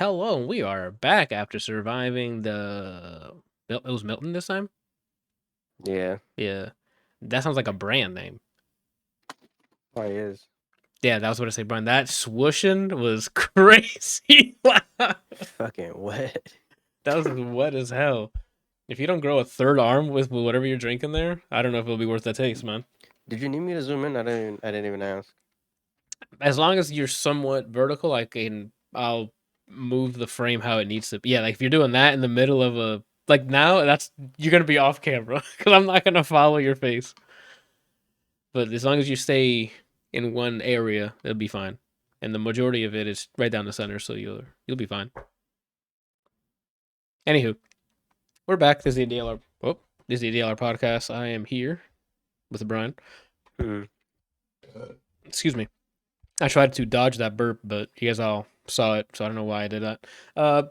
Hello, we are back after surviving the. It was Milton this time? Yeah, Yeah. That sounds like a brand name. probably is. Yeah, that was what I say, Brian. That swooshing was crazy. That Fucking wet. was wet as hell. If you don't grow a third arm with whatever you're drinking there, I don't know if it'll be worth the taste, man. Did you need me to zoom in? I didn't even ask. As long as you're somewhat vertical, I'll move the frame how it needs to be. Yeah, like if you're doing that in the middle of a. Like now, you're going to be off camera because I'm not going to follow your face. But as long as you stay in one area, it'll be fine. And the majority of it is right down the center, so you'll be fine. Anywho, we're back. This is the ADLR. Oh, this is the ADLR podcast. I am here with Brian. Hmm. Excuse me. I tried to dodge that burp, but you guys all saw it, so I don't know why I did that. Uh,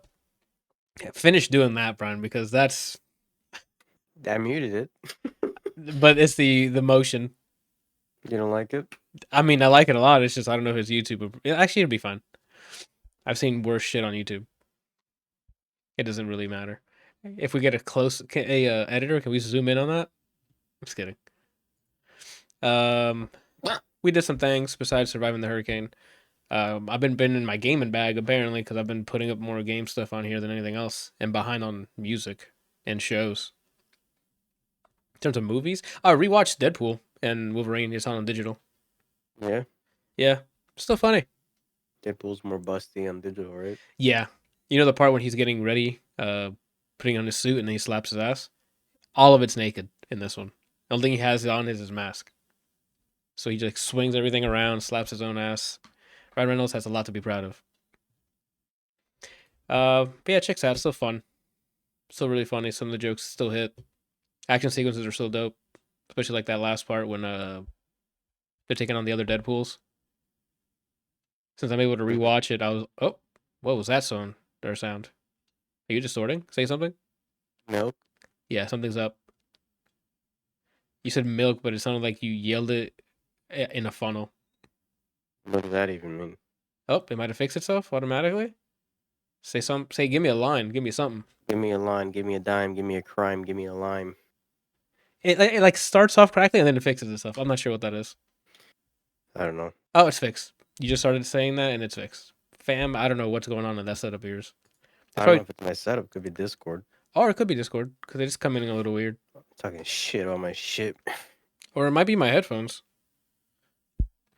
finish doing that, Brian, because that's. I muted it. But it's the motion. You don't like it? I mean, I like it a lot. It's just I don't know if it's YouTube. Actually, it'll be fine. I've seen worse shit on YouTube. It doesn't really matter. If we get editor, can we zoom in on that? I'm just kidding. We did some things besides surviving the hurricane. I've been in my gaming bag apparently because I've been putting up more game stuff on here than anything else, and behind on music and shows. In terms of movies, I rewatched Deadpool and Wolverine. It's on digital. Yeah. Yeah, still funny. Deadpool's more busty on digital, right? Yeah, you know the part when he's getting ready, putting on his suit and then he slaps his ass. All of it's naked in this one. The only thing he has on is his mask. So he just swings everything around, slaps his own ass. Ryan Reynolds has a lot to be proud of. But yeah, checks out. Still fun. Still really funny. Some of the jokes still hit. Action sequences are still dope. Especially like that last part when they're taking on the other Deadpools. Since I'm able to rewatch it, I was what was that sound? Or sound? Are you distorting? Say something? Milk. Yeah, something's up. You said milk, but it sounded like you yelled it in a funnel. What does that even mean? Oh, it might have fixed itself automatically. Say, give me a line, give me something. Give me a line, give me a dime, give me a crime, give me a lime. It like starts off correctly and then it fixes itself. I'm not sure what that is. I don't know. Oh, it's fixed. You just started saying that and it's fixed. Fam, I don't know what's going on in that setup of yours. I It's don't know probably, if it's my setup. Could be Discord. or it could be Discord because it's coming in a little weird. Talking shit about my shit. Or it might be my headphones.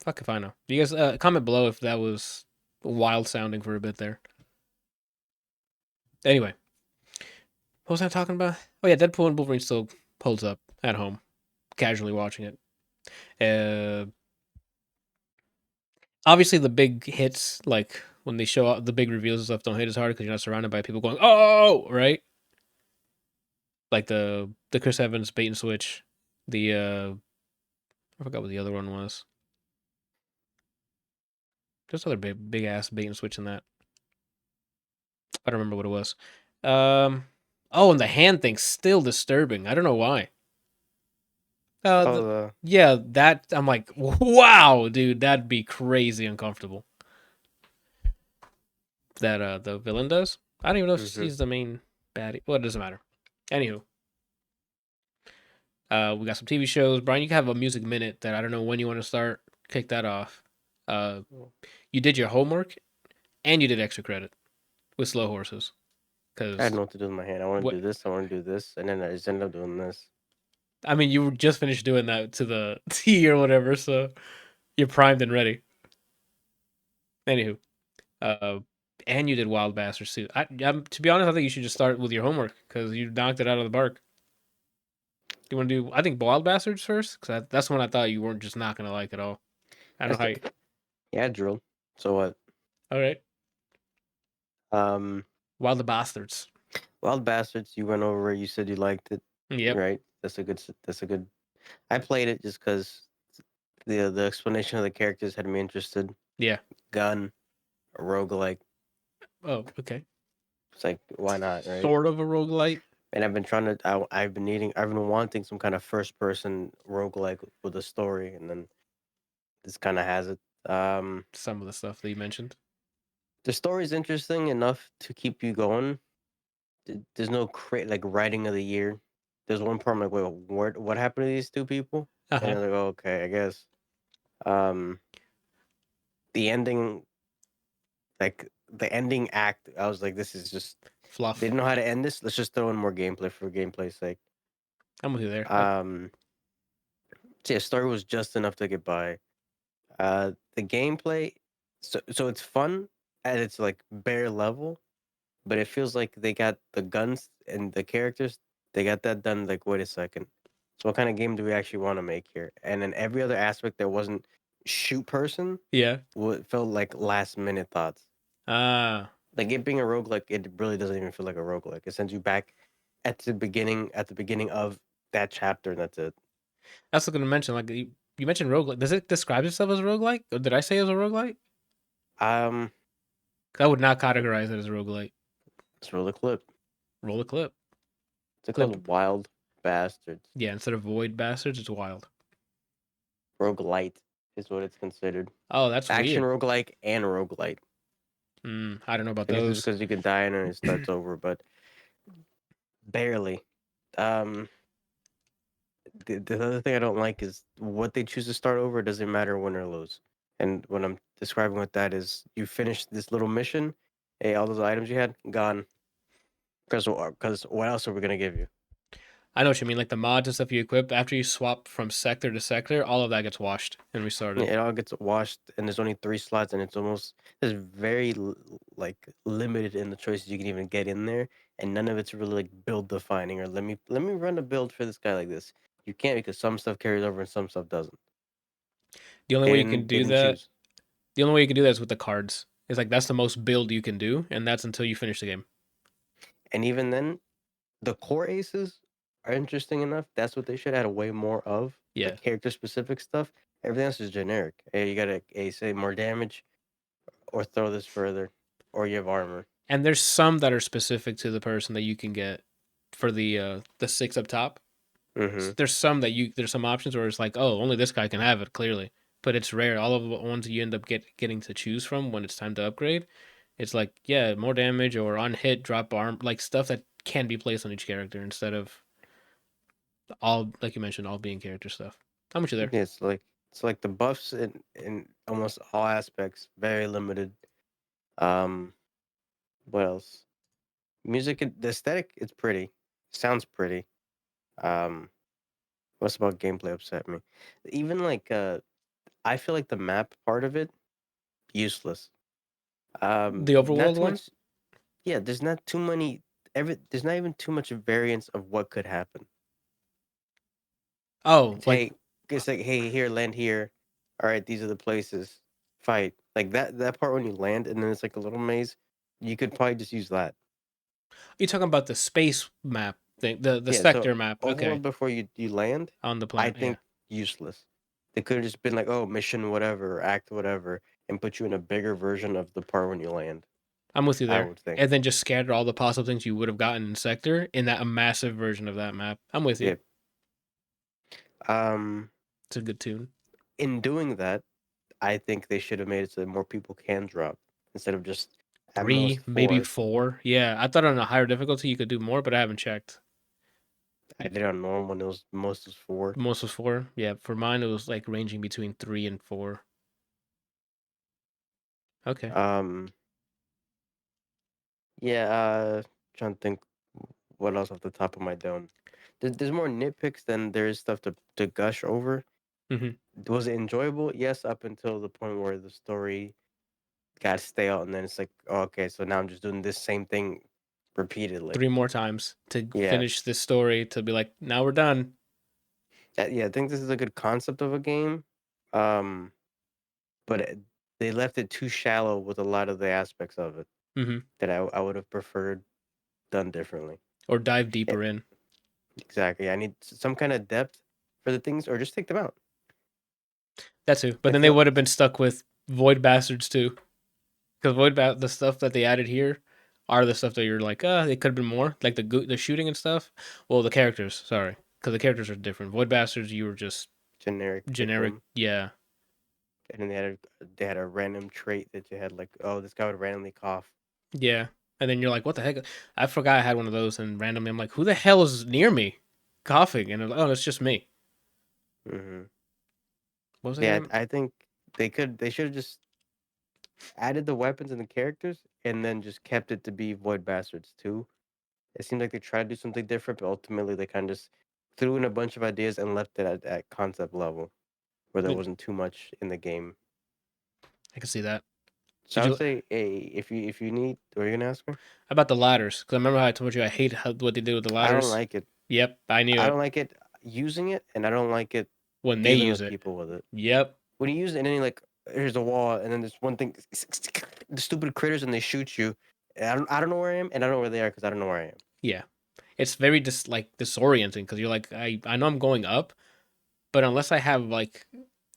Fuck if I know. You guys comment below if that was wild sounding for a bit there. Anyway, what was I talking about? Oh yeah, Deadpool and Wolverine still holds up at home, casually watching it. Obviously the big hits, like when they show up the big reveals and stuff, don't hit as hard because you're not surrounded by people going, "Oh!" Right? Like the Chris Evans bait and switch. The I forgot what the other one was. Just other big ass bait and switch in that. I don't remember what it was. Oh, and the hand thing's still disturbing. I don't know why. Yeah, that I'm like, wow, dude, that'd be crazy uncomfortable. That the villain does. I don't even know if she's the main baddie. Well, it doesn't matter. Anywho, we got some TV shows. Brian, you can have a music minute that I don't know when you want to start. Kick that off. You did your homework, and you did extra credit with Slow Horses. Cause I had no what to do with my hand. I want to do this. I want to do this, and then I just ended up doing this. I mean, you just finished doing that to the T or whatever, so you're primed and ready. Anywho, and you did Wild Bastards too. To be honest, I think you should just start with your homework because you knocked it out of the park. You want to do? I think Wild Bastards first because that's one I thought you weren't just not gonna like at all. I don't know how. Yeah, drill. So what? All right. Wild Bastards. Wild Bastards. You went over. You said you liked it. Yep. Right. That's a good. I played it just because the explanation of the characters had me interested. Yeah. Gun, a roguelike. Oh, okay. It's like, why not, right? Sort of a roguelite. And I've been wanting some kind of first person roguelike with a story, and then this kind of has it. Some of the stuff that you mentioned. The story's interesting enough to keep you going. There's no like writing of the year. There's one part I'm like, wait, what happened to these two people? Uh And huh. I'm like, oh, okay, I guess. Um, the ending, like the ending act, I was like, this is just they Fluff. didn't know how to end this. Let's just throw in more gameplay for gameplay's sake. I'm with you there. Um, so yeah, story was just enough to get by. The gameplay, so it's fun at its like bare level, but it feels like they got the guns and the characters. They got that done. Like, wait a second. So what kind of game do we actually want to make here? And then every other aspect that wasn't shoot person, Yeah. felt like last minute thoughts. Ah. Like it being a roguelike, it really doesn't even feel like a roguelike. It sends you back at the beginning of that chapter, and that's it. That's what I'm gonna mention. Like you mentioned roguelike. Does it describe itself as a roguelike? Or did I say it was a roguelike? Um, 'Cause I would not categorize it as a roguelike. let's roll the clip. Roll a clip. It's Clip. called Wild Bastards. Yeah, instead of void bastards, it's wild. Roguelite is what it's considered. Oh, that's Action weird. roguelike and roguelite. I don't know about I guess it's those. because you can die and then it starts over, but barely. Um, the other thing I don't like is what they choose to start over doesn't matter win or lose. And what I'm describing with that is you finish this little mission, hey, all those items you had gone. Because what else are we gonna give you? I know what you mean. Like the mods and stuff you equip after you swap from sector to sector, all of that gets washed and Yeah, restarted. it all gets washed, and there's only 3 slots, and there's very like limited in the choices you can even get in there, and none of it's really like build defining or let me run a build for this guy like this. You can't because some stuff carries over and some stuff doesn't. The only way you can They do didn't that, choose, the only way you can do that is with the cards. It's like that's the most build you can do, and that's until you finish the game. and even then, the core aces are interesting enough. That's what they should add way more of, Yeah. like character specific stuff. Everything else is generic. Hey, you gotta say more damage, or throw this further, or you have armor. And there's some that are specific to the person that you can get for the six up top. Mm-hmm. There's some that you there's some options where it's like, oh, only this guy can have it, clearly. But it's rare. All of the ones you end up getting to choose from when it's time to upgrade, it's like, yeah, more damage or on hit, drop arm, like stuff that can be placed on each character instead of all, like you mentioned, all being character stuff. How much you there? Yeah, it's like the buffs in almost all aspects, very limited. Um, what else? Music, the aesthetic, it's pretty. Sounds pretty. Um, what's about gameplay upset me? Even like I feel like the map part of it useless. The Not overworld too one? much. Yeah, there's not too many. There's not even too much variance of what could happen. Oh, It's like hey, it's like hey, here, land here. All right, these are the places. Fight like that part when you land, and then it's like a little maze. You could probably just use that. you talking about the space map thing, the Yeah. So sector map. Okay, overworld before you land, on the I planet. Yeah, think useless. They could have just been like, oh, mission whatever, or act whatever, and put you in a bigger version of the part when you land. I'm with you I there. would think. And then just scatter all the possible things you would have gotten in sector in that a massive version of that map. I'm with you. Yeah. Um. It's a good tune. In doing that, I think they should have made it so that more people can drop instead of just at Three, most maybe 4. four. Yeah, I thought on a higher difficulty you could do more, but I haven't checked. I did it on normal when it was most was 4. Most was four. Yeah, for mine it was like ranging between 3 and 4. Okay. Um. Yeah. Trying to think what else off the top of my dome. There's more nitpicks than there is stuff to gush over. hmm Was it enjoyable? Yes, up until the point where the story got stale, and then it's like, oh, okay, so now I'm just doing this same thing repeatedly. 3 more times to Yeah, finish this story to be like, now we're done. yeah. I think this is a good concept of a game, um, but they left it too shallow with a lot of the aspects of it hmm that I would have preferred done differently. Or dive Eh, deeper in. exactly. I need some kind of depth for the things, or just take them out. That too. But I then they feel would have been stuck with Void Bastards too. Because the stuff that they added here are the stuff that you're like, it could have been more. Like the shooting and stuff. Well, the characters, sorry. Because the characters are different. Void Bastards, you were just generic pick generic. 'em. Yeah. and then they had a random trait that you had like, oh, this guy would randomly cough. Yeah. And then you're like, what the heck? I forgot I had one of those, and randomly I'm like, who the hell is near me coughing? And I'm like, oh, it's just me. Hmm. What was the Yeah, name? I think they should have just added the weapons and the characters, and then just kept it to be Void Bastards too. It seemed like they tried to do something different, but ultimately they kind of just threw in a bunch of ideas and left it at concept level, where there I wasn't too much in the game. can see that. So Did I would you say, if you need, what are you gonna ask me? about the ladders? Because I remember how I told you I hate what they did with the I don't ladders. like it. Yep, I knew I it don't like it using it, and I don't like it when they dealing use with it. people with it. Yep. When you use it, and then like here's a wall, and then there's one thing, the stupid critters, and they shoot you. And I don't know where I am, and I don't know where they are because I don't know where I am. Yeah. It's very like disorienting because you're like, I know I'm going up, but unless I have like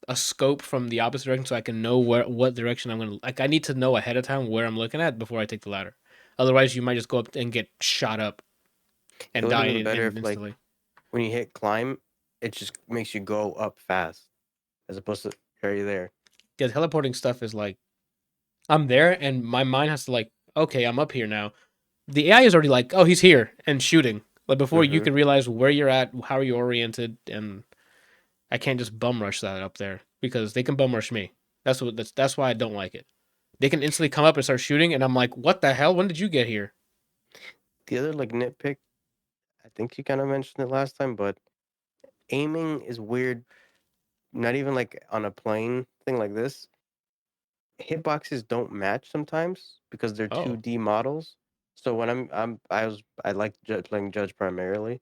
a scope from the opposite direction so I can know what direction I'm gonna like, I need to know ahead of time where I'm looking at before I take the ladder. Otherwise, you might just go up and get shot up It and would have die been better in if like instantly. when you hit climb, it just makes you go up fast, as opposed to are you there? Yeah, teleporting stuff is like I'm there and my mind has to like, okay, I'm up here now. The AI is already like, oh, he's here and shooting. Like before you Mm-hmm. can realize where you're at, how are you oriented, and I can't just bum rush that up there because they can bum rush me. That's why I don't like it. They can instantly come up and start shooting, and I'm like, what the hell? When did you get here? The other like nitpick, I think you kind of mentioned it last time, but aiming is weird. Not even like on a plane thing like this. Hitboxes don't match sometimes because they're Oh, 2D models. So when I like playing Judge primarily.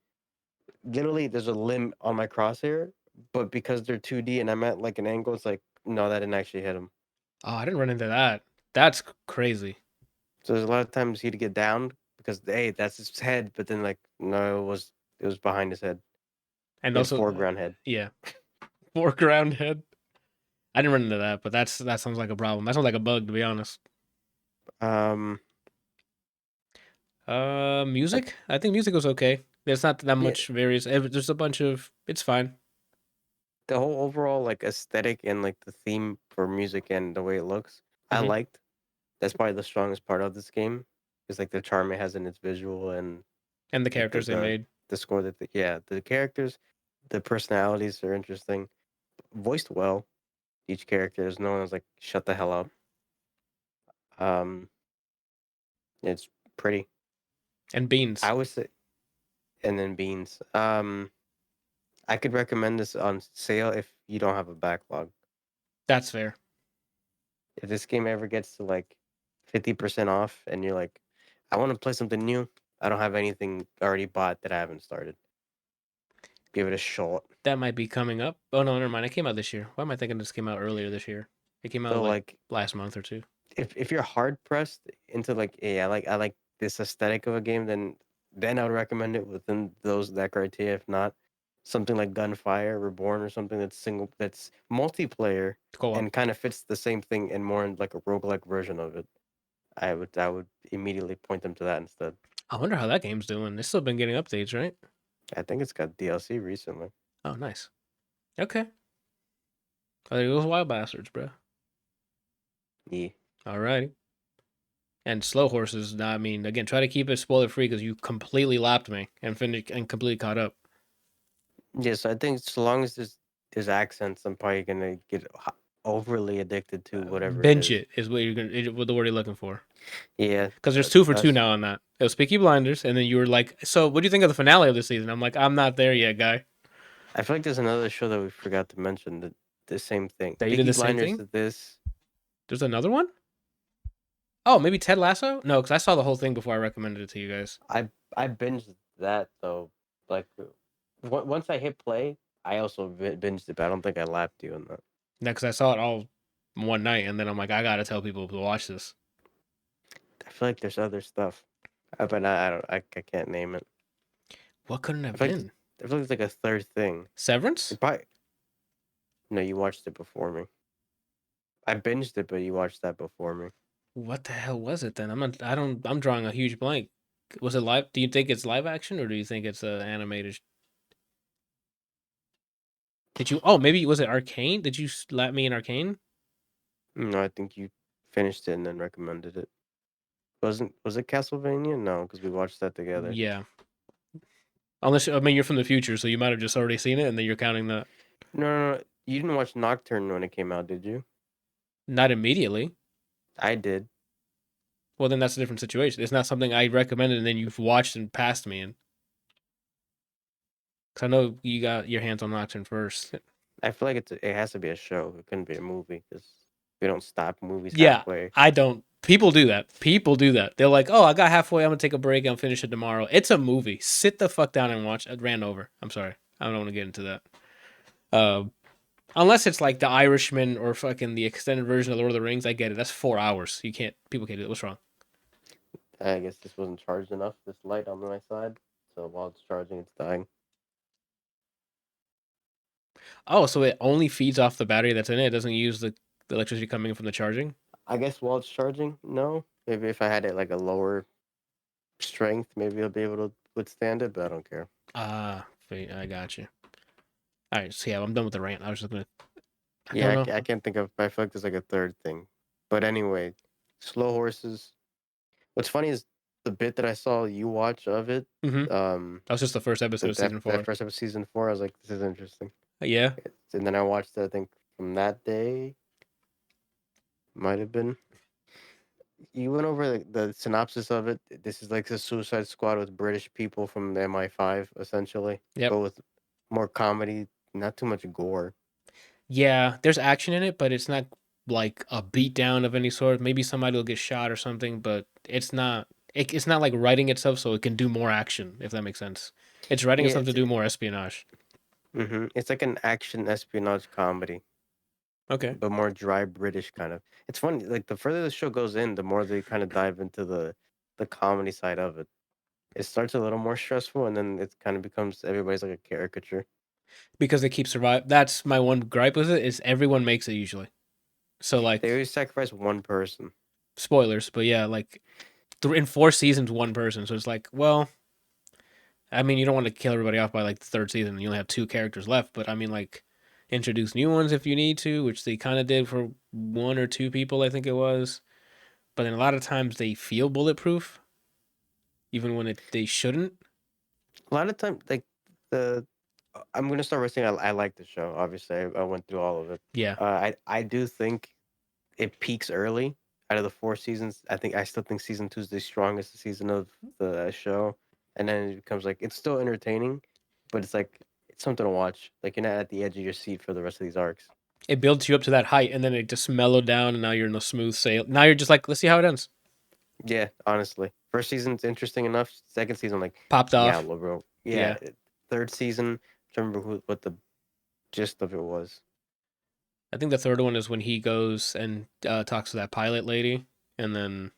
Literally, there's a limb on my crosshair, but because they're 2D and I'm at like an angle, it's like no, that didn't actually hit him. oh, I didn't run into that. That's crazy. So there's a lot of times he'd get downed because hey, that's his head, but then like no, it was behind his head. And He had also, foreground head. yeah, foreground head. I didn't run into that, but that sounds like a problem. That sounds like a bug, to be honest. Um, I, Music. I think music was okay. There's not that yeah, much various. There's a bunch of. It's fine. the whole overall like aesthetic and like the theme for music and the way it looks, I Hmm. liked. That's probably the strongest part of this game. Is like the charm it has in its visual and And the like characters they made. the score yeah, the characters, the personalities are interesting, voiced well. Each character, there's no one who's like shut the hell up. Um, it's pretty. And beans. I would say, and then beans. I could recommend this on sale if you don't have a backlog. That's fair. If this game ever gets to like 50% off, and you're like, I want to play something new. I don't have anything already bought that I haven't started. Give it a shot. That might be coming up. Oh no, never mind. It came out this year. Why am I thinking this came out earlier this year? It came out So like like last month or two. if you're hard pressed into like, hey, I like this aesthetic of a game, then I would recommend it within that criteria. If not, something like Gunfire Reborn or something that's multiplayer Co-op. and kind of fits the same thing and more in like a roguelike version of it. I would immediately point them to that instead. I wonder how that game's doing. It's still been getting updates, right? I think it's got DLC recently. Oh, nice. Okay. Oh, there goes Wild Bastards, bro. Yeah. All right. And Slow Horses. I mean, again, try to keep it spoiler free because you completely lapped me and finished and completely caught up. Yes, I think so long as there's accents, I'm probably gonna get overly addicted to whatever it Bench is. it is what you're gonna. What the word you're looking for. Yeah, Because there's 2 for 2 that's now on that. It was Peaky Blinders, and then you were like, "So, what do you think of the finale of the season?" I'm like, "I'm not there yet, guy." I feel like there's another show that we forgot to mention that the same thing. That you did Peaky the same Blinders thing. did this. There's another one. Oh, maybe Ted Lasso. No, because I saw the whole thing before I recommended it to you guys. I binged that though. Like once I hit play, I also binged it. But I don't think I lapped you on that. Yeah, because I saw it all one night, and then I'm like, I gotta tell people to watch this. I feel like there's other stuff, but I don't. I can't name it. What couldn't I have feel like been? I feel like it's like a third thing. Severance? It probably no. You watched it before me. I binged it, but you watched that before me. What the hell was it then? I'm not. I don't. I'm drawing a huge blank. Was it live? Do you think it's live action or do you think it's animated? Did you? Oh, maybe was it Arcane? Did you slap me in Arcane? No, I think you finished it and then recommended it. Was it Castlevania? No, because we watched that together. Yeah. Unless I mean you're from the future, so you might have just already seen it, and then you're counting that. No, you didn't watch Nocturne when it came out, did you? Not immediately. I did. Well, then that's a different situation. It's not something I recommended, and then you've watched and passed me. And because I know you got your hands on Nocturne first. I feel like it has to be a show. It couldn't be a movie because we don't stop movies Yeah, halfway. I don't. People do that. People do that. They're like, "Oh, I got halfway. I'm gonna take a break. I'll finish it tomorrow." It's a movie. Sit the fuck down and watch. It ran over. I'm sorry. I don't want to get into that. Uh, unless it's like The Irishman or fucking the extended version of Lord of the Rings. I get it. That's 4 hours. You can't. People can't do it. What's wrong? I guess this wasn't charged enough. This light on my side, so while it's charging, it's dying. Oh, so it only feeds off the battery that's in it. It doesn't use the electricity coming in from the charging. I guess while it's charging, no. Maybe if I had it like a lower strength, maybe I'll be able to withstand it, but I don't care. Ah, I got you. All right, so yeah, I'm done with the rant. I was just gonna. I don't Yeah, know. I can't think of. I feel like there's like a third thing, but anyway, slow horses. What's funny is the bit that I saw you watch of it. Mm-hmm. Um, That was just the first episode of season that 4. first episode of season 4, I was like, this is interesting. Yeah. And then I watched it. I think from that day, might have been. You went over the synopsis of it. This is like a Suicide Squad with British people from the MI5, essentially, Yep. but with more comedy, not too much gore. Yeah, there's action in it, but it's not like a beatdown of any sort. Maybe somebody will get shot or something, but it's not. It's not like writing itself so it can do more action, if that makes sense. It's writing Yeah, itself to do more espionage. it's like an action espionage comedy, Okay. but more dry British kind of. It's funny, like the further the show goes in, the more they kind of dive into the comedy side of it. It starts a little more stressful, and then it kind of becomes everybody's like a caricature. Because they keep survive. That's my one gripe with it is everyone makes it usually. So They like always sacrifice one person. spoilers, but yeah, like in 4 seasons, one person. So it's like, well, I mean, you don't want to kill everybody off by like the third season. You only have 2 characters left, but I mean, like, introduce new ones if you need to, which they kind of did for 1 or 2 people, I think it was. But then a lot of times they feel bulletproof, even when they shouldn't. A lot of time, like the I'm gonna start by saying I like the show. Obviously, I went through all of it. Yeah, I do think it peaks early. Out of the 4 seasons, I still think season 2 is the strongest season of the show, and then it becomes like it's still entertaining, but it's like it's something to watch. Like you're not at the edge of your seat for the rest of these arcs. it builds you up to that height, and then it just mellowed down, and now you're in a smooth sail. Now you're just like, let's see how it ends. Yeah, honestly, first season's interesting enough. Second season, like, Popped yeah, off. bro. Yeah, Yeah, third season. I don't remember what the gist of it was. I think the third one is when he goes and talks to that pilot lady, and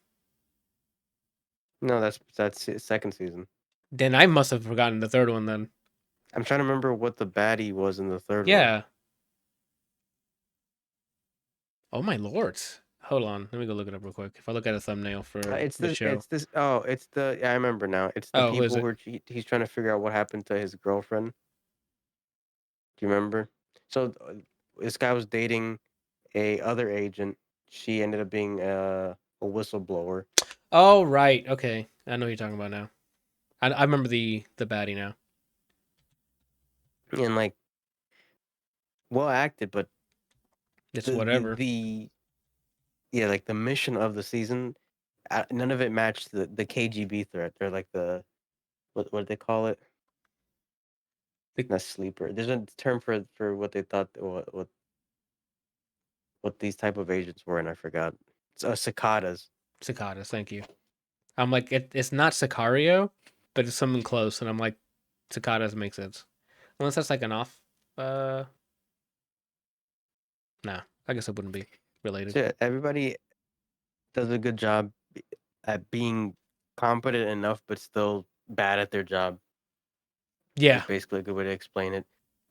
No, that's second season. then I must have forgotten the third one. Then I'm trying to remember what the baddie was in the third one. yeah. Oh my lord. Hold on. Let me go look it up real quick. If I look at a thumbnail for the show. It's this. Oh, it's the. Yeah, I remember now. It's the Oh, who is people it? who are, he's trying to figure out what happened to his girlfriend. Do you remember? So this guy was dating a other agent. She ended up being a whistleblower. Oh, right. Okay. I know who you're talking about now. I remember the baddie now. And like well acted, but It's the whatever. the yeah, like the mission of the season, none of it matched the KGB threat. They're like the what do they call it? The Not sleeper. There's a term for what they thought what these type of agents were, and I forgot. It's cicadas. cicadas, thank you. I'm like, it's not Sicario, but it's something close, and I'm like, cicadas make sense. Unless that's like an off. Uh, nah, I guess it wouldn't be related. So yeah, everybody does a good job at being competent enough, but still bad at their job. Yeah, Is basically a good way to explain it.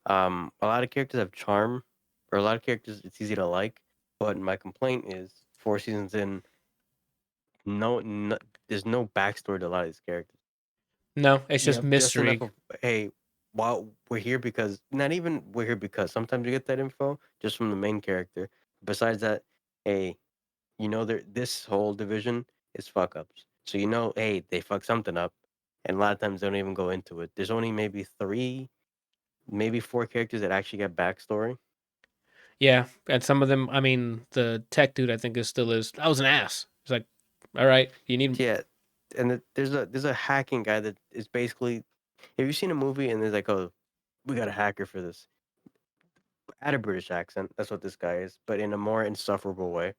A lot of characters have charm, or a lot of characters it's easy to like. But my complaint is 4 seasons in, no there's no backstory to a lot of these characters. no, it's You just have just enough mystery. of, hey, well, we're here because not even we're here because sometimes you get that info just from the main character. Besides that, hey, this whole division is fuck ups. So hey, they fuck something up, and a lot of times they don't even go into it. There's only maybe three, maybe four characters that actually get backstory. Yeah, and some of them, I mean, the tech dude, I think, is I was an ass. It's like, all right, you need. Yeah, and there's a hacking guy that is basically. Have you seen a movie and there's like, oh, we got a hacker for this? Add a British accent. That's what this guy is, but in a more insufferable way.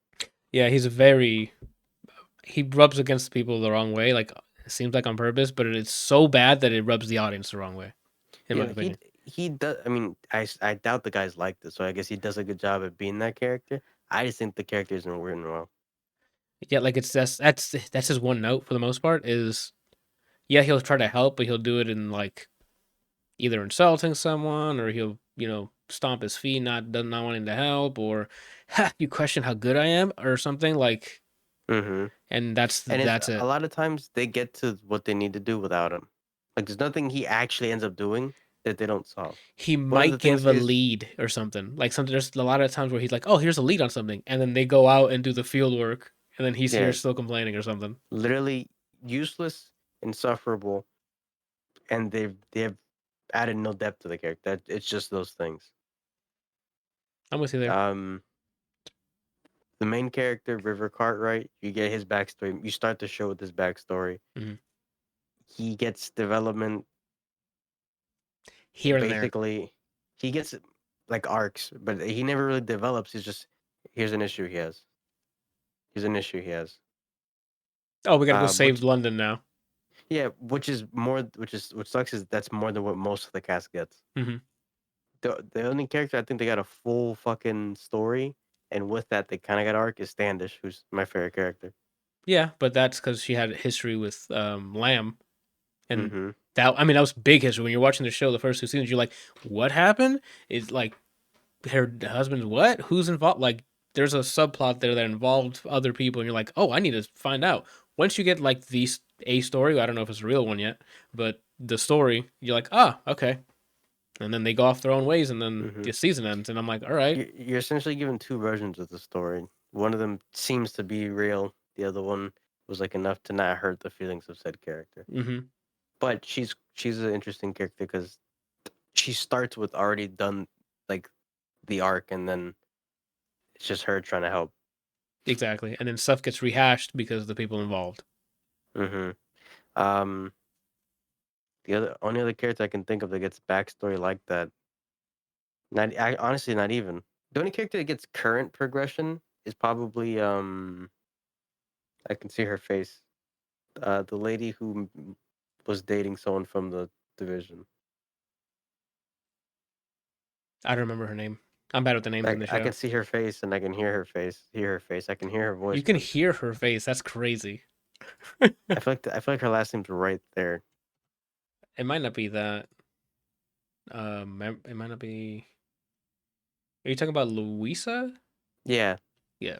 Yeah, he rubs against people the wrong way. Like it seems like on purpose, but it's so bad that it rubs the audience the wrong way, in my Yeah, he opinion. he does. I mean, I doubt the guy's like this, so I guess he does a good job at being that character. I just think the character isn't written well. Yeah, like it's that's his one note for the most part. Is yeah, he'll try to help, but he'll do it in like either insulting someone or he'll stomp his feet, not wanting to help, or ha, you question how good I am or something like, Hmm. and And it's that's a it. lot of times they get to what they need to do without him. Like there's nothing he actually ends up doing that they don't solve. He One of the might things give a is lead or something. Like something there's a lot of times where he's like, "Oh, here's a lead on something." And then they go out and do the field work and then he's here yeah, still complaining or something. literally useless, insufferable, and they have added no depth to the character. It's just those things. I'm with you there. Um, the main character, River Cartwright, you get his backstory. You start the show with his backstory. Mhm. He gets development. Here and there. Basically, he gets like arcs, but he never really develops. He's just here's an issue he has. Here's an issue he has. Oh, we got to go save Which London now. which is more, which sucks is that's more than what most of the cast gets. Mhm. The only character I think they got a full fucking story, and with that they kind of got arc is Standish, who's my favorite character. Yeah, but that's cuz she had a history with Lamb and Mm-hmm. that I mean that was big history when you're watching the show the first two seasons you're like, "What happened?" It's like her husband's what? Who's involved? Like, there's a subplot there that involved other people, and you're like, oh, I need to find out. Once you get like a story, I don't know if it's a real one yet, but the story, you're like, ah, okay. And then they go off their own ways, and then Mm-hmm. the season ends, and I'm like, all right, You're essentially given two versions of the story. One of them seems to be real. The other one was like enough to not hurt the feelings of said character. mm-hmm, But she's an interesting character because she starts with already done like the arc, and then it's just her trying to help. exactly. And then stuff gets rehashed because of the people involved. Mm-hmm. Um, the only other character I can think of that gets backstory like that, honestly not even. The only character that gets current progression is probably I can see her face. The lady who was dating someone from the division. I don't remember her name. I'm bad with the names in Like the I show. can see her face and I can hear her face, hear her face. I can hear her voice, You can but hear her face. That's crazy. I feel like her last name's right there. It might not be that. It might not be. Are you talking about Louisa? Yeah, Yeah.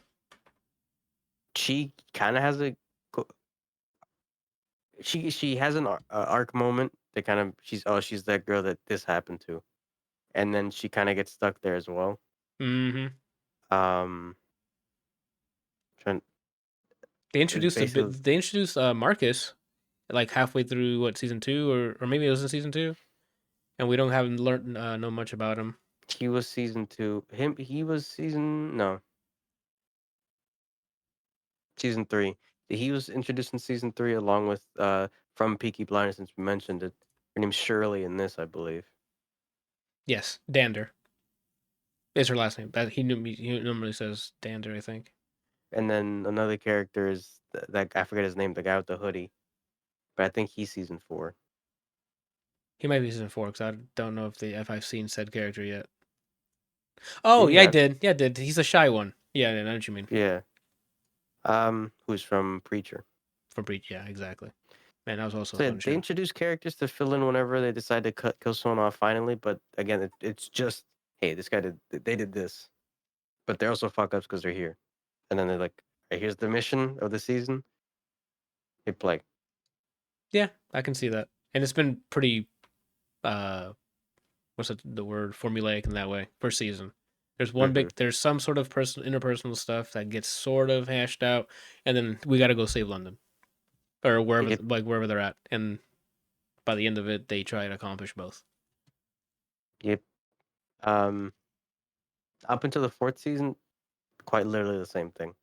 she kind of has a co- she has an arc moment that kind of she's that girl that this happened to, and then she kind of gets stuck there as well. Mm-hmm. Um, trying They it's introduced a basically bit. They introduced Marcus like halfway through what season two or maybe it was in season two, and we don't haven't learned know much about him. he was season two. He was season no season three. He was introduced in season three along with from Peaky Blinders, since we mentioned it. Her name's Shirley in this, I believe. Yes, Dander is her last name. That he normally says Dander, I think. And then another character is that I forget his name, the guy with the hoodie, but I think he's season four. He might be season four because I don't know if I've seen said character yet. Oh Yeah, yeah, I yeah, did. Yeah, I did. He's a shy one. Yeah, I know what you mean. yeah. Who's from Preacher. From Breach. Yeah, exactly. Man, that was also a So yeah, fun they show. introduce characters to fill in whenever they decide to kill someone off finally. But again, it's just hey, this guy they did this, but they're also fuck ups because they're here. And then they're like, hey, here's the mission of the season. Hit play. Yeah, I can see that, and it's been pretty. Uh, what's the word? Formulaic in that way. First season. Mm-hmm. There's some sort of interpersonal stuff that gets sort of hashed out, and then we got to go save London or wherever, Yep. like wherever they're at, and by the end of it, they try to accomplish both. Yep. Um, up until the fourth season, quite literally the same thing.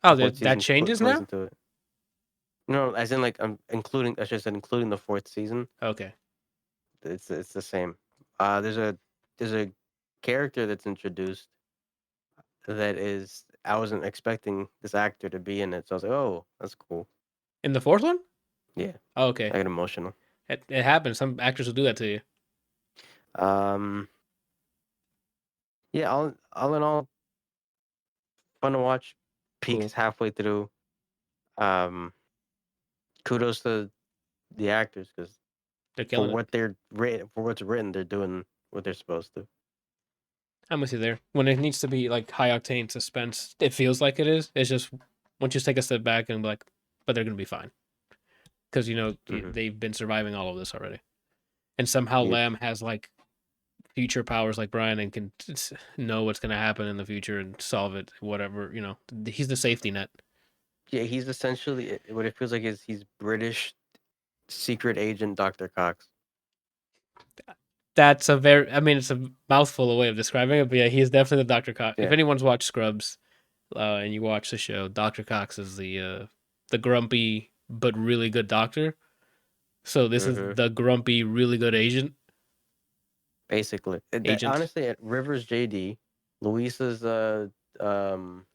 Oh, The fourth that season changes plays now. into it. No, as in like I'm including. I should said including the fourth season. Okay, It's the same. There's a character that's introduced that is I wasn't expecting this actor to be in it, so I was like, oh, that's cool. in the fourth one. Yeah, Oh, I okay, get emotional. it happens. Some actors will do that to you. Um, yeah, all in all, fun to watch. Peaks Cool. halfway through. Um, kudos to the actors because They're for killing it. what they're written, for what's written, they're doing what they're supposed to. I'm with you there. When it needs to be like high octane suspense, it feels like it is. It's just once you take a step back and be like, but they're gonna be fine because Mm-hmm. they've been surviving all of this already, and somehow Yep. Lamb has like future powers like Brian and can know what's gonna happen in the future and solve it. Whatever he's the safety net. Yeah, he's essentially what it feels like is he's British secret agent Dr. Cox. That's a very, I mean, it's a mouthful of way of describing it, but yeah, he's definitely the Dr. Cox. If Yeah. anyone's watched Scrubs, and you watch the show, Dr. Cox is the grumpy but really good doctor. So this is Mm-hmm. the grumpy, really good Basically, agent honestly, at Rivers JD, Luisa's um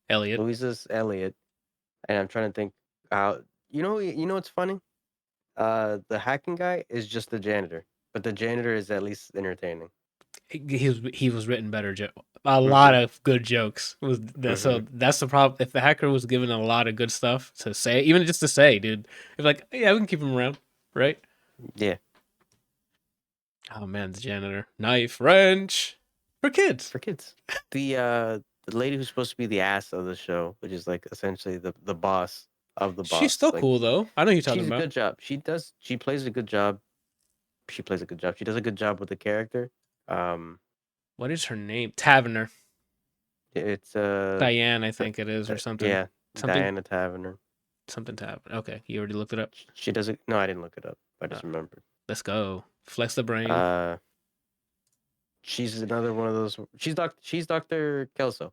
Elliot. Luisa's Elliot, and I'm trying to think how you know what's funny? The hacking guy is just the janitor, but the janitor is at least entertaining. He was written better. A lot Mm-hmm. of good jokes was Mm-hmm. so that's the problem. If the hacker was given a lot of good stuff to say, even just to say, dude, it's like, yeah, we can keep him around, right? Yeah, Oh man, the janitor, knife, wrench for kids. for kids. The lady who's supposed to be the ass of the show, which is like essentially the boss of the She's boss. still Like cool though. I know who you're talking she's a about. good job. She plays a good job. She plays a good job. She does a good job with the character. Um, What is her name? Taverner. it's Diane, I think it is, or something. yeah, Something Diana Taverner. something Taverner. Okay, you already looked it up. She does it. No, I didn't look it up. I Uh, just remembered. let's go. Flex the brain. Uh, she's another one of those. She's Doctor Kelso.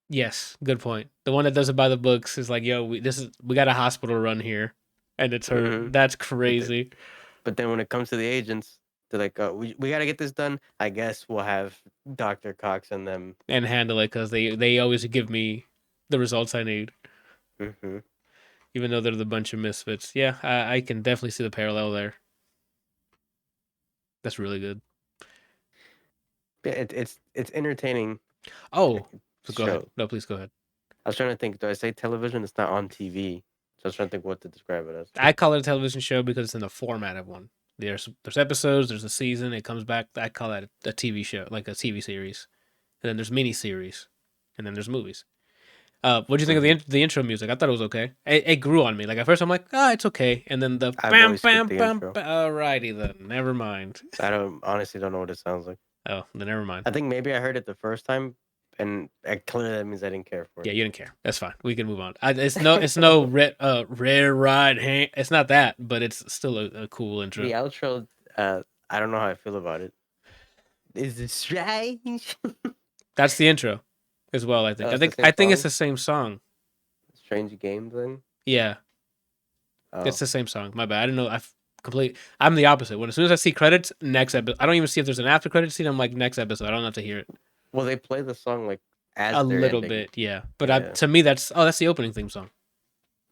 Yes, good point. The one that does it by the books is like, yo, we got a hospital run here, and it's her. Mm-hmm. That's But crazy. but then when it comes to the agents, they're like, we got to get this done. I guess we'll have Doctor Cox and them. And handle it because they always give me the results I need, Mm-hmm. even though they're the bunch of misfits. Yeah, I can definitely see the parallel there. That's really good. Yeah, it's entertaining Oh, so go ahead. show. No, please go ahead. I was trying to think. Do I say television? It's not on TV. So I was trying to think what to describe it as. I call it a television show because it's in the format of one. There's episodes, there's a season, it comes back. I call that a TV show, like a TV series. And then there's mini series, and then there's movies. What do you think of Mm-hmm. The intro music? I thought it was okay. It grew on me. Like at first I'm like, it's okay, and then the I've bam always skipped bam the bam. intro. Alrighty then, never mind. I don't honestly don't know what it sounds like. Oh, then never mind. I think maybe I heard it the first time, and clearly that means I didn't care for Yeah, it. you didn't care. That's fine. We can move on. It's no rare ride. It's not that, but it's still a cool intro. The outro, I don't know how I feel about it. Is it strange? That's the intro, as well. I think. Oh, I it's the think. same I think it's song. the same song. Strange game thing. Yeah, it's Oh, the same song. My bad. I didn't know. I'm the opposite. When as soon as I see credits, next episode. I don't even see if there's an after credit scene. I'm like, next episode. I don't have to hear it. well, they play the song like A as they're little ending. bit, yeah. But Yeah. to me, that's the opening theme song.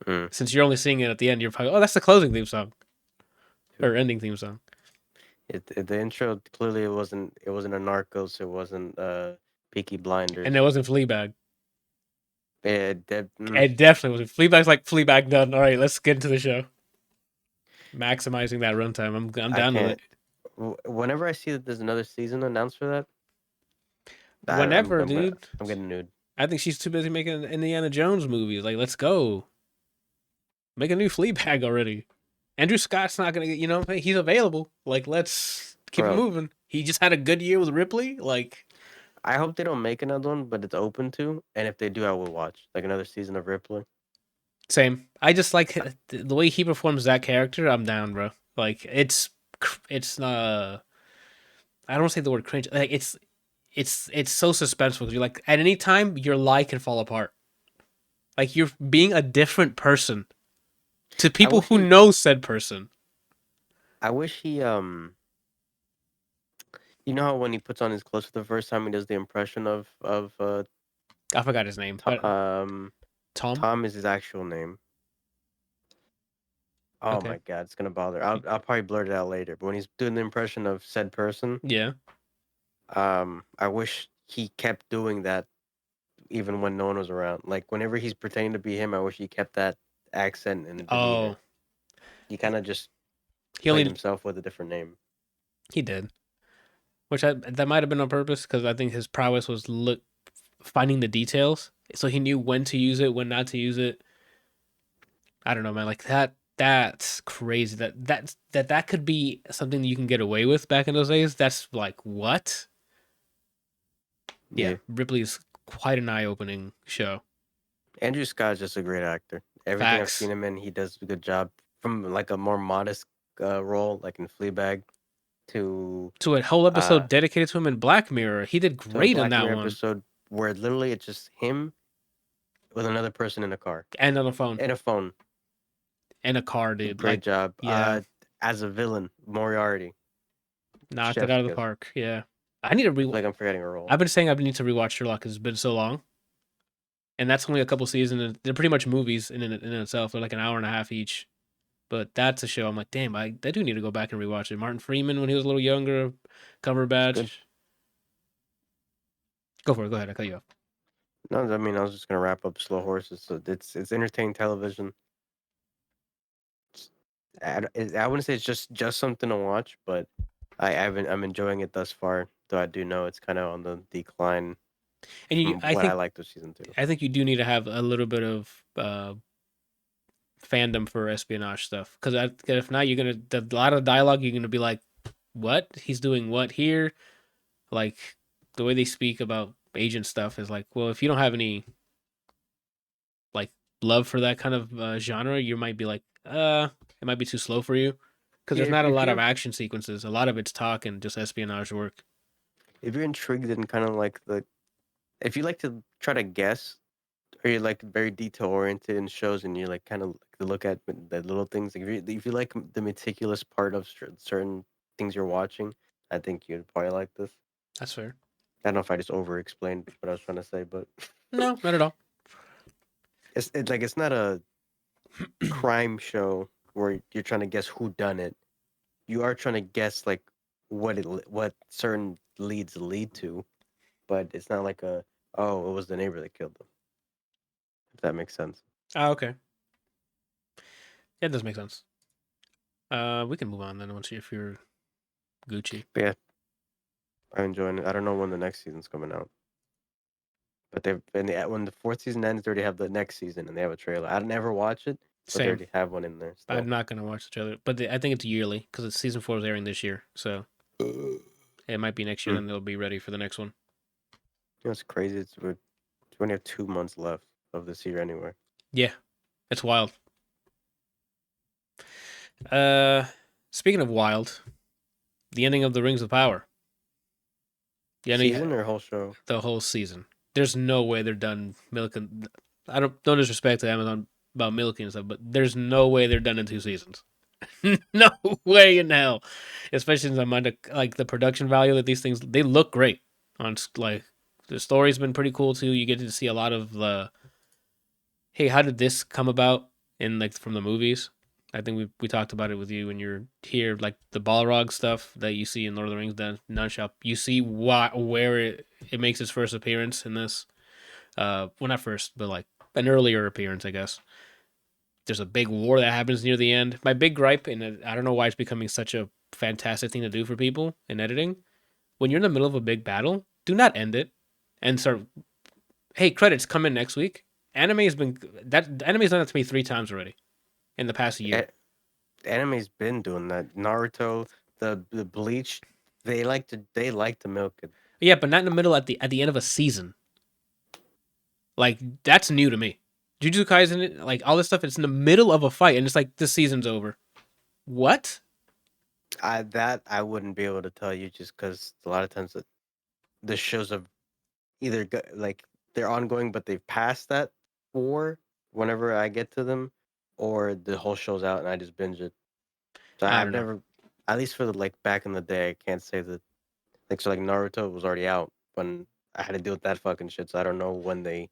Mm. Since you're only seeing it at the end, you're probably that's the closing theme song or ending theme song. The intro clearly it wasn't a Narcos. It wasn't Peaky Blinders. And it wasn't Fleabag. It Definitely wasn't. Fleabag's like Fleabag done. All right, let's get into the show. Maximizing that runtime. I'm down with it. Whenever I see that there's another season announced for that, Whenever, dude. I'm getting nude. I think she's too busy making Indiana Jones movies. Like, let's go. Make a new Fleabag already. Andrew Scott's not gonna get. He's available. Like, let's keep it bro. moving. He just had a good year with Ripley. Like, I hope they don't make another one, but it's open to. And if they do, I will watch like another season of Ripley. same. I just like the way he performs that character. I'm down, bro. Like, it's I don't say the word cringe. Like, it's so suspenseful because you're like, at any time your lie can fall apart. Like, you're being a different person to I people wish who he. know said person. I wish he. You know how when he puts on his clothes for the first time, he does the impression of I forgot his name, but Um, Tom. Tom is his actual name. Oh Okay. my god, it's gonna bother. I'll probably blurt it out later. But when he's doing the impression of said person, Yeah. I wish he kept doing that even when no one was around. Like whenever he's pretending to be him, I wish he kept that accent and demeanor. Oh, He kind of just he played only himself with a different name. he did, which that might have been on purpose because I think his prowess was finding the details, so he knew when to use it, when not to use it. I don't know, man. Like that. That's crazy. That could be something that you can get away with back in those days. That's like what? Yeah, Yeah, Ripley's quite an eye-opening show. Andrew Scott's just a great actor. Everything I've seen Facts. him in, he does a good job. From like a more modest role, like in Fleabag, to To a whole uh episode dedicated to him in Black Mirror. He did to a great in Black that Mirror one. episode where literally it's just him with another person in a car And on the phone. and a phone. And a car, dude. Great Like, job. yeah. As a villain, Moriarty, Knocked it Chef's out of the kiss. park. Yeah. I need to I re feel like I'm forgetting a role. I've been saying I need to rewatch Sherlock because it's been so long. And that's only a couple seasons. And they're pretty much movies in itself. They're like an hour and a half each. But that's a show. I'm like, damn, I do need to go back and rewatch it. Martin Freeman when he was a little younger, It's good. Cumberbatch. Go for it. Go ahead. I cut you off. No, I mean I was just gonna wrap up Slow Horses. So it's entertaining television. It's, I wouldn't say it's just something to watch, but I'm enjoying it thus far. Though I do know it's kind of on the decline And from what I liked with season 2. I think you do need to have a little bit of fandom for espionage stuff because if not, you're gonna a lot of dialogue. You're gonna be like, what? He's doing what here? Like the way they speak about agent stuff is like, well, if you don't have any like love for that kind of genre, you might be like, it might be too slow for you because Yeah, there's not a if lot of you're action sequences. A lot of it's talk and just espionage work. if you're intrigued in kind of like the if you like to try to guess or you're like very detail oriented in shows and you like kind of like to look at the little things like if you like the meticulous part of certain things you're watching, I think you'd probably like this. That's fair. I don't know if I just over explained what I was trying to say, but No, not at all. it's like it's not a crime show where you're trying to guess who done it. You are trying to guess like what certain leads lead to, but it's not like a oh it was the neighbor that killed them. If that makes sense. Ah, okay. Yeah, it does make sense. We can move on then once if you're Gucci. But yeah, I'm enjoying it. I don't know when the next season's coming out, but when the fourth season ends, they already have the next season and they have a trailer. I'd never watch it, but they Same. already have one in there I'm still. not gonna watch the trailer, but I think it's yearly because season 4 is airing this year, so it might be next year. Hmm. Then they'll be ready for the next one. You know, it's crazy. We only have 2 months left of this year anyway. Yeah, it's wild. Uh, Speaking of wild, the ending of the Rings of Power. Yeah, Season or whole show? the whole season. There's no way they're done milking. I don't disrespect to Amazon about milking and stuff, but there's no way they're done in 2 seasons. No way in hell. Especially since I'm under like the production value that these things they look great on like the story's been pretty cool too. You get to see a lot of the hey, how did this come about in like from the movies? I think we talked about it with you when you're here, like the Balrog stuff that you see in Lord of the Rings, the Nunshop. You see where it makes its first appearance in this. Well, not first, but like an earlier appearance, I guess. There's a big war that happens near the end. My big gripe, and I don't know why it's becoming such a fantastic thing to do for people in editing. When you're in the middle of a big battle, do not end it and start. Hey, credits come in next week. Anime's done that to me 3 times already in the past year. Anime's been doing that. Naruto, the Bleach They like to milk it. Yeah, but not in the middle at the end of a season. Like that's new to me. Jujutsu Kaisen, like all this stuff, it's in the middle of a fight, and it's like this season's over. What? I wouldn't be able to tell you just because a lot of times the shows have either like they're ongoing, but they've passed that war whenever I get to them, or the whole show's out and I just binge it. So I I've don't know. never, at least for the like back in the day, I can't say that. Like so, like Naruto was already out when I had to deal with that fucking shit. So I don't know when they,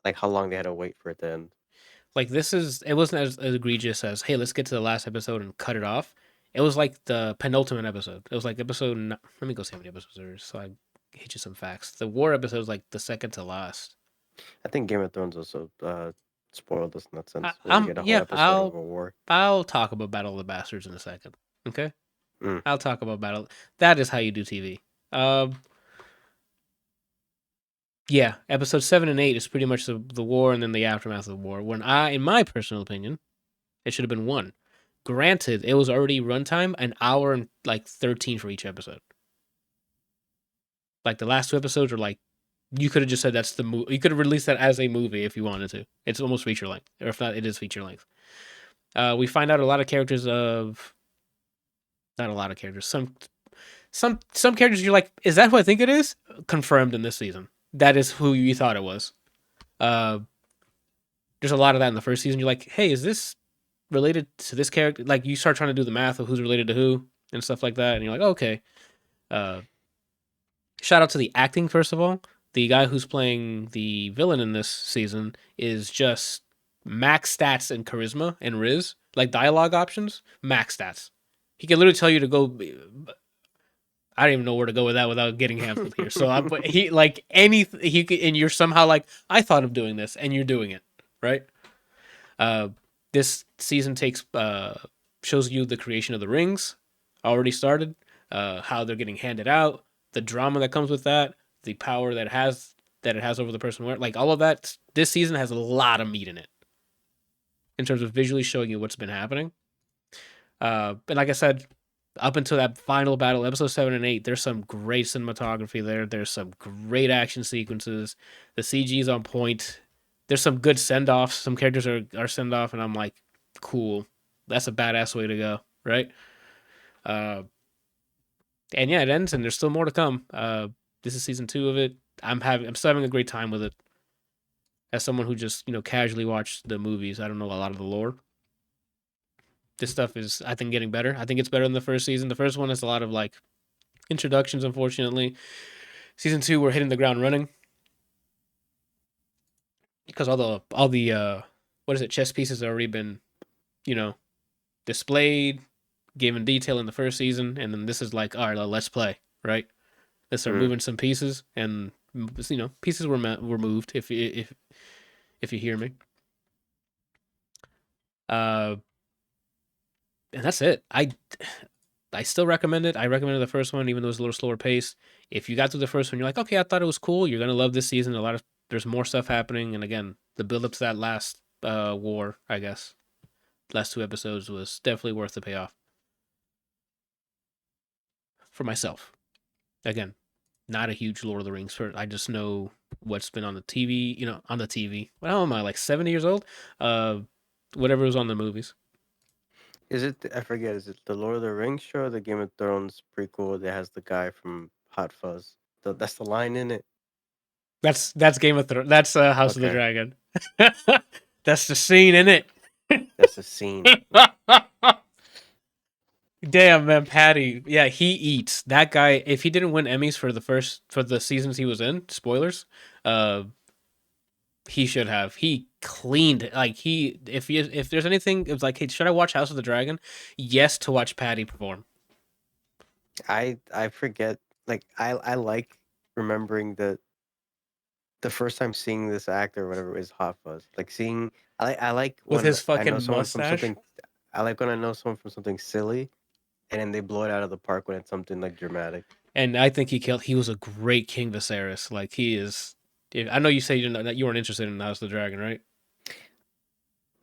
like, how long they had to wait for it to end. Like it wasn't as egregious as hey, let's get to the last episode and cut it off. It was like the penultimate episode. It was like let me go see how many episodes there is so I hit you some facts. The war episode was like the second to last. I think Game of Thrones also spoiled us in that I, sense, where we I'm get a whole yeah, episode of a war. I'll talk about Battle of the Bastards in a second. Okay, Mm. I'll talk about Battle. That is how you do TV. Um, yeah, episode 7 and 8 is pretty much the war and then the aftermath of the war. In my personal opinion, it should have been one. Granted, it was already runtime an hour and like 13 for each episode. Like the last two episodes are like you could have just said that's the movie. You could have released that as a movie if you wanted to. It's almost feature length, or if not, it is feature length. We find out a lot of characters of not a lot of characters. Some characters you're like, is that who I think it is? Confirmed in this season. That is who you thought it was. Uh, there's a lot of that in the first season. You're like, hey, is this related to this character? Like you start trying to do the math of who's related to who and stuff like that, and you're like, okay. Uh, Shout out to the acting first of all. The guy who's playing the villain in this season is just max stats and charisma and riz, like dialogue options, max stats. He can literally tell you to go. I don't even know where to go with that without getting canceled here. So but he like any he could, and you're somehow like I thought of doing this, and you're doing it, right? Uh, this season takes shows you the creation of the rings already started, how they're getting handed out, the drama that comes with that, the power that it has over the person wearing, like all of that. This season has a lot of meat in it in terms of visually showing you what's been happening. And like I said, up until that final battle, episode 7 and 8, there's some great cinematography there. There's some great action sequences. The CG is on point. There's some good send offs. Some characters are send off, and I'm like, cool. That's a badass way to go, right? Uh, and yeah, it ends, and there's still more to come. This is season 2 of it. I'm still having a great time with it. As someone who just casually watched the movies, I don't know a lot of the lore. This stuff is, I think, getting better. I think it's better than the first season. The first one has a lot of like introductions, unfortunately. Season 2, we're hitting the ground running because all the what is it, chess pieces have already been you know displayed, given detail in the first season, and then this is like, all right, let's play, right? Let's start Mm. moving some pieces, and pieces were moved. If you hear me, uh, and that's it. I still recommend it. I recommended the first one, even though it's a little slower pace. If you got through the first one, you're like, okay, I thought it was cool. You're gonna love this season. There's more stuff happening, and again, the build up to that last war, I guess, last two episodes was definitely worth the payoff for myself. Again, not a huge Lord of the Rings fan. I just know what's been on the TV. On the TV. What how am I, like 70 years old? Uh, Whatever was on the movies. Is it? I forget. Is it the Lord of the Rings show or the Game of Thrones prequel that has the guy from Hot Fuzz? That's the line in it. That's Game of Thrones. That's House of the Okay, Dragon. That's the scene in it. that's the scene. Damn, man, Patty. Yeah, he eats. That guy, if he didn't win Emmys for the seasons he was in, spoilers, uh he should have. He cleaned, like, if there's anything, it was like, hey, should I watch House of the Dragon? Yes, to watch Patty perform. I forget. Like I like remembering the first time seeing this actor or whatever is Hot Fuzz. Like seeing. I like With when his I know fucking someone from mustache. something. I like when I know someone from something silly, and then they blow it out of the park when it's something like dramatic. And I think he was a great King Viserys. Like he is. I know you say that you weren't interested in House of the Dragon, right?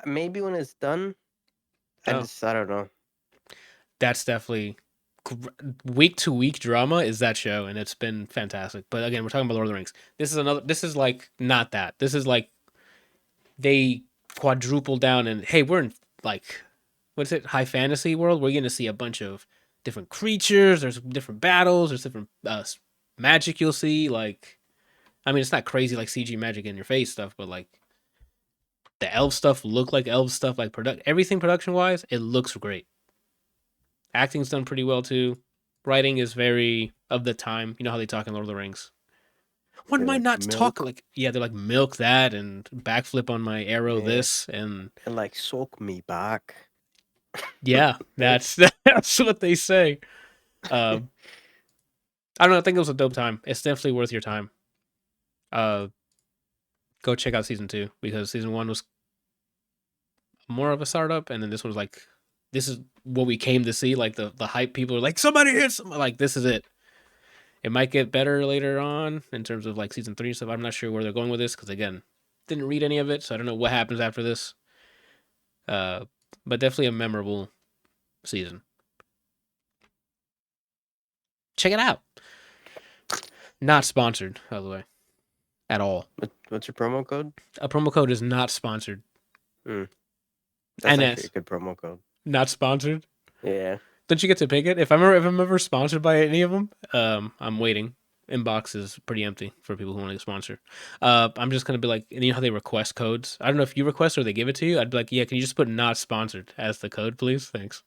Maybe when it's done, Oh, I don't know. that's definitely week to week drama is that show, and it's been fantastic. But again, we're talking about Lord of the Rings. This is another. This is like not that. This is like they quadruple down, and hey, we're in like what's it, high fantasy world. We're going to see a bunch of different creatures. There's different battles. There's different magic you'll see. Like, I mean, it's not crazy like CG magic in your face stuff, but like the elf stuff look like elf stuff. Like everything production wise, it looks great. Acting's done pretty well too. Writing is very of the time. You know how they talk in Lord of the Rings. One They're might like not talk milk, like, yeah, they're like milk that and backflip on my arrow yeah, this and and like soak me back. yeah, Right? that's what they say. Uh, I don't know. I think it was a dope time. It's definitely worth your time. Uh, go check out season 2 because season 1 was more of a startup, and then this was like, this is what we came to see. Like the hype people are like, somebody hit some. Like this is it. It might get better later on in terms of like season 3 stuff. I'm not sure where they're going with this because again, didn't read any of it, so I don't know what happens after this. Uh, but definitely a memorable season. Check it out. Not sponsored, by the way, at all. What's your promo code? A promo code is not sponsored. Mm, that's actually a NS, good promo code. not sponsored. Yeah. Don't you get to pick it? If I'm ever sponsored by any of them, I'm waiting. Inbox is pretty empty for people who want to sponsor. I'm just gonna be like, you know how they request codes? I don't know if you request or they give it to you. I'd be like, yeah, can you just put not sponsored as the code, please? Thanks.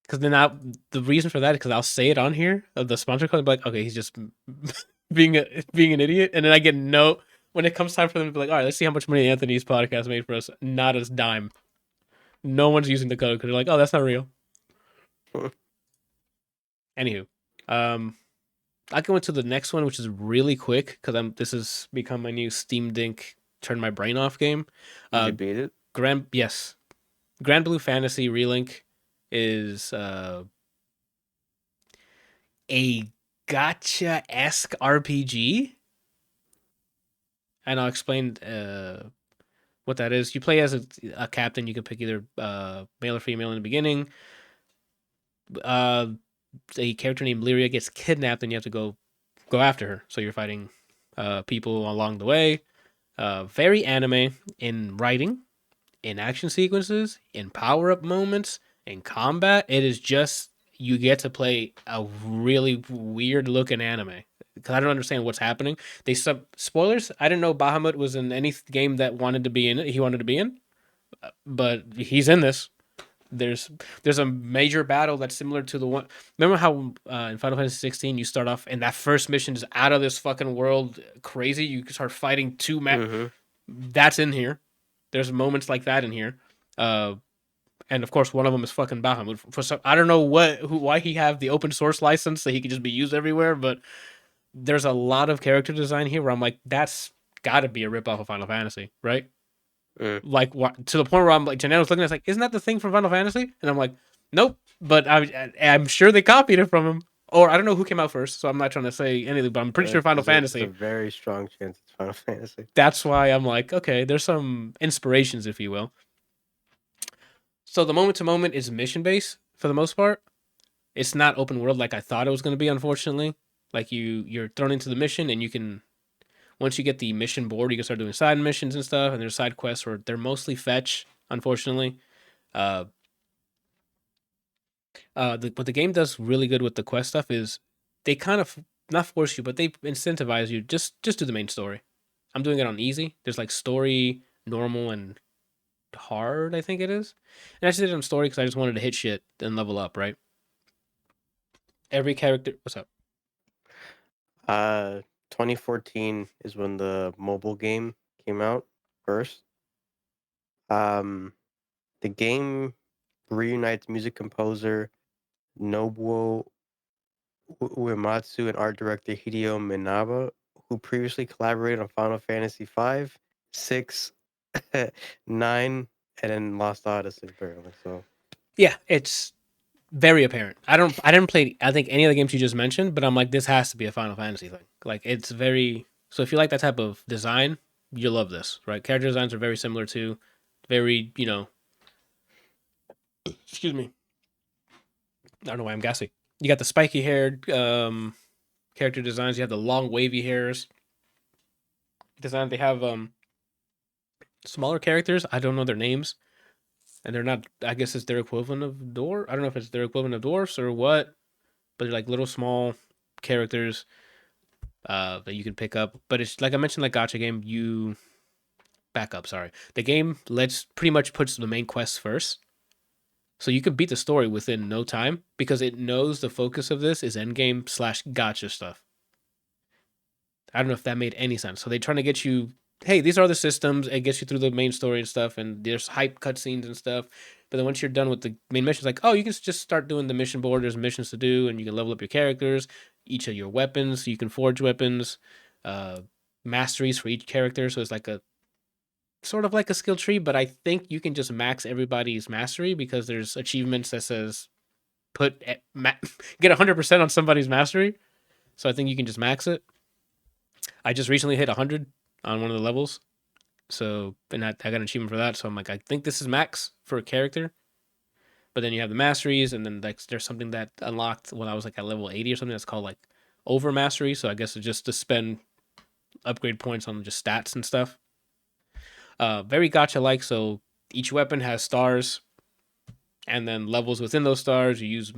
Because then the reason for that is because I'll say it on here of the sponsor code. I'll be like, okay, he's just being an idiot, and then I get no. When it comes time for them to be like, all right, let's see how much money Anthony's podcast made for us. Not a dime. No one's using the code because they're like, oh, that's not real. Anywho, I go into the next one, which is really quick because this has become my new Steam Dink turn my brain off game. Did you beat it? Yes, Granblu Fantasy Relink is a gotcha esque RPG, and I'll explain what that is. You play as a captain. You can pick either male or female in the beginning. A character named Lyria gets kidnapped, and you have to go after her. So you're fighting people along the way. Very anime in writing, in action sequences, in power up moments, in combat. It is just you get to play a really weird looking anime because I don't understand what's happening. They spoilers. I didn't know Bahamut was in any game that wanted to be in it. He wanted to be in, but he's in this. There's a major battle that's similar to the one. Remember how in Final Fantasy 16 you start off and that first mission is out of this fucking world crazy. You start fighting Mm-hmm. That's in here. There's moments like that in here, and of course one of them is fucking Bahamut. For some, I don't know why he have the open source license so he can just be used everywhere, but there's a lot of character design here where I'm like, that's got to be a rip off of Final Fantasy, right? Mm. Like to the point where I'm like, Janelle looking at it, like, isn't that the thing from Final Fantasy? And I'm like, nope. But I'm sure they copied it from him, or I don't know who came out first, so I'm not trying to say anything. But I'm pretty sure Final There's a Fantasy. very strong chance it's Final Fantasy. That's why I'm like, okay, there's some inspirations, if you will. So the moment to moment is mission based for the most part. It's not open world like I thought it was going to be, unfortunately. Like you're thrown into the mission and you can, once you get the mission board, you can start doing side missions and stuff. And there's side quests where they're mostly fetch, unfortunately. Uh, what the game does really good with the quest stuff is they kind of not force you, but they incentivize you just do the main story. I'm doing it on easy. There's like story, normal, and hard. I think it is. And I just did it on story because I just wanted to hit shit and level up. Right. Every character. What's up? 2014 is when the mobile game came out first. The game reunites music composer Nobuo Uematsu and art director Hideo Minaba, who previously collaborated on Final Fantasy 5, 6, 9, and then Lost Odyssey apparently. So Yeah, it's very apparent. I didn't play I think any of the games you just mentioned, but I'm like this has to be a Final Fantasy thing. Like it's very so if you like that type of design, you'll love this, right? Character designs are very similar to very, Excuse me. I don't know why I'm gassy. You got the spiky haired character designs. You have the long wavy hairs design. They have smaller characters. I don't know their names, and they're not. I guess it's their equivalent of dwarf. I don't know if it's their equivalent of dwarfs or what, but they're like little small characters that you can pick up. But it's like I mentioned, like gacha game. You back up. Sorry, the game lets pretty much puts the main quest first. So you can beat the story within no time because it knows the focus of this is endgame slash gotcha stuff. I don't know if that made any sense. So they're trying to get you, hey, these are the systems. It gets you through the main story and stuff, and there's hype cutscenes and stuff. But then once you're done with the main mission, it's like, oh, you can just start doing the mission board. There's missions to do, and you can level up your characters, each of your weapons. You can forge weapons, uh, masteries for each character. So it's like a sort of like a skill tree, but I think you can just max everybody's mastery because there's achievements that says get 100% on somebody's mastery. So I think you can just max it. I just recently hit 100 on one of the levels. So, and I got an achievement for that. So I'm like, I think this is max for a character. But then you have the masteries, and then like there's something that unlocked when I was like at level 80 or something that's called like over mastery. So I guess it's just to spend upgrade points on just stats and stuff. Very gacha like. So each weapon has stars, and then levels within those stars. You use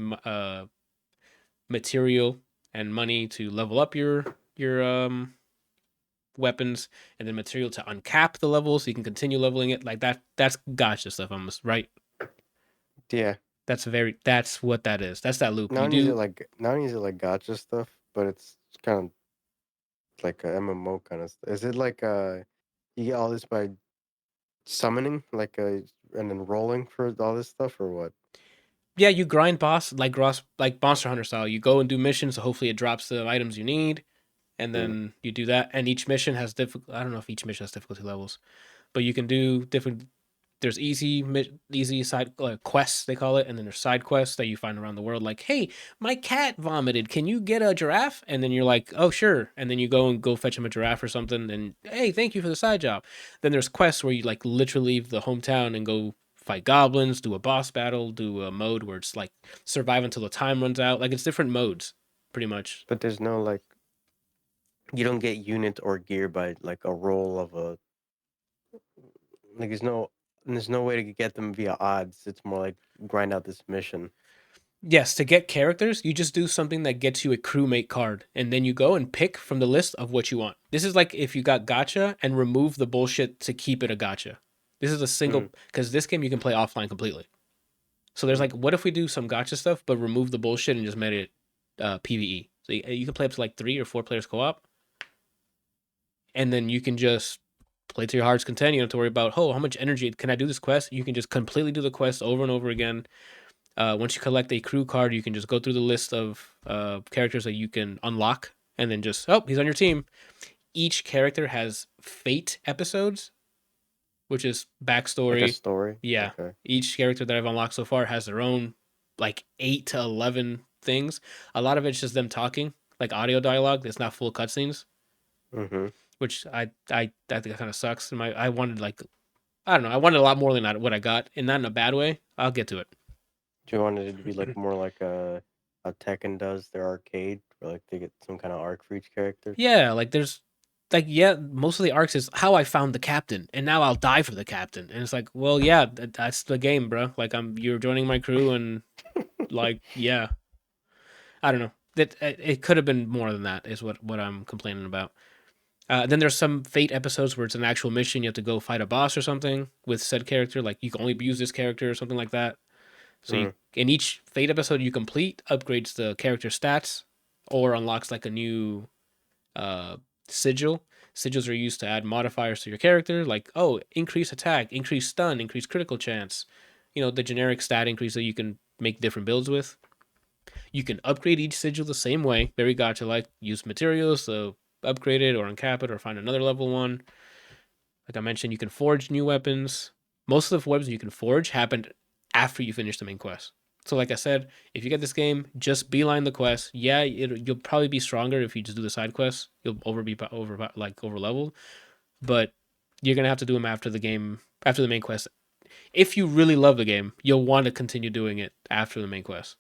material and money to level up your weapons, and then material to uncap the level so you can continue leveling it. Like that's gacha stuff almost, right? Yeah. That's what that is. That's that loop. Not You only is it do like not only is it like gotcha stuff, but it's kind of like a MMO kind of stuff. Is it like you get all this by summoning and then rolling for all this stuff or what? yeah, you grind boss like Monster Hunter style. You go and do missions, so hopefully it drops the items you need, and Mm. then you do that. And each mission has difficult. I don't know if each mission has difficulty levels, but you can do different. There's easy side quests they call it, and then there's side quests that you find around the world. Like, hey, my cat vomited. Can you get a giraffe? And then you're like, oh sure. And then you go fetch him a giraffe or something. And hey, thank you for the side job. Then there's quests where you like literally leave the hometown and go fight goblins, do a boss battle, do a mode where it's like survive until the time runs out. Like it's different modes, pretty much. But there's no like you don't get unit or gear by like a roll of a like there's no way to get them via odds. It's more like grind out this mission. Yes, to get characters, you just do something that gets you a crewmate card, and then you go and pick from the list of what you want. This is like if you got gacha and remove the bullshit to keep it a gacha. This is a single Mm. because this game you can play offline completely. So there's Mm. like, what if we do some gacha stuff, but remove the bullshit and just made it PVE? So you can play up to like 3 or 4 players co-op, and then you can just play to your heart's content. You don't have to worry about, oh, how much energy can I do this quest? You can just completely do the quest over and over again. Once you collect a crew card, you can just go through the list of characters that you can unlock, and then just he's on your team. Each character has fate episodes, which is Like a backstory. story. Yeah, Okay. each character that I've unlocked so far has their own like 8 to 11 things. A lot of it's just them talking, like audio dialogue. That's not full cutscenes, Mm-hmm. which I think kind of sucks. I wanted like I don't know. I wanted a lot more than what I got, and not in a bad way. I'll get to it. Do you want it to be like more like a Tekken does their arcade, where like they get some kind of arc for each character? Yeah, like there's like yeah, most of the arcs is how I found the captain, and now I'll die for the captain. And it's like, well, yeah, that's the game, bro. Like you're joining my crew, and like yeah, I don't know. That it could have been more than that. Is what I'm complaining about. Then there's some fate episodes where it's an actual mission. You have to go fight a boss or something with said character. Like you can only use this character or something like that. So you Mm. in each fate episode you complete upgrades the character stats or unlocks like a new uh, sigil. Sigils are used to add modifiers to your character, like increase attack, increase stun, increase critical chance. You know the generic stat increase that you can make different builds with. You can upgrade each sigil the same way, very gacha like. Use materials to upgrade it or uncap it or find another level one. Like I mentioned, you can forge new weapons. Most of the weapons you can forge happened after you finish the main quest. So, like I said, if you get this game, just beeline the quest. Yeah, you'll probably be stronger if you just do the side quests. You'll over leveled, but you're gonna have to do them after the game, after the main quest. if you really love the game, you'll want to continue doing it after the main quest.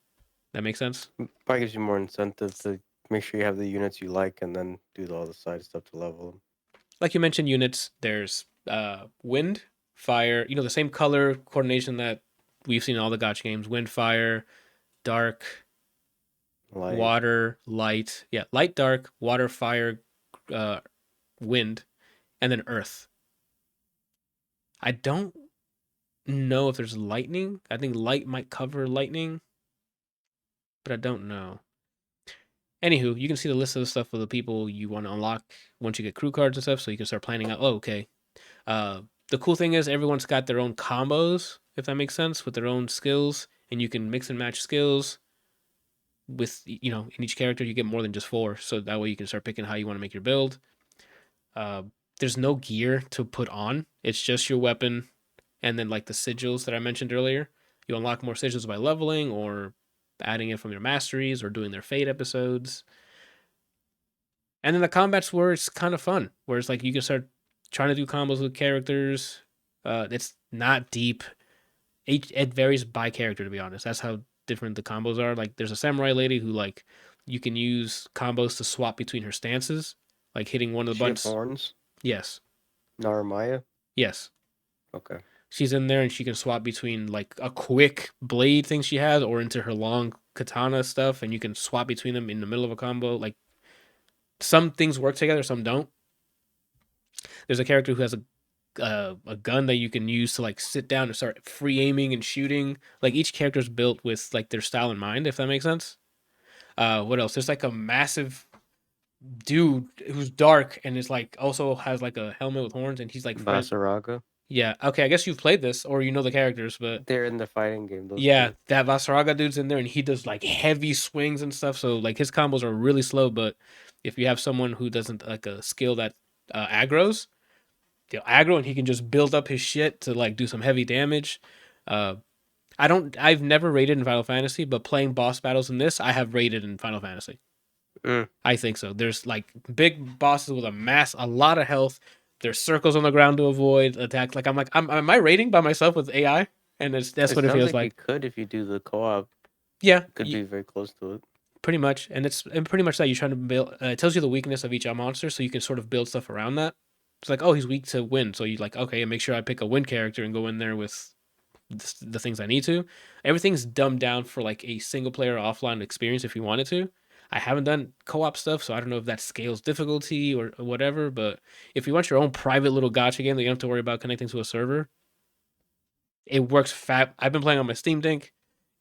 That makes sense. Probably gives you more incentive to make sure you have the units you like, and then do all the side stuff to level them. Like you mentioned, units. There's wind, fire. You know, the same color coordination that we've seen in all the gotcha games: wind, fire, dark, Light. water, light. Yeah, light, dark, water, fire, uh, wind, and then earth. I don't know if there's lightning. I think light might cover lightning, but I don't know. Anywho, you can see the list of the stuff of the people you want to unlock once you get crew cards and stuff, so you can start planning out. Oh, okay. Uh, the cool thing is everyone's got their own combos, if that makes sense, with their own skills, and you can mix and match skills with in each character. You get more than just four, so that way you can start picking how you want to make your build. Uh, there's no gear to put on; it's just your weapon, and then like the sigils that I mentioned earlier. You unlock more sigils by leveling or adding it from your masteries or doing their fate episodes. And then the combats where it's kind of fun, where it's like you can start trying to do combos with characters. It's not deep. It varies by character, to be honest. That's how different the combos are. Like there's a samurai lady who like you can use combos to swap between her stances, like hitting one of the She have buttons. horns. Yes, Naramaya. yes. Okay. She's in there and she can swap between like a quick blade thing she has or into her long katana stuff, and you can swap between them in the middle of a combo. Like some things work together, some don't. There's a character who has a gun that you can use to like sit down and start free aiming and shooting. Like each character's built with like their style in mind, if that makes sense. What else? There's like a massive dude who's dark and is like also has like a helmet with horns, and he's like friend. Basaraga. Yeah, okay. I guess you've played this or you know the characters, but They're in the fighting game. Those yeah, two. that Vasaraga dude's in there and he does like heavy swings and stuff. So like his combos are really slow, but if you have someone who doesn't like a skill that aggroes, they'll aggro and he can just build up his shit to like do some heavy damage. Uh, I've never rated in Final Fantasy, but playing boss battles in this, I have rated in Final Fantasy. Mm. I think so. There's like big bosses with a lot of health. There's circles on the ground to avoid attacks. Like I'm like, am I rating by myself with AI? And that's It what it sounds feels like you like. could if you do the co-op. Yeah, Could be very close to it. pretty much. And pretty much that you're trying to build. It tells you the weakness of each monster, so you can sort of build stuff around that. It's like, oh, he's weak to wind, so you like, okay, make sure I pick a wind character and go in there with the things I need to. Everything's dumbed down for like a single player offline experience if you wanted to. I haven't done co-op stuff, so I don't know if that scales difficulty or whatever. But if you want your own private little gotcha game that you don't have to worry about connecting to a server, it works fat. I've been playing on my Steam Deck.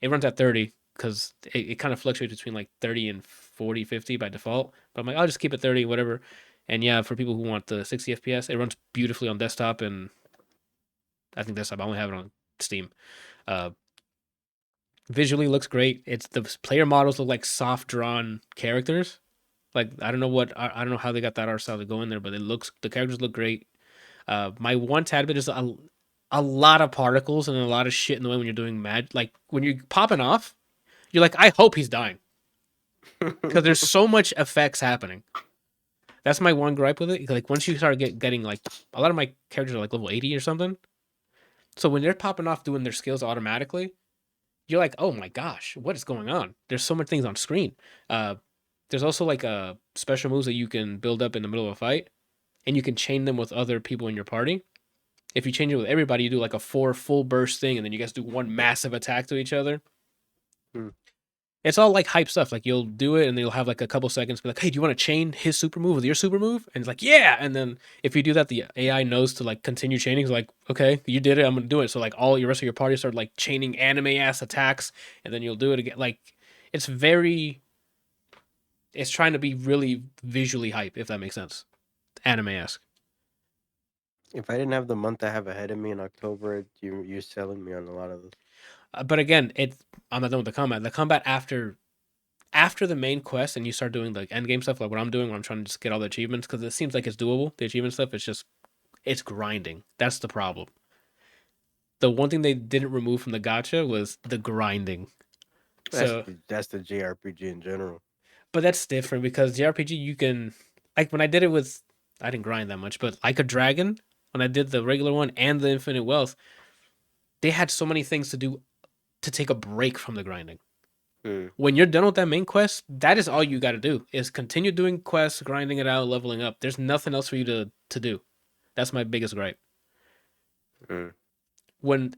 It runs at 30 because it kind of fluctuates between like 30 and 40, 50 by default. But I'm like, I'll just keep it 30, whatever. And yeah, for people who want the 60 FPS, it runs beautifully on desktop. And I think desktop, I only have it on Steam. Uh, Visually looks great. It's the player models look like soft drawn characters. Like I don't know how they got that art style to go in there, but the characters look great. My one tad bit is a lot of particles and a lot of shit in the way when you're doing like when you're popping off, you're like, I hope he's dying because there's so much effects happening. That's my one gripe with it. Like once you start getting like a lot of my characters are like level 80 or something, so when they're popping off doing their skills automatically, you're like, oh my gosh, what is going on? There's so many things on screen. Uh, there's also like special moves that you can build up in the middle of a fight, and you can chain them with other people in your party. If you change it with everybody, you do like a 4 full burst thing, and then you guys do one massive attack to each other. Hmm. It's all like hype stuff. Like you'll do it, and you'll have like a couple seconds, be like, "Hey, do you want to chain his super move with your super move?" And it's like, "Yeah." And then if you do that, the AI knows to like continue chaining. It's like, "Okay, you did it. I'm gonna do it." So like all your rest of your party start like chaining anime ass attacks, and then you'll do it again. Like it's very, it's trying to be really visually hype, if that makes sense. Anime esque. If I didn't have the month I have ahead of me in October, you're selling me on a lot of this. But again, I'm not done with the combat. The combat after the main quest and you start doing like end game stuff like what I'm doing, where I'm trying to just get all the achievements because it seems like it's doable. The achievement stuff, it's grinding. That's the problem. The one thing they didn't remove from the gotcha was the grinding. So, That's the JRPG in general. but that's different because JRPG you can like when I did it with I didn't grind that much, but like a dragon when I did the regular one and the infinite wealth, they had so many things to do to take a break from the grinding. Hmm. When you're done with that main quest, that is all you got to do is continue doing quests, grinding it out, leveling up. There's nothing else for you to do. That's my biggest gripe. Hmm. No,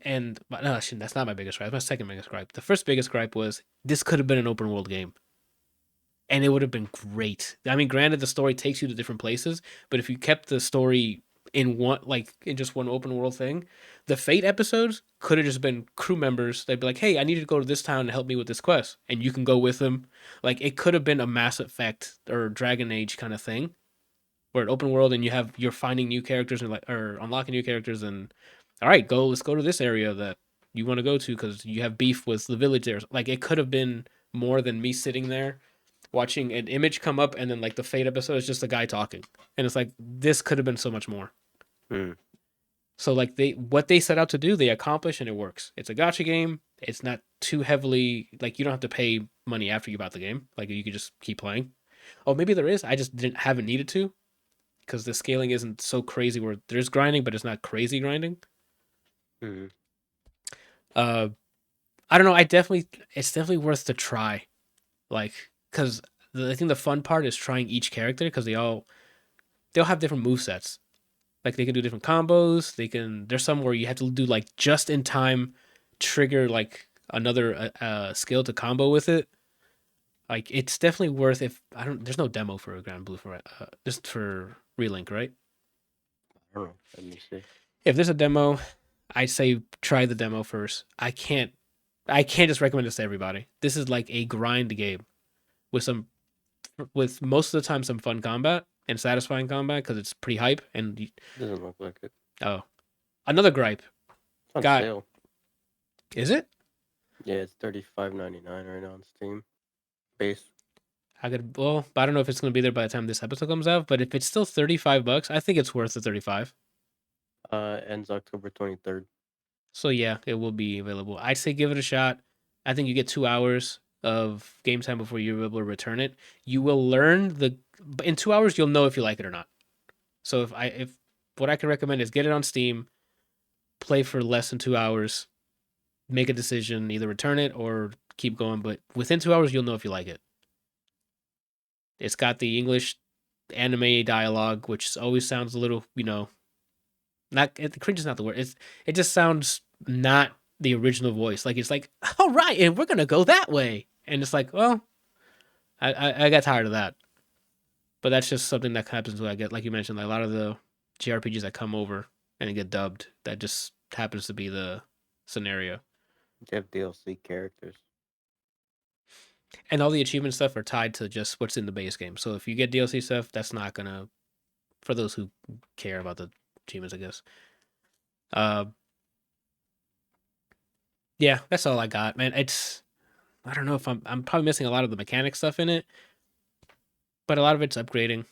actually, that's not my biggest gripe. That's my second biggest gripe. The first biggest gripe was this could have been an open world game, and it would have been great. I mean, granted, the story takes you to different places, but if you kept the story in one, like in just one open world thing, the Fate episodes could have just been crew members. They'd be like, "Hey, I need you to go to this town to help me with this quest," and you can go with them. Like it could have been a Mass Effect or Dragon Age kind of thing, where an open world and you're finding new characters and like or unlocking new characters and all right, let's go to this area that you want to go to because you have beef with the village there. Like it could have been more than me sitting there watching an image come up and then like the Fate episode is just a guy talking, and it's like this could have been so much more. Hmm. So like what they set out to do, they accomplish and it works. It's a gotcha game. It's not too heavily like you don't have to pay money after you bought the game. Like you could just keep playing. Oh, maybe there is. I just didn't haven't needed to because the scaling isn't so crazy where there's grinding, but it's not crazy grinding. Hmm. Uh, I don't know. It's definitely worth to try. Like, because I think the fun part is trying each character because they'll have different move sets. Like they can do different combos. There's some where you have to do like just in time trigger like another skill to combo with it. Like it's definitely worth if I don't. There's no demo for a Granblu for just for Relink, right? I don't know. Let me see. If there's a demo, I say try the demo first. I can't just recommend this to everybody. This is like a grind game with with most of the time some fun combat and satisfying combat because it's pretty hype. Doesn't look like it. Oh, another gripe. It's on Got sale. is it? Yeah, it's $35.99 right now on Steam. Base. But I don't know if it's gonna be there by the time this episode comes out. But if it's still $35, I think it's worth the 35. Ends October 23rd. So yeah, it will be available. I'd say give it a shot. I think you get 2 hours of game time before you're able to return it. You will learn in 2 hours you'll know if you like it or not. So if what I can recommend is get it on Steam, play for less than 2 hours, make a decision, either return it or keep going. But within 2 hours you'll know if you like it. It's got the English anime dialogue, which always sounds a little, not cringe is not the word. It just sounds not the original voice. Like it's like, all right, and we're gonna go that way, and it's like, well, I got tired of that. But that's just something that happens when I get, like you mentioned, like a lot of the JRPGs that come over and get dubbed. That just happens to be the scenario, They have DLC characters. and all the achievement stuff are tied to just what's in the base game. So if you get DLC stuff, that's not gonna for those who care about the achievements, I guess. Uh, yeah, that's all I got, man. I don't know if I'm probably missing a lot of the mechanic stuff in it, but a lot of it's upgrading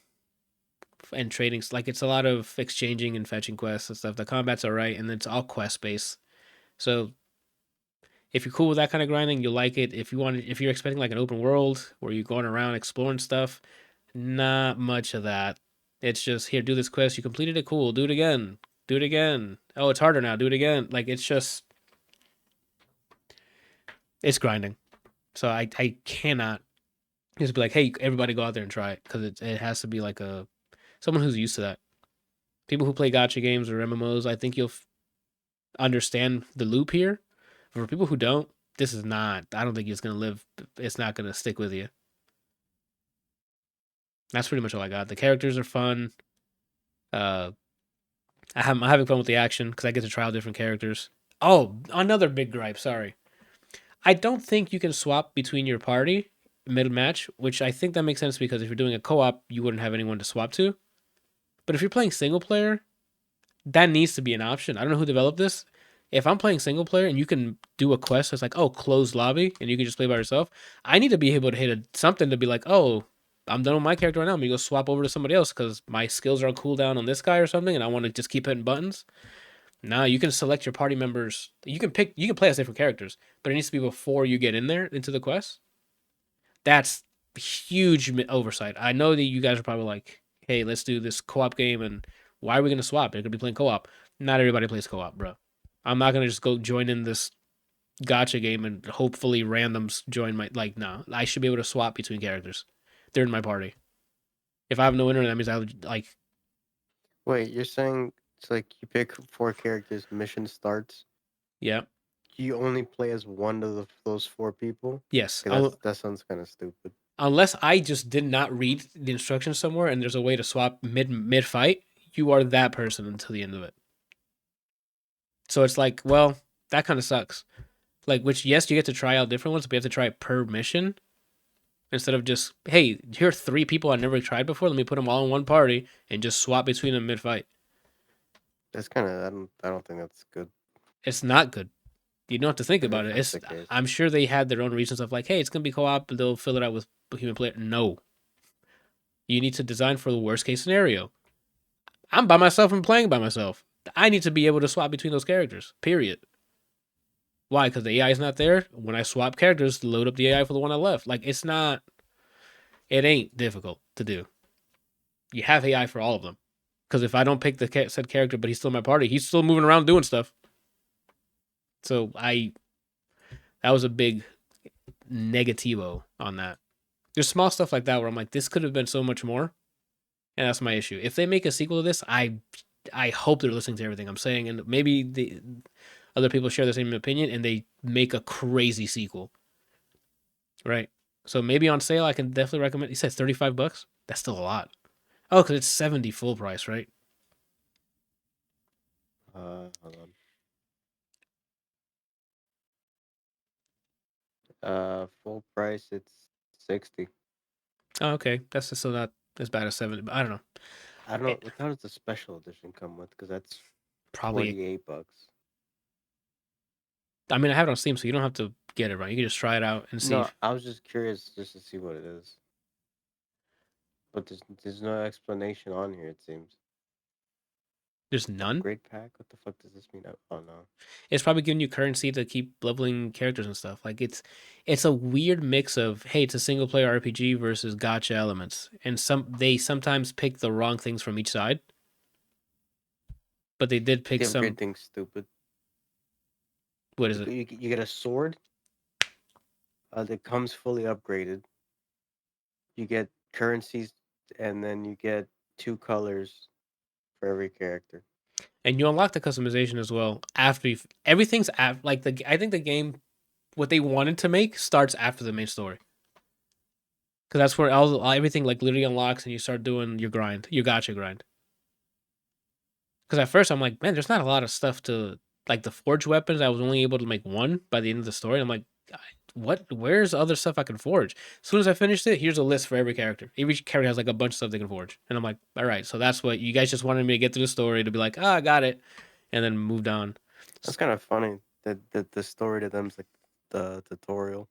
and trading. Like it's a lot of exchanging and fetching quests and stuff. The combat's alright, and it's all quest based. So if you're cool with that kind of grinding, you'll like it. If you're expecting like an open world where you're going around exploring stuff, not much of that. It's just here, do this quest. You completed it, cool. Do it again. Do it again. Oh, it's harder now. Do it again. Like it's grinding. So I cannot just be like, hey, everybody go out there and try it because it has to be like someone who's used to that. People who play gotcha games or MMOs, I think you'll understand the loop here. For people who don't, this is not. I don't think it's gonna live. It's not gonna stick with you. That's pretty much all I got. The characters are fun. Uh, I'm having fun with the action because I get to try out different characters. Oh, another big gripe. Sorry, I don't think you can swap between your party mid match, which I think that makes sense because if you're doing a co-op, you wouldn't have anyone to swap to. But if you're playing single player, that needs to be an option. I don't know who developed this. If I'm playing single player and you can do a quest that's like, oh, closed lobby, and you can just play by yourself, I need to be able to hit something to be like, oh, I'm done with my character right now. I'm gonna go swap over to somebody else because my skills are on cooldown on this guy or something, and I want to just keep hitting buttons. Now you can select your party members. You can play as different characters, but it needs to be before you get in there into the quest. That's huge oversight. I know that you guys are probably like, hey, let's do this co-op game, and why are we gonna swap? They're gonna be playing co-op. Not everybody plays co-op, bro. I'm not gonna just go join in this gotcha game and hopefully randoms join my like. No, I should be able to swap between characters. They're in my party. If I have no internet, that means I would like. Wait, you're saying it's like you pick 4 characters, mission starts. Yeah. You only play as one of those 4 people? Yes. Okay, that sounds kind of stupid. Unless I just did not read the instructions somewhere and there's a way to swap mid fight, you are that person until the end of it. So it's like, well, that kind of sucks. Like, which yes, you get to try out different ones, but you have to try it per mission instead of just, hey, here are 3 people I never tried before. Let me put them all in one party and just swap between them mid fight. That's kind of I don't think that's good. It's not good. You don't have to think I mean, about if it. that's It's the case. I'm sure they had their own reasons of like, hey, it's gonna be co-op, they'll fill it out with human player. No, you need to design for the worst case scenario. I'm by myself and playing by myself. I need to be able to swap between those characters. Period. Why? Because the AI is not there. When I swap characters, load up the AI for the one I left. Like it's not. It ain't difficult to do. You have AI for all of them. Because if I don't pick the said character, but he's still in my party, he's still moving around doing stuff. So that was a big negativo on that. There's small stuff like that where I'm like, this could have been so much more, and that's my issue. If they make a sequel to this, I hope they're listening to everything I'm saying, and maybe the other people share the same opinion, and they make a crazy sequel, right? So maybe on sale, I can definitely recommend. He said $35. That's still a lot. Oh, because it's 70 full price, right? Hold on. Full price it's 60. Oh, okay, that's still not as bad as 70. But I don't know. I don't know It, what how does the special edition come with? Because that's probably. $48. I mean, I have it on Steam, so you don't have to get it right. You can just try it out and see. No, I was just curious just to see what it is. But there's no explanation on here. It seems There's none. upgrade pack. What the fuck does this mean? Oh no. It's probably giving you currency to keep leveling characters and stuff. Like it's a weird mix of hey, it's a single player RPG versus gotcha elements, and they sometimes pick the wrong things from each side. But they did pick The some. upgrade thing's stupid. What is it? You get a sword that comes fully upgraded. You get currencies, and then you get 2 colors for every character. And you unlock the customization as well after everything's like the. I think the game, what they wanted to make starts after the main story. Because that's where everything like literally unlocks and you start doing your grind, your gotcha grind. Because at first I'm like, man, there's not a lot of stuff to like the forge weapons. I was only able to make one by the end of the story. I'm like, what? Where's other stuff I can forge? As soon as I finished it, here's a list for every character. Every character has like a bunch of stuff they can forge, and I'm like, all right, so that's what you guys just wanted me to get through the story to be like, I got it, and then moved on. That's kind of funny that the story to them's like the tutorial.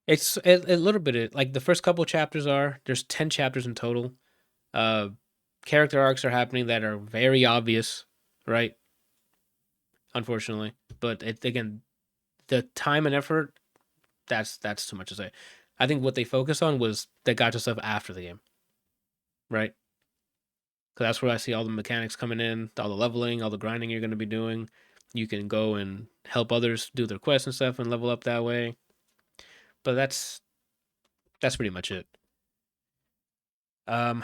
It's a little bit like the first couple chapters are. There's 10 chapters in total. Uh, Character arcs are happening that are very obvious, right? Unfortunately, but again, the time and effort that's too much to say. I think what they focus on was the gotcha stuff after the game, right? Because that's where I see all the mechanics coming in, all the leveling, all the grinding you're going to be doing. You can go and help others do their quests and stuff and level up that way. But that's pretty much it. Um,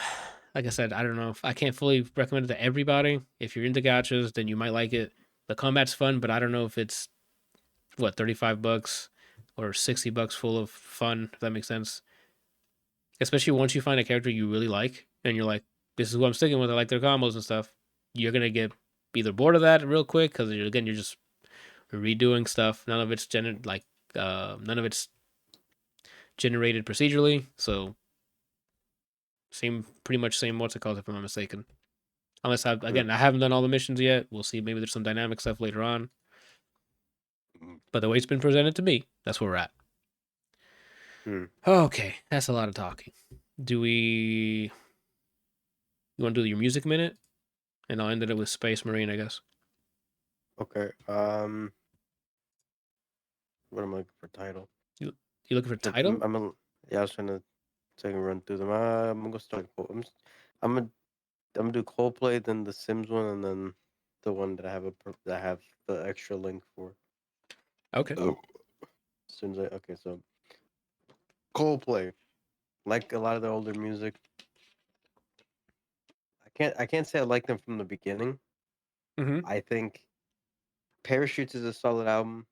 like I said, I don't know if I can't fully recommend it to everybody. If you're into gotchas, then you might like it. The combat's fun, but I don't know if it's what $35 or $60 full of fun. If that makes sense. Especially once you find a character you really like and you're like, this is what I'm sticking with. I like their combos and stuff. You're gonna get either bored of that real quick because you're just redoing stuff. None of it's generated procedurally. So pretty much same what's it called if I'm not mistaken. Unless Hmm. I haven't done all the missions yet. We'll see. Maybe there's some dynamic stuff later on. But the way it's been presented to me, that's where we're at. Hmm. Okay, that's a lot of talking. Do we? You want to do your music minute? And I'll end it with Space Marine, I guess. Okay. What am I looking for title? You looking for title? Yeah, I was trying to take a run through them. I'm gonna start. I'm gonna do Coldplay, then the Simz one, and then the one that I have the extra link for. Okay. Oh. As soon as okay, so Coldplay, like a lot of the older music. I can't say I like them from the beginning. Mm-hmm. I think Parachutes is a solid album.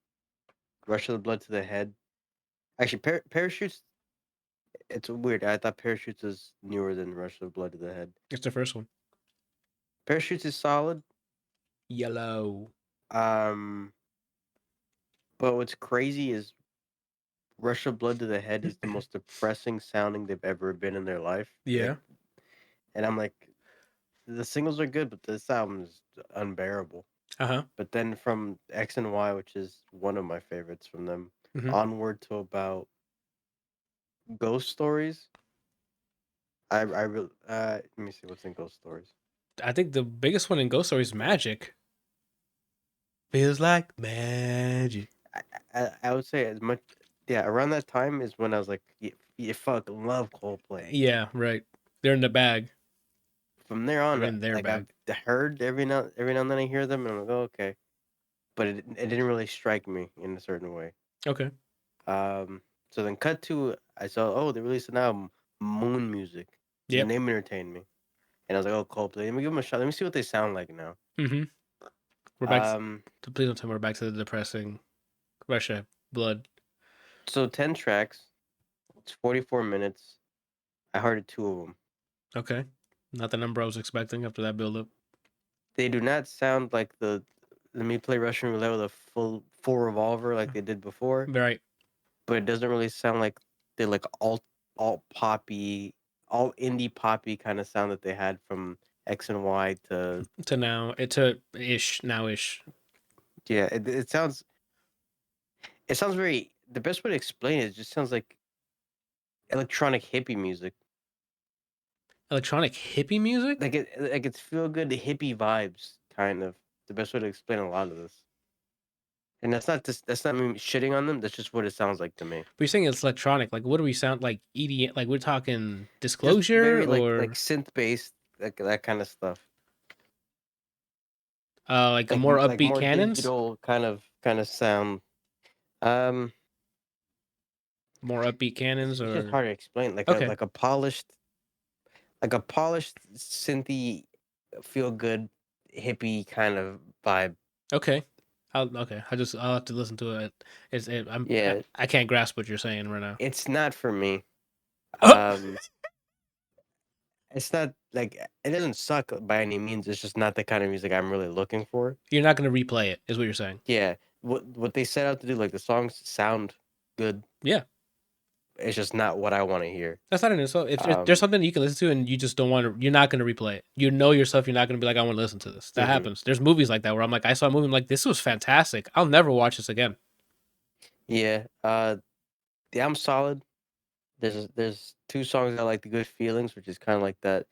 Rush of the Blood to the Head. Actually, Parachutes. It's weird. I thought Parachutes is newer than Rush of the Blood to the Head. It's the first one. Parachutes is solid. Yellow. Um, but what's crazy is Rush of Blood to the Head is the most depressing sounding they've ever been in their life. Yeah. Like, and I'm like, the singles are good, but this album is unbearable. Uh-huh. But then from X and Y, which is one of my favorites from them, Mm-hmm. onward to about Ghost Stories. I really let me see what's in Ghost Stories. I think the biggest one in Ghost Story is Magic. Feels like magic. I would say as much, yeah, around that time is when I was like, you fucking love Coldplay. Yeah, right. They're in the bag. From there They're on, in their like I've bag. heard every now and then I hear them and I'm like, oh, okay, but it didn't really strike me in a certain way. Okay. So then cut to I saw, oh, they released an album, Moon Music. The Yep. name entertained me, and I was like, oh, Coldplay. Let me give them a shot. Let me see what they sound like now. Mm-hmm. We're back Um, to please don't tell me we're back to the depressing Russia blood. so 10 tracks. It's 44 minutes. I heard 2 of them. Okay. Not the number I was expecting after that build up. They do not sound like the let me play Russian roulette with a full revolver like they did before, Right. but it doesn't really sound like they're like alt poppy, all indie poppy kind of sound that they had from X and Y to To now to ish now ish. yeah. It sounds very. The best way to explain it just sounds like electronic hippie music. Electronic hippie music? Like it's feel good hippie vibes, kind of. The best way to explain a lot of this. And that's not me shitting on them. That's just what it sounds like to me. But you're saying it's electronic. Like what do we sound like EDM, like we're talking Just Disclosure very like or synth based, like that kind of stuff. like a more Like upbeat more cannons? digital kind of sound. Um, More upbeat cannons it's just or hard to explain. okay. Like a polished synthy, feel good hippie kind of vibe. Okay. I'll have to listen to it. Yeah, I can't grasp what you're saying right now. it's not for me. Um, it's not like it doesn't suck by any means. It's just not the kind of music I'm really looking for. You're not gonna replay it, is what you're saying. Yeah, what they set out to do, like the songs sound good. Yeah. It's just not what I want to hear. That's not an insult. If there's Um, something you can listen to and you just don't want to, you're not going to replay it. You know yourself. You're not going to be like, I want to listen to this. That mhm. happens. There's movies like that where I'm like, I saw a movie. I'm like, this was fantastic. I'll never watch this again. Yeah, the album's solid. There's 2 songs I like, "The Good Feelings," which is kind of like that,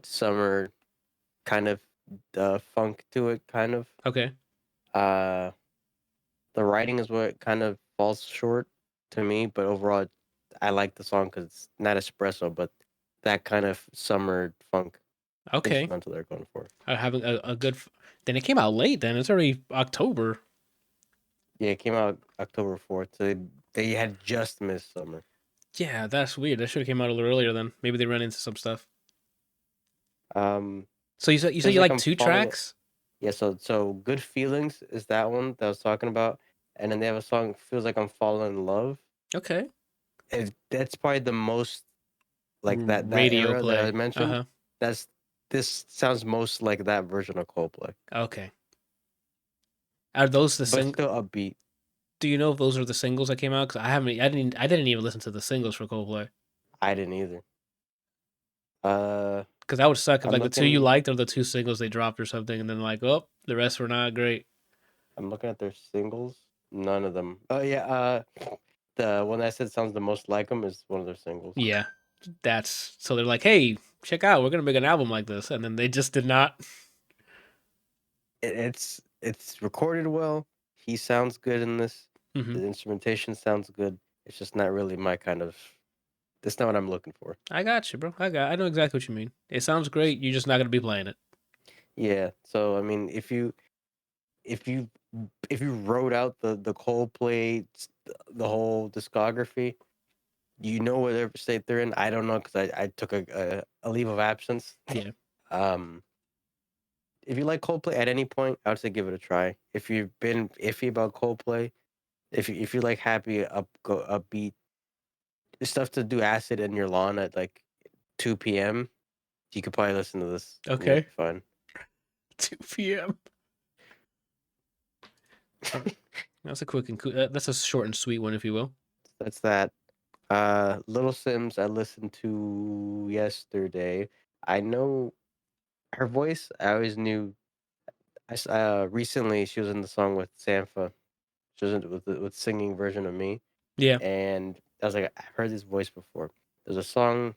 summer kind of funk to it, kind of. Okay. Uh, the writing is what kind of falls short to me, but overall, I like the song because it's not espresso, but that kind of summer funk Okay. instrumental they're going for. Having a good. Then it came out late. Then it's already October. Yeah, it came out October 4th, so they had just missed summer. Yeah, that's weird. That should have came out a little earlier. Then maybe they run into some stuff. Um, So you said feels you like like I'm two falling. tracks. Yeah, so Good Feelings is that one that I was talking about, and then they have a song Feels Like I'm Falling in Love. Okay. That's probably the most like that Radio era that I play. Uh mentioned. huh. That's this sounds most like that version of Coldplay, Okay. Are those the but sing? still upbeat. Do you know if those are the singles that came out? Because I haven't. I didn't even listen to the singles for Coldplay. I didn't either. Uh, Because that would suck if I'm like the two you looking. liked are the two singles they dropped or something, and then like, oh, the rest were not great. I'm looking at their singles. None of them. Oh yeah. The one I said sounds the most like them is one of their singles. Yeah, that's so they're like, hey, check out, we're gonna make an album like this, and then they just did not. It's recorded well. He sounds good in this. Hmm. The instrumentation sounds good. It's just not really my kind of. That's not what I'm looking for. I got you, bro. I know exactly what you mean. It sounds great. You're just not gonna be playing it. Yeah. So I mean, if you if you wrote out the Coldplay, the whole discography, you know whatever state they're in. I don't know because I took a leave of absence. Yeah. Um, if you like Coldplay at any point, I would say give it a try. If you've been iffy about Coldplay, if you like happy upbeat stuff to do acid in your lawn at like 2 p.m., you could probably listen to this and you'll be Okay. fine. 2 p.m. That's a quick and that's a short and sweet one, if you will. That's that. Little Simz I listened to yesterday. I know her voice. I always knew. Recently she was in the song with Sampha. She was in, with singing version of me, Yeah. and I was like, I've heard this voice before. There's a song.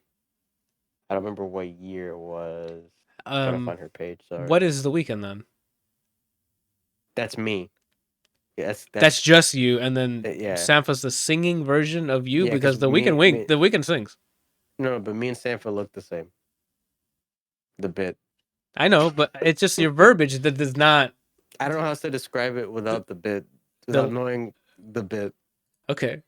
I don't remember what year it was. Trying to Um, find her page. Sorry, what is the weekend then? that's me. Yes, That's just you, and then yeah, Sampha's the singing version of you yeah. Because because the weekend sings. no, but me and Sampha look the same. The bit. I know, but it's just your verbiage that does not I don't know how else to describe it the without the bit, without the knowing the bit. okay.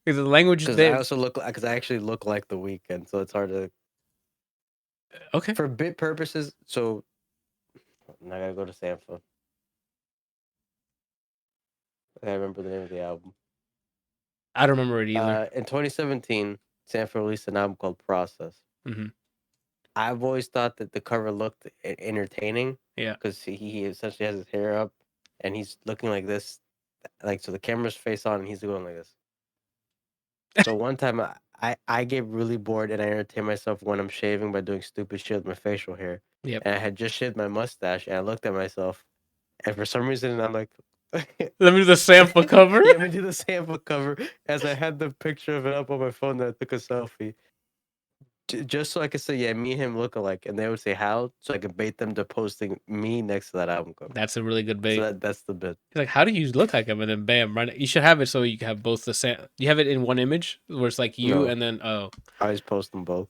Because the language Because I they also look, because I actually look like the Weeknd, so it's hard to okay. for bit purposes. So now I gotta go to Sampha. I remember the name of the album. I don't remember it either. In 2017, Sampha released an album called Process. Hmm. I've always thought that the cover looked entertaining Yeah. because he essentially has his hair up and he's looking like this, like so the camera's face on and he's going like this. So one time I get really bored and I entertain myself when I'm shaving by doing stupid shit with my facial hair. Yep. And I had just shaved my mustache and I looked at myself and for some reason I'm like Let me do the Sampha cover. yeah, me do the sample cover as I had the picture of it up on my phone that I took a selfie. Just so I could say, yeah, me and him look alike. And they would say how, so I could bait them to posting me next to that album cover. That's a really good So bait. that's the bit. He's like, "How do you look like him?" And then bam, right. You should have it so you can have both the same. You have it in one image where it's like you, No, and then oh, I always post them both.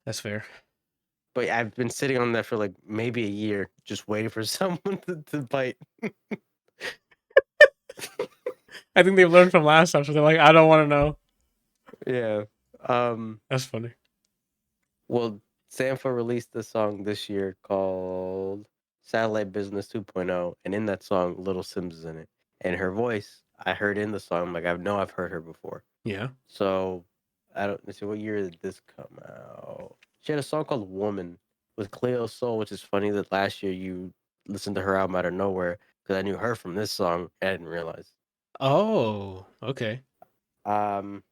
that's fair. But I've been sitting on that for like maybe a year, just waiting for someone to bite. I think they've learned from last time, so they're like, "I don't want to know." Yeah. That's funny. Well, Sampha released this song this year called Satellite Business 2.0, and in that song, Little Simz is in it. And her voice, I heard in the song, like I know I've heard her before. Yeah. So I don't let's see what year did this come out. She had a song called Woman with Cleo Soul, which is funny that last year you listened to her album out of nowhere because I knew her from this song. I didn't realize. Oh, okay. Um,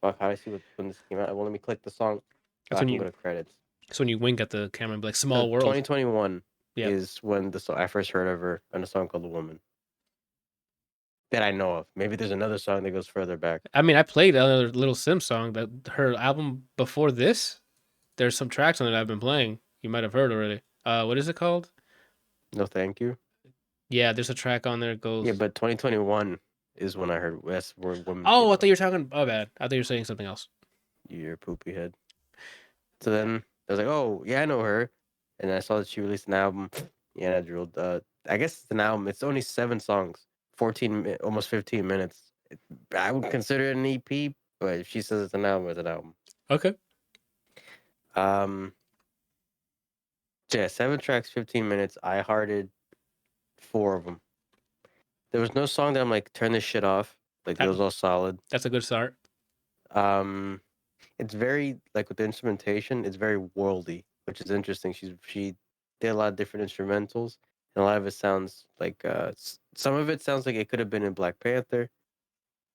fuck, how do I see when this came out? Well, let me click the song so That's I when can you go to credits. that's when you wink at the camera and be like, So "Small world." 2021 Yep. is when the song I first heard of her on a song called Woman that I know of. Maybe there's another song that goes further back. I mean, I played another Little Sim song that her album before this. There's some tracks on it I've been playing. You might have heard already. What is it called? No, thank you. Yeah, there's a track on there that Yeah, goes. but 2021 is when I heard that's where Woman Oh, came I thought out. you were talking. Oh, bad. I thought you were saying something else. Your poopy head. So then I was like, oh yeah, I know her, and I saw that she released an album. Yeah, and I drilled. I guess it's an album. It's only 7 songs, 14, almost 15 minutes. I would consider it an EP, but if she says it's an album, it's an album. Okay. Um, yeah, 7 tracks, 15 minutes. I hearted 4 of them. There was no song that I'm like, turn this shit off. Like, it That was all solid. that's a good start. Um, it's very like with the instrumentation, it's very worldy, which is interesting. She did a lot of different instrumentals, and a lot of it sounds like some of it sounds like it could have been in Black Panther.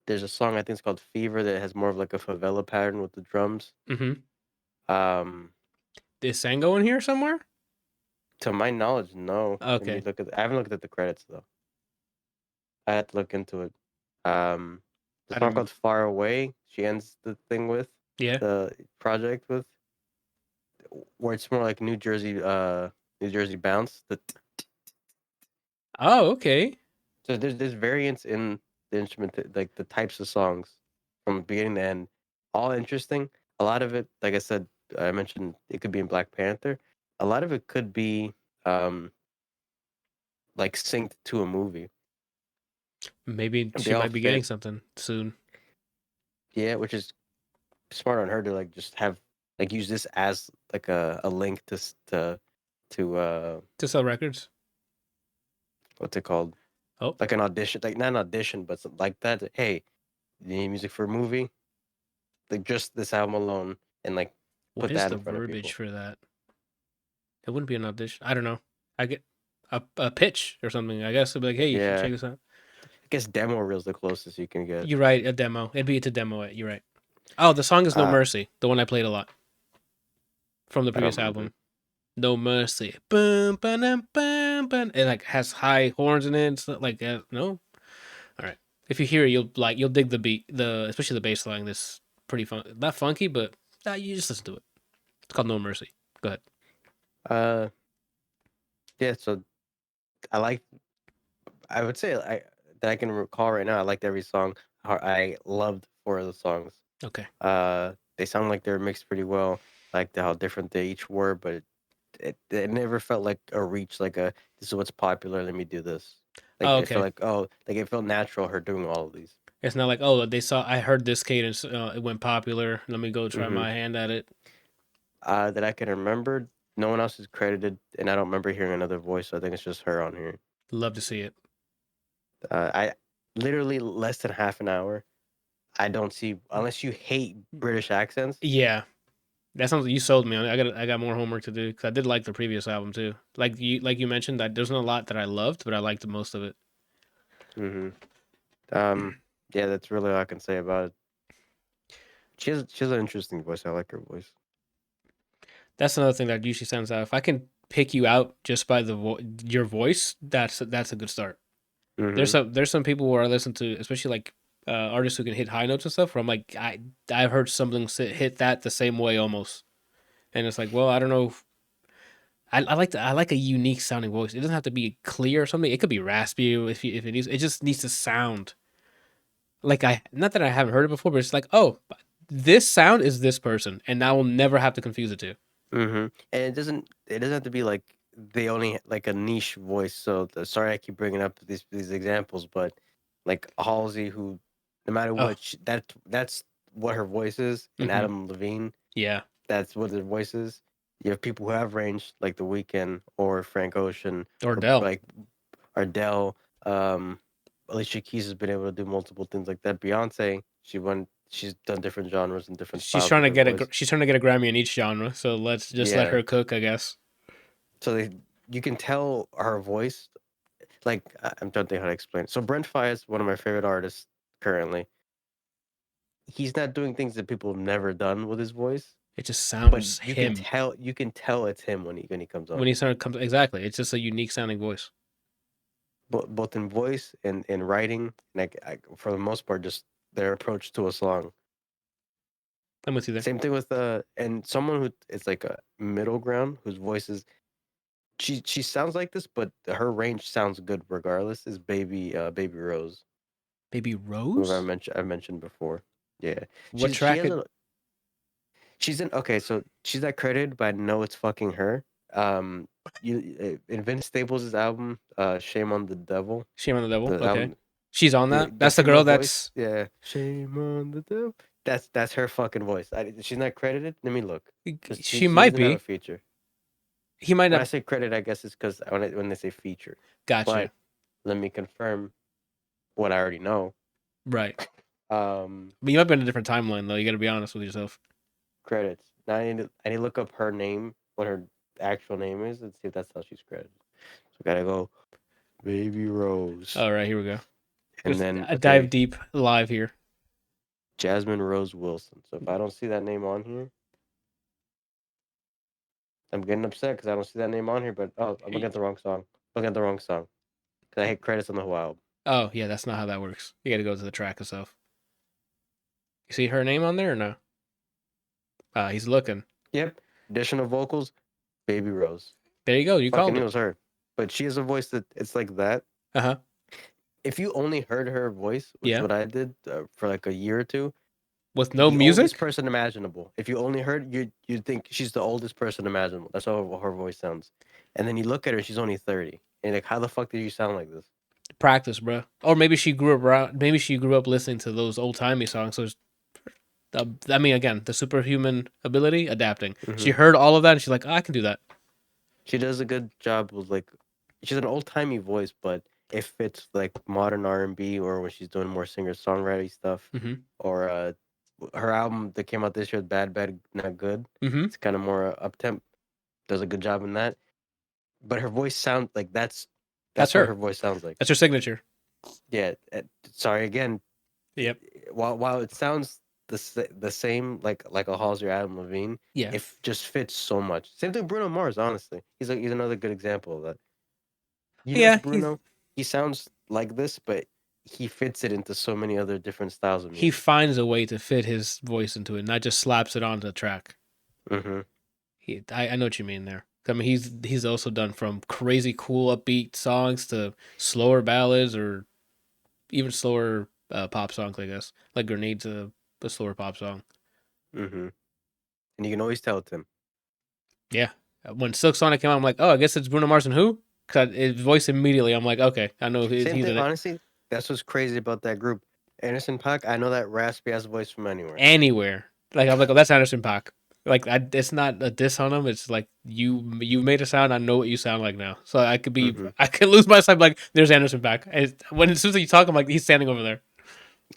There's a song I think it's called Fever that has more of like a favela pattern with the drums. Mm-hmm. Um, Is Sango in here somewhere? to my knowledge, no. Let me Okay. look at. I haven't looked at the credits though. I had to look into it. The I song don't. called Far Away. She ends the thing with Yeah. the project with where it's more like New Jersey bounce. Oh, okay. So there's variants in the instrument, like the types of songs from beginning to end, all interesting. A lot of it, like I said, I mentioned it could be in Black Panther. a lot of it could be um like synced to a movie. Maybe They she all might be getting fit. something soon Yeah, which is smart on her to like just have like use this as like a link to to sell records. what's it called? Oh, Like an audition, like not an audition, but something like that. Hey, you need music for a movie? Like just this album alone, and like what put is that in the front of verbiage people. for that? It wouldn't be an audition. I don't know. I get a pitch or something. I guess it'd be like, hey, you should Yeah, check this out. I guess demo reel's the closest you can get. You're right. A demo. It'd be to demo it. You're right. Oh, the song is No Uh, Mercy, the one I played a lot from the I don't previous remember. album. No Mercy. Boom, ba-dum, bum, bum. It like has high horns in it. And stuff like that. No. All right. If you hear it, you'll dig the beat. The especially the bass line. This pretty fun. Not funky, but you just listen to it. It's called No Mercy. Go ahead. Uh, yeah. So I like. I would say that I can recall right now. I liked every song. I loved 4 of the songs. Okay. They sound like they're mixed pretty well. Like how different they each were, but it never felt like a reach. Like a this is what's popular. Let me do this. Like Oh, it felt okay. like like it felt natural. Her doing all of these. It's not like, oh, they saw. I heard this cadence. It went popular. Let me go try Mm-hmm. my hand at it. That I can remember. No one else is credited, and I don't remember hearing another voice. So I think it's just her on here. Love to see it. I literally less than half an hour. I don't see unless you hate British accents. Yeah, that sounds. You sold me on it. I got more homework to do because I did like the previous album too. Like you mentioned, that there's not a lot that I loved, but I liked most of it. Mm-hmm. Um, yeah, that's really all I can say about it. She has an interesting voice. I like her voice. That's another thing that usually stands out. If I can pick you out just by your voice, that's a good start. Mm-hmm. There's some people where I listen to, especially like artists who can hit high notes and stuff. Where I'm like, I've heard something hit that the same way almost, and it's like, well, I don't know. I like a unique sounding voice. It doesn't have to be clear or something. It could be raspy if it needs. It just needs to sound like I. Not that I haven't heard it before, but it's like, oh, this sound is this person, and I will never have to confuse the two. Mm-hmm. And it doesn't have to be like they only like a niche voice. So sorry, I keep bringing up these examples, but like Halsey, who no matter Oh, what, that's what her voice is, and mm-hmm. Adam Levine, Yeah, that's what their voice is. You have people who have range, like The Weeknd or Frank Ocean, or Ordell. like Ardell. Alicia Keys has been able to do multiple things like that. Beyonce, she's done different genres and different styles with her voice. She's trying to get a Grammy in each genre. So let's just let Yeah, her cook, I guess. so you can tell her voice. Like I'm trying to think how to explain it. So Brent Faiyaz, one of my favorite artists currently, he's not doing things that people have never done with his voice, It just but sounds you can him tell it's him when he comes when on. he started comes exactly. It's just a unique sounding voice. Both in voice and in writing, like for the most part, just their approach to a song. I'm with you there. Same thing with and someone who is like a middle ground whose voice is she sounds like this, but her range sounds good regardless. Is Baby Rose, Baby who Rose. I mentioned before. Yeah, What she track? has a she's in okay, so she's not credited, but I know it's fucking her. In Vince Staples' album, Shame on the Devil, Shame on the Devil. the Okay, album, she's on that. that That's the female girl. voice, That's yeah, Shame on the Devil. That's her fucking voice. She's not credited. Let me look, because she she might doesn't have a be. feature. He might When I not. say credit, I guess it's because when they say feature. Gotcha. But let me confirm what I already know. Right. Um, But you might be in a different timeline though. You got to be honest with yourself. Credits. Now I need to look up her name, what her actual name is, and see if that's how she's credited. So I gotta go Baby Rose, All right, here we go. and There's then a dive okay, deep live here. Jasmine Rose Wilson. So if I don't see that name on here, I'm getting upset because I don't see that name on here. But I'm looking at the wrong song. Looking at the wrong song because I hit credits on the whole album. Oh yeah, that's not how that works. You got to go to the track itself. You see her name on there or no? He's looking. Yep. Additional vocals, Baby Rose. There you go. You Fucking called knew it it. was her. But she has a voice that it's like that. Uh huh. If you only heard her voice, which is Yeah. what I did for like a year or two, with no The oldest music. person imaginable. If you only heard, you'd think she's the oldest person imaginable. That's how her voice sounds. And then you look at her, she's only 30. And you're like, how the fuck did you sound like this? Practice, bro. Or maybe she grew up around. Maybe she grew up listening to those old timey songs. So, I mean, again, the superhuman ability, adapting. She Hmm. heard all of that, and she's like, oh, I can do that. She does a good job with like, she's an old timey voice, but it fits like modern R&B or when she's doing more singer songwriting stuff, Mm-hmm. or her album that came out this year, Bad Bad Not Good. Mm-hmm. It's kind of more up temp. Does a good job in that. But her voice sounds like That's that's what her her. voice sounds like. That's her signature. Yeah. Sorry again. Yep. While it sounds the same like a Halsey or Adam Levine, Yeah. it just fits so much. Same thing with Bruno Mars. Honestly, he's another good example of that. You notice Yeah. He's Bruno, he sounds like this, but he fits it into so many other different styles of he music. finds a way to fit his voice into it, not just slaps it onto the track. Hmm. I know what you mean there. I mean, he's also done from crazy cool upbeat songs to slower ballads or even slower pop songs. I guess like Grenade's a slower pop song. Hmm. And you can always tell it's him. Yeah. When Silk Sonic came out, I'm like, oh, I guess it's Bruno Mars and who? Cause his voice immediately, I'm like, okay, I know Same he's thing, in it. honestly. That's what's crazy about that group. Anderson .Paak, I know that raspy ass voice from anywhere. Anywhere. Like I'm like, oh, that's Anderson .Paak. Like it's not a diss on him. It's like you made a sound. I know what you sound like now. So Hmm. I could lose myself. Like there's Anderson .Paak. When as soon as you talk, I'm like he's standing over there.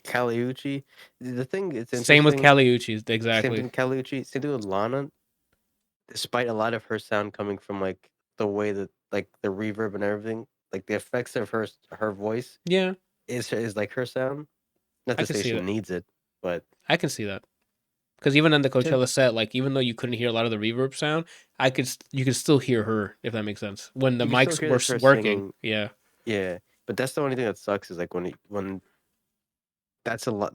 Caliucci. The thing, it's Same with interesting. Caliucci. Same Exactly. thing, Caliucci. Same thing with Lana. Despite a lot of her sound coming from like the way that like the reverb and everything, like the effects of her voice Yeah, is like her sound. Not I to can say see she that. needs it, but I can see that. Because even in the just Coachella set, like even though you couldn't hear a lot of the reverb sound, you could still hear her if that makes sense. When the you can still mics hear were that's her working, singing. yeah, Yeah, but that's the only thing that sucks is like when that's a lot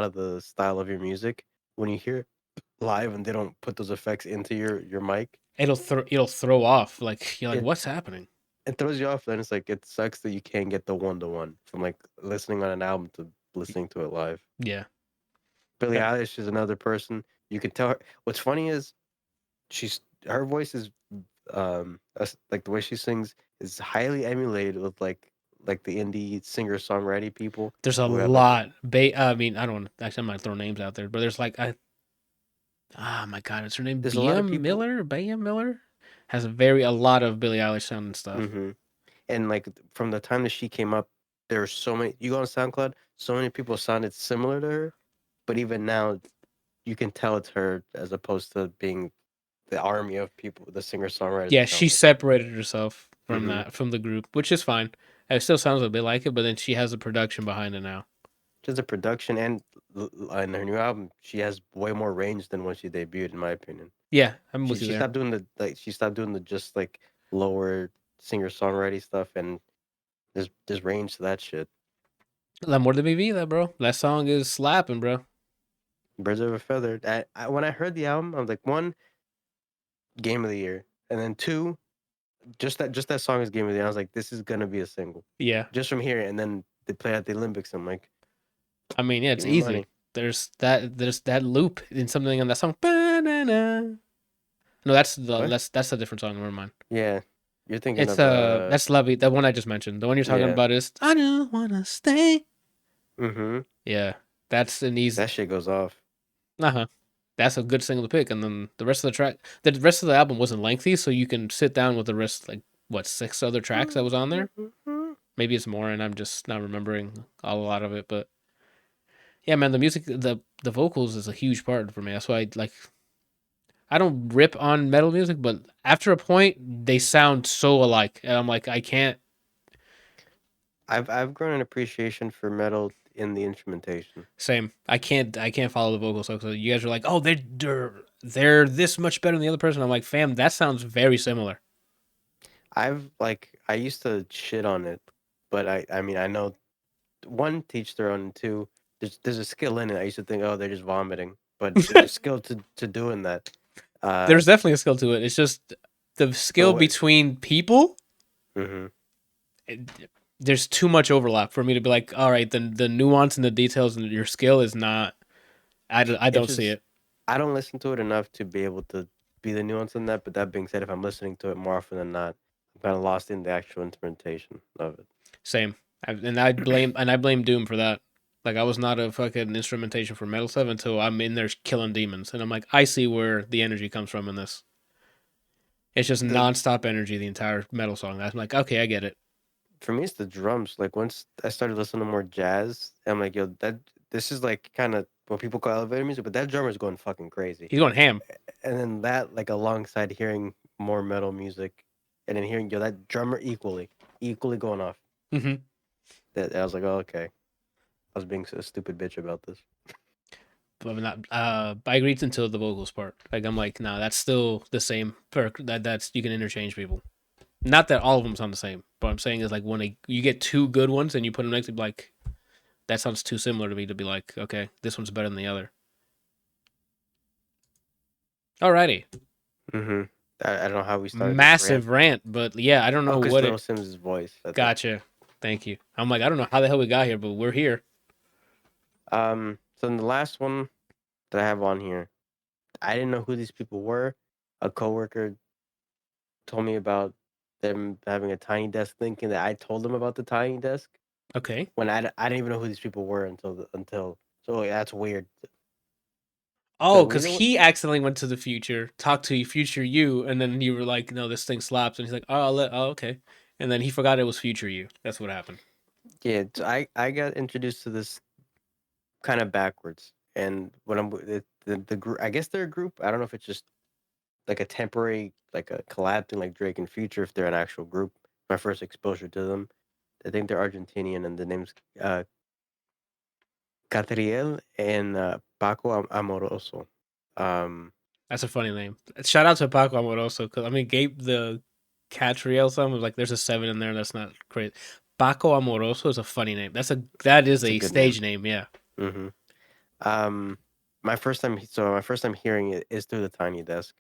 of the style of your music when you hear it live and they don't put those effects into your mic. it'll throw off. Like you're like, It what's happening? it throws you off. Then it's like it sucks that you can't get the one to one from like listening on an album to listening to it live. Yeah, Billie Uh, Eilish is another person. You can tell her. What's funny is her voice is like the way she sings is highly emulated with like the indie singer songwriting people there's a who have like lot. I mean, I don't want actually. I'm not throwing names out there, but there's like my god, is her name there's a lot Bia of people. Miller? Bia Miller has a lot of Billie Eilish sounding stuff. Hmm. And like from the time that she came up, there were so many. You go on SoundCloud, so many people sounded similar to her, but even now, you can tell it's her as opposed to being the army of people, the singer songwriters Yeah, that sound she like her. separated herself Hmm. from the group, which is fine. It still sounds a bit like it, but then she has the production behind it now. Just the production and her new album, she has way more range than when she debuted, in my opinion. Yeah, I'm She with you she there. stopped doing she stopped doing the just like lower singer songwriting stuff, and there's range to that shit. La Amor de mi vida, bro. That song is slapping, bro. Birds of a feather. When I heard the album, I was like, one, game of the year, and then two, just that song is game of the year. I was like, this is gonna be a single, Yeah. just from here. And then they play at the Olympics. I'm like, I mean, yeah, give it's me money. easy. There's that loop in something on that song. Ba-na-na. No, What? that's a different song. Never mind. Yeah, you're thinking It's of that's Lovey. The one I just mentioned. The one you're talking yeah. about is I don't wanna stay. Mm-hmm. Yeah, that's an easy. That shit goes off. Uh-huh. That's a good single to pick, and then the rest of the album wasn't lengthy, so you can sit down with the rest, like what 6 other tracks that was on there. Maybe it's more, and I'm just not remembering a lot of it. But yeah, man, the music, the vocals is a huge part for me. That's why I don't rip on metal music, but after a point, they sound so alike, and I'm like, I can't. I've grown an appreciation for metal in the instrumentation. Same. I can't follow the vocals. So you guys are like, oh, they're this much better than the other person. I'm like, fam, that sounds very similar. I used to shit on it, but I mean I know one, teach their own, and two, there's a skill in it. I used to think, oh, they're just vomiting, but there's a skill to doing that. Uh, There's definitely a skill to it. It's just the but skill what? between people. Hmm. it- there's too much overlap for me to be like, all right, then the nuance and the details and your skill is not. I It's don't see just it. I don't listen to it enough to be able to be the nuance in that. But that being said, if I'm listening to it more often than not, I'm kind of lost in the actual instrumentation of it. Same. And I blame Doom for that. Like I was not a fucking instrumentation for metal stuff until I'm in there killing demons, and I'm like, I see where the energy comes from in this. It's just The nonstop energy the entire metal song. I'm like, okay, I get it. For me, it's the drums. Like once I started listening to more jazz, I'm like, yo, that this is like kind of what people call elevator music, but that drummer's going fucking crazy. He's going ham. And then that, like, alongside hearing more metal music, and then hearing yo that drummer equally going off. Mm-hmm. That I was like, oh, okay. I was being a stupid bitch about this. But I'm not. I agreed until the vocals part. Like I'm like, no, that's still the same. That's you can interchange people. Not that all of them sound the same, but I'm saying is like when you get two good ones and you put them next to like that sounds too similar to me to be like, okay, this one's better than the other. Alrighty, Mm-hmm. I don't know how we started this rant. massive rant, but yeah, I don't Oh, know because what Little it. Simz' voice. That's it. Gotcha. Thank you. I'm like, I don't know how the hell we got here, but we're here. So in the last one that I have on here, I didn't know who these people were. A coworker told me about them having a tiny desk, thinking that I told them about the tiny desk Okay. when I didn't even know who these people were until. So that's weird. Oh, So because reason, he accidentally went to the future, talked to future you, and then you were like, "No, this thing slaps," and he's like, oh, okay," and then he forgot it was future you. That's what happened. yeah, so I got introduced to this kind of backwards, and when I'm the group, I guess they're a group. I don't know if it's just like a temporary, like a collab thing, like Drake and Future, if they're an actual group. My first exposure to them, I think they're Argentinian, and the name's Catriel and Paco Amoroso. Um, That's a funny name. Shout out to Paco Amoroso because I mean, Gabe the Catriel song was like, "There's a 7 in there." That's not crazy. Paco Amoroso is a funny name. That is that's a a good name. stage name. Yeah. Hmm. Um, my first time hearing it is through the Tiny Desk,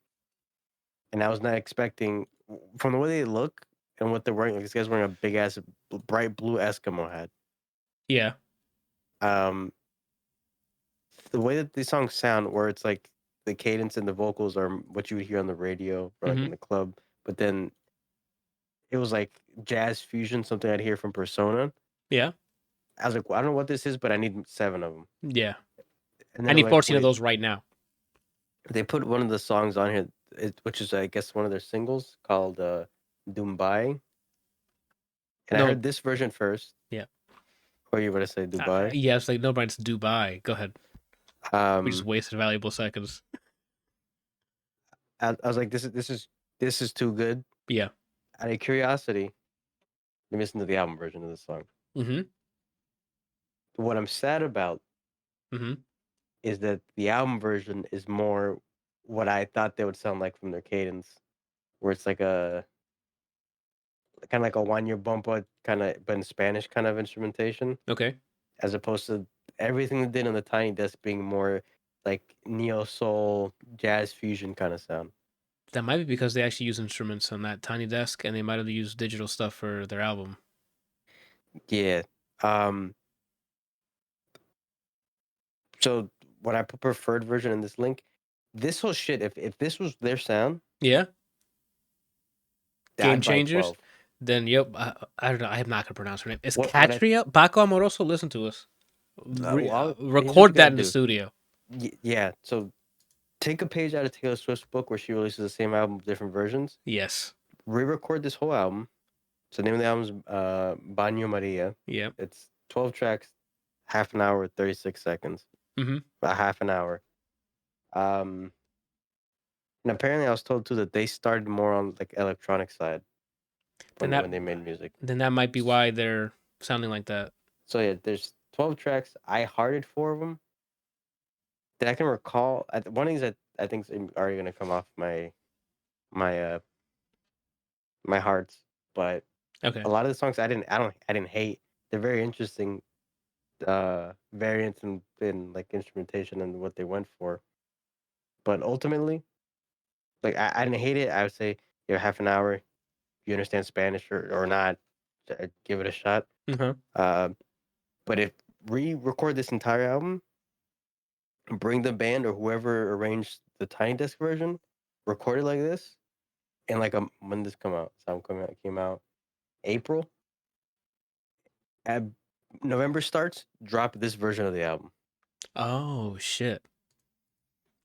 and I was not expecting from the way they look and what they're wearing. Like this guy's wearing a big ass bright blue Eskimo hat. Yeah. Um, the way that these songs sound, where it's like the cadence and the vocals are what you would hear on the radio or like Mm-hmm. in the club, but then it was like jazz fusion, something I'd hear from Persona. Yeah. I was like, well, I don't know what this is, but I need 7 of them. Yeah. And I then I'm need like, 14 of wait, those right now. they put one of the songs on here, which is I guess one of their singles called Dubai. And I No. heard this version first. Yeah. Or you want to say Dubai? Yeah. It's like nobody's Dubai. Go ahead. We just Um, wasted valuable seconds. I was like, this is too good. Yeah. Out of curiosity, let me listen to the album version of this song. Mm-hmm. What I'm sad about Mm-hmm. is that the album version is more what I thought they would sound like from their cadence, where it's like a kind of like a 1 year bumper kind of, but in Spanish kind of instrumentation, Okay. as opposed to everything they did on the Tiny Desk being more like neo soul, jazz fusion kind of sound. That might be because they actually use instruments on that tiny desk, and they might have used digital stuff for their album. Yeah. Um. So when I put preferred version in this link, this whole shit, if this was their sound, Yeah. Game I'd buy changers. 12. Then yep. I don't know. I'm not gonna pronounce her name. Is What I Catria Paco Amoroso? Listen to us. here's what you Record that gotta in the do. studio. Yeah. So take a page out of Taylor Swift's book where she releases the same album with different versions. Yes. Re-record this whole album. So the name of the album is Baño Maria. Yep. It's 12 tracks, half an hour, 36 seconds, Mm-hmm. about half an hour. Um, and apparently I was told too that they started more on like electronic side Then that when they made music. then that might be why they're sounding like that. So yeah, there's 12 tracks. I hearted 4 of them that I can recall. One of these I think is already gonna come off my my hearts, but Okay. a lot of the songs I didn't hate. They're very interesting variants in like instrumentation and what they went for. But ultimately, like I didn't hate it. I would say half an hour. You understand Spanish or not, give it a shot. Uh-huh. Uh, but if re-record this entire album, bring the band or whoever arranged the Tiny Desk version, record it like this, and like when this come out, came out April. At November starts, drop this version of the album Oh shit.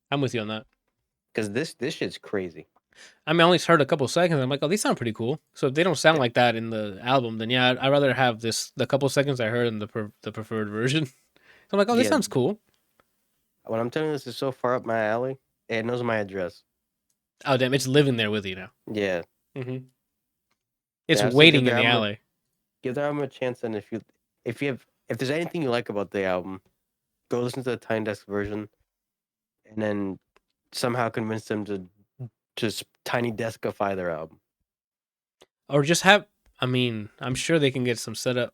I'm with you on that. because this shit's crazy. I mean, I only heard a couple seconds. I'm like, oh, these sound pretty cool. So if they don't sound like that in the album, then yeah, I'd rather have the couple seconds I heard in the preferred version. So I'm like, oh, this Yeah, sounds cool. when I'm telling you this is so far up my alley, it knows my address. Oh damn, it's living there with you now. Yeah, Mm-hmm. It's yeah. I say waiting in the alley. give the album a chance, and if there's anything you like about the album, go listen to the Tiny Desk version, and then somehow convince them to just Tiny Deskify their album. Or just have. I mean, I'm sure they can get some setup.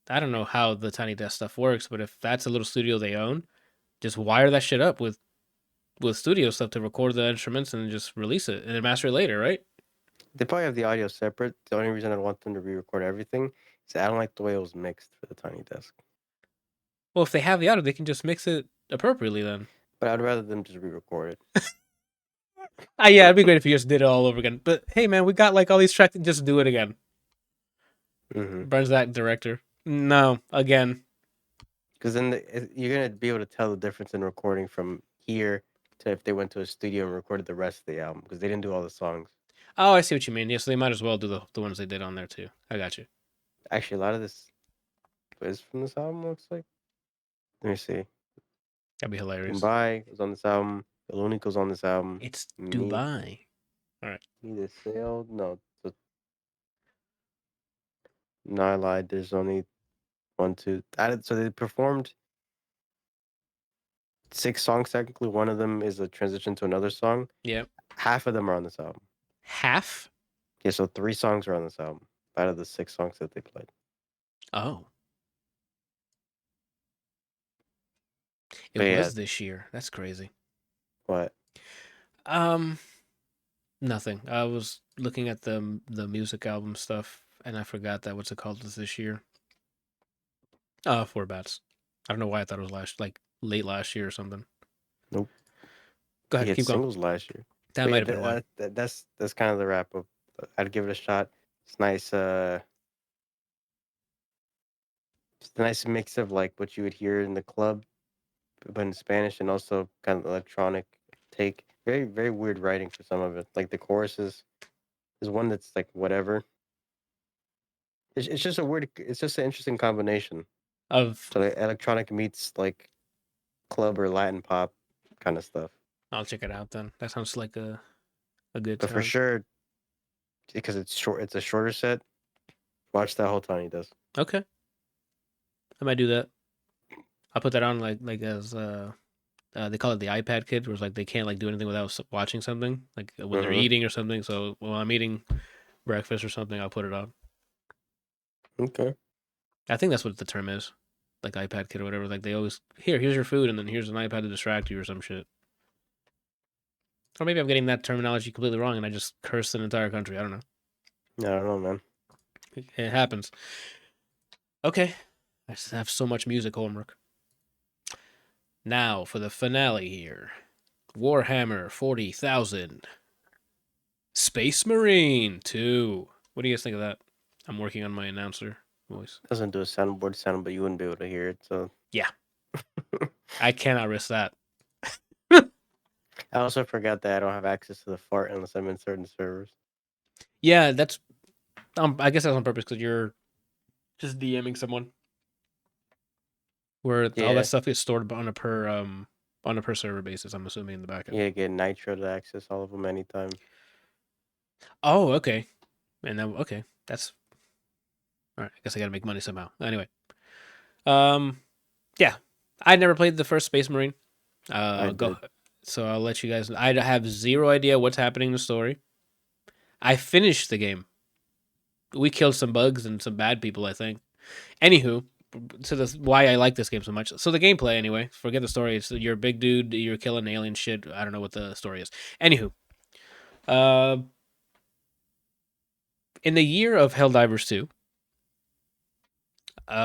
I don't know how the Tiny Desk stuff works, but if that's a little studio they own, just wire that shit up with studio stuff to record the instruments and just release it and then master it later, right? They probably have the audio separate. The only reason I want them to re-record everything is I don't like the way it was mixed for the Tiny Desk. Well, if they have the audio, they can just mix it appropriately then. But I'd rather them just re-record it. Ah, yeah, it'd be great if you just did it all over again. But hey, man, we got like all these tracks. Just do it again. Mm-hmm. Burns that director. No, again. Because then you're gonna be able to tell the difference in recording from here to if they went to a studio and recorded the rest of the album because they didn't do all the songs. Oh, I see what you mean. Yeah, so they might as well do the ones they did on there too. I got you. Actually, a lot of this is from this album. Looks like. Let me see. That'd be hilarious. Mumbai was on this album. Illunik was on this album. It's Me, Dubai. All right. me the sailed. No, I lied. There's only one, two. So they performed 6 songs technically. One of them is a transition to another song. Yeah. Half of them are on this album. Half? Yeah, so 3 songs are on this album out of the 6 songs that they played. Oh. It But yeah, was this year. That's crazy. what? Um, nothing. I was looking at the music album stuff and I forgot that what's it called was this year. Four Bats. I don't know why I thought it was late last year or something. Nope. Go He ahead, had keep going. singles last year. That But might yeah, have been why. that's kind of the wrap up. I'd give it a shot. It's nice. It's a nice mix of like what you would hear in the club, but in Spanish, and also kind of electronic take. Very very weird writing for some of it. Like the choruses is one that's like whatever. It's just a weird. It's just an interesting combination. Of So like electronic meets like club or Latin pop kind of stuff. I'll check it out then. That sounds like a good But for time. sure, because it's short, it's a shorter set. Watch that whole Tiny Desk. Okay. I might do that. I'll put that on like as they call it the iPad kid, where it's like they can't like do anything without watching something, like when they're Mm-hmm. eating or something. So while I'm eating breakfast or something, I'll put it on. Okay. I think that's what the term is, like iPad kid or whatever. Like they always here's your food, and then here's an iPad to distract you or some shit. Or maybe I'm getting that terminology completely wrong, and I just cursed an entire country. I don't know. I don't know, man. It happens. Okay, I just have so much music homework. Now for the finale here. Warhammer 40,000. Space Marine 2. What do you guys think of that? I'm working on my announcer voice. Doesn't do a soundboard sound, but you wouldn't be able to hear it. So Yeah, I cannot risk that. I also forgot that I don't have access to the fart unless I'm in certain servers. Yeah, that's. I guess that's on purpose because you're just DMing someone where all that Yeah, stuff is stored on a per server basis. I'm assuming in the backend. yeah. Get Nitro to access all of them anytime. Oh, okay. And then okay, that's all right. I guess I gotta make money somehow. Anyway, yeah, I never played the first Space Marine. I Go. did. So I'll let you guys. I have zero idea what's happening in the story. I finished the game. We killed some bugs and some bad people, I think. Anywho, so that's why I like this game so much. So the gameplay, anyway, forget the story. It's you're a big dude, you're killing alien shit. I don't know what the story is. Anywho, uh, in the year of Helldivers 2,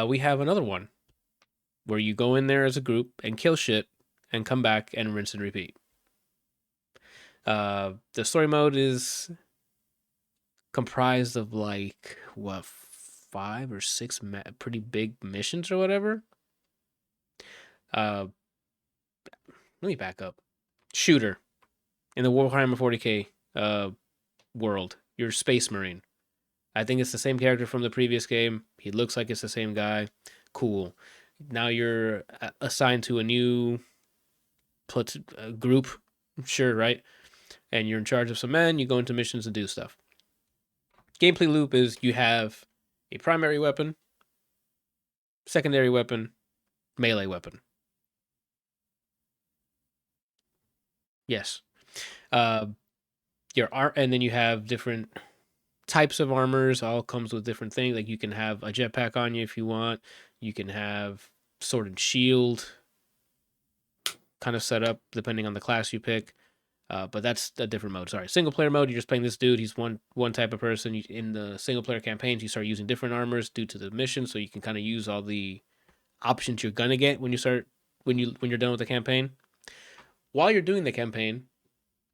we have another one where you go in there as a group and kill shit, and come back and rinse and repeat. The story mode is comprised of like what 5 or 6 pretty big missions or whatever. Uh, Let me back up. Shooter in the Warhammer 40k world. You're Space Marine. I think it's the same character from the previous game. He looks like it's the same guy. Cool. Now you're assigned to a new group. Sure, right? And you're in charge of some men. You go into missions and do stuff. Gameplay loop is you have a primary weapon, secondary weapon, melee weapon. Yes. Uh, and then you have different types of armors. All comes with different things. Like you can have a jetpack on you if you want. You can have sword and shield kind of set up depending on the class you pick. But that's a different mode. Sorry, single player mode. You're just playing this dude. He's one type of person. In the single player campaigns, you start using different armors due to the mission, so you can kind of use all the options you're gonna get when you're done with the campaign. While you're doing the campaign,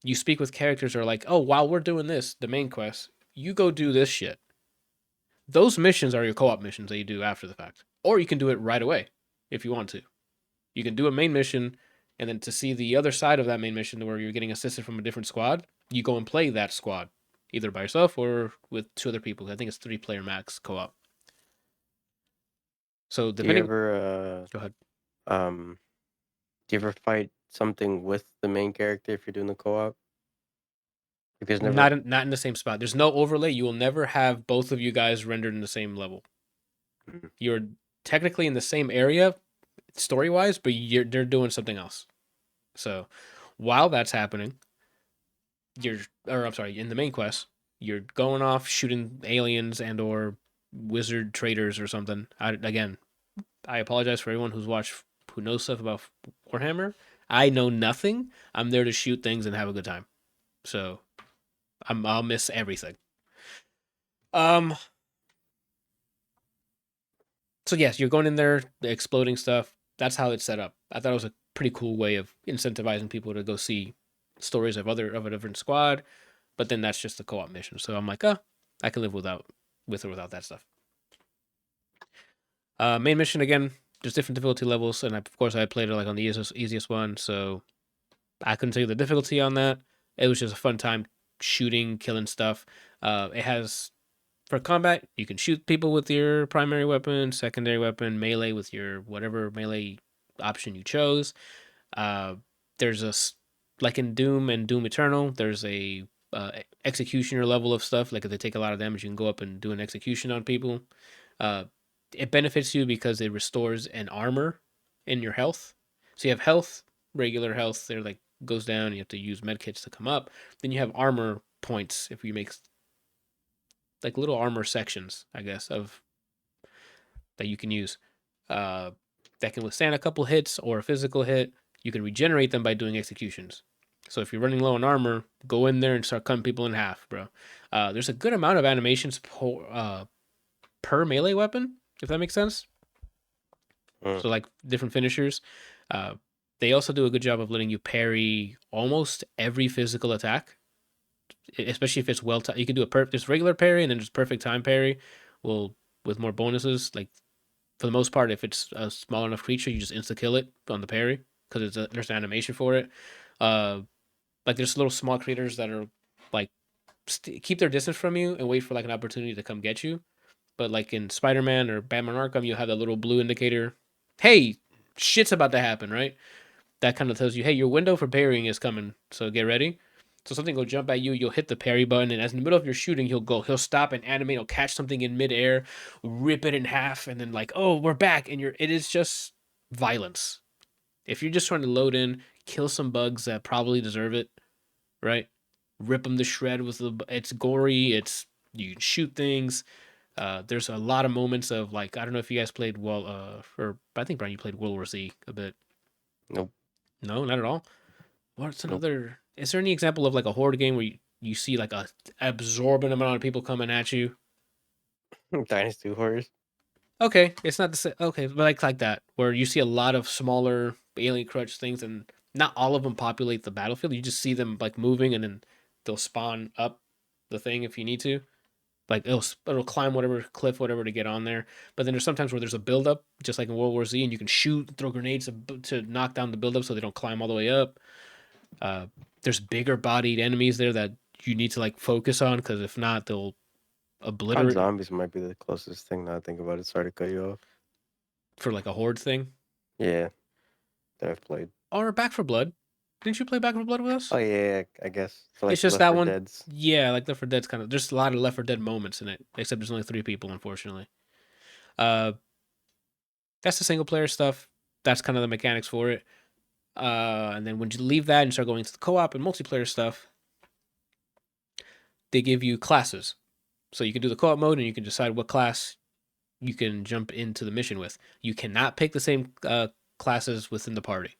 you speak with characters who are like, "Oh, while we're doing this, the main quest, you go do this shit." Those missions are your co-op missions that you do after the fact, or you can do it right away if you want to. You can do a main mission, and then to see the other side of that main mission where you're getting assisted from a different squad, you go and play that squad, either by yourself or with 2 other people. I think it's 3-player max co-op. So Do you depending, ever go ahead. do you ever fight something with the main character if you're doing the co-op? Because never. Not in the same spot. There's no overlay. You will never have both of you guys rendered in the same level. Mm. You're technically in the same area story wise, but they're doing something else. So while that's happening, in the main quest, you're going off shooting aliens and or wizard traders or something. I apologize for everyone who knows stuff about Warhammer. I know nothing. I'm there to shoot things and have a good time. So I'll miss everything. Um. So yes, you're going in there, exploding stuff. That's how it's set up. I thought it was a pretty cool way of incentivizing people to go see stories of a different squad. But then that's just the co-op mission. So I'm like, I can live with or without that stuff. Main mission again, there's different difficulty levels, and of course I played it like on the easiest one, so I couldn't tell you the difficulty on that. It was just a fun time shooting, killing stuff. It has for combat, you can shoot people with your primary weapon, secondary weapon, melee with your whatever melee option you chose. There's like in Doom and Doom Eternal, there's a executioner level of stuff. Like if they take a lot of damage, you can go up and do an execution on people. Uh, it benefits you because it restores an armor in your health. So you have health, regular health. They're like goes down. You have to use medkits to come up. Then you have armor points if you make like little armor sections, I guess, of that you can use. That can withstand a couple hits or a physical hit. You can regenerate them by doing executions. So if you're running low on armor, go in there and start cutting people in half, bro. There's a good amount of animations per melee weapon, if that makes sense. So like different finishers. They also do a good job of letting you parry almost every physical attack, especially if it's well timed. You can do there's regular parry and then there's perfect time parry. Well, with more bonuses, like for the most part, if it's a small enough creature, you just insta kill it on the parry because there's an animation for it. Like there's little small creatures that are like keep their distance from you and wait for like an opportunity to come get you. But like in Spider-Man or Batman Arkham, you have that little blue indicator. Hey, shit's about to happen, right? That kind of tells you, hey, your window for parrying is coming, so get ready. So something will jump at you, you'll hit the parry button, and as in the middle of your shooting, he'll stop and animate, he'll catch something in midair, rip it in half, and then like, oh, we're back, and it is just violence. If you're just trying to load in, kill some bugs that probably deserve it, right? Rip them to shred it's gory, you can shoot things. There's a lot of moments of like I don't know if you guys played or I think Brian you played World War Z a bit. Nope. No, not at all. What's Nope. another? Is there any example of like a horde game where you see like a absorbent amount of people coming at you? Dynasty Horrors. Okay, it's not the same. Okay, but like that, where you see a lot of smaller alien crutch things, and not all of them populate the battlefield. You just see them like moving, and then they'll spawn up the thing if you need to. Like it'll climb whatever cliff, whatever to get on there. But then there's sometimes where there's a buildup, just like in World War Z, and you can shoot, throw grenades to knock down the buildup so they don't climb all the way up. Uh, there's bigger bodied enemies there that you need to like focus on because if not, they'll COD obliterate Zombies might be the closest thing now I think about it. Sorry to cut you off. for like a horde thing. Yeah, that I've played. Or Back for Blood. Didn't you play Back for Blood with us? Oh yeah, I guess for It's like just Left that 4 one. Dead's Yeah, like Left 4 Dead's kind of. There's a lot of Left 4 Dead moments in it, except there's only 3 people, unfortunately. Uh, that's the single player stuff. That's kind of the mechanics for it. And then when you leave that and start going to the co-op and multiplayer stuff, they give you classes. So you can do the co-op mode and you can decide what class you can jump into the mission with. You cannot pick the same classes within the party.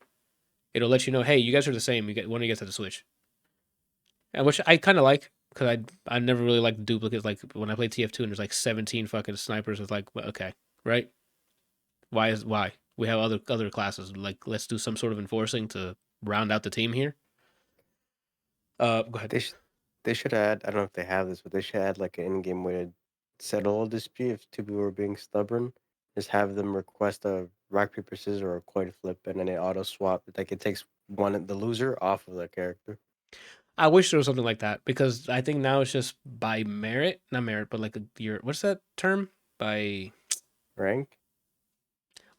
It'll let you know, hey, you guys are the same. You get one of you gets to the switch, and which I kind of like because I never really liked the duplicates. Like when I played TF2 and there's like 17 fucking snipers. It's like, well, okay, right? Why we have other classes? Like let's do some sort of enforcing to round out the team here. Go ahead. they should add. I don't know if they have this, but they should add like an in-game way to settle a dispute if two people are being stubborn. Just have them request a rock paper scissors or a coin flip, and then they auto swap. Like it takes the loser off of the character. I wish there was something like that because I think now it's just by merit, not merit, but like your what's that term? By Rank.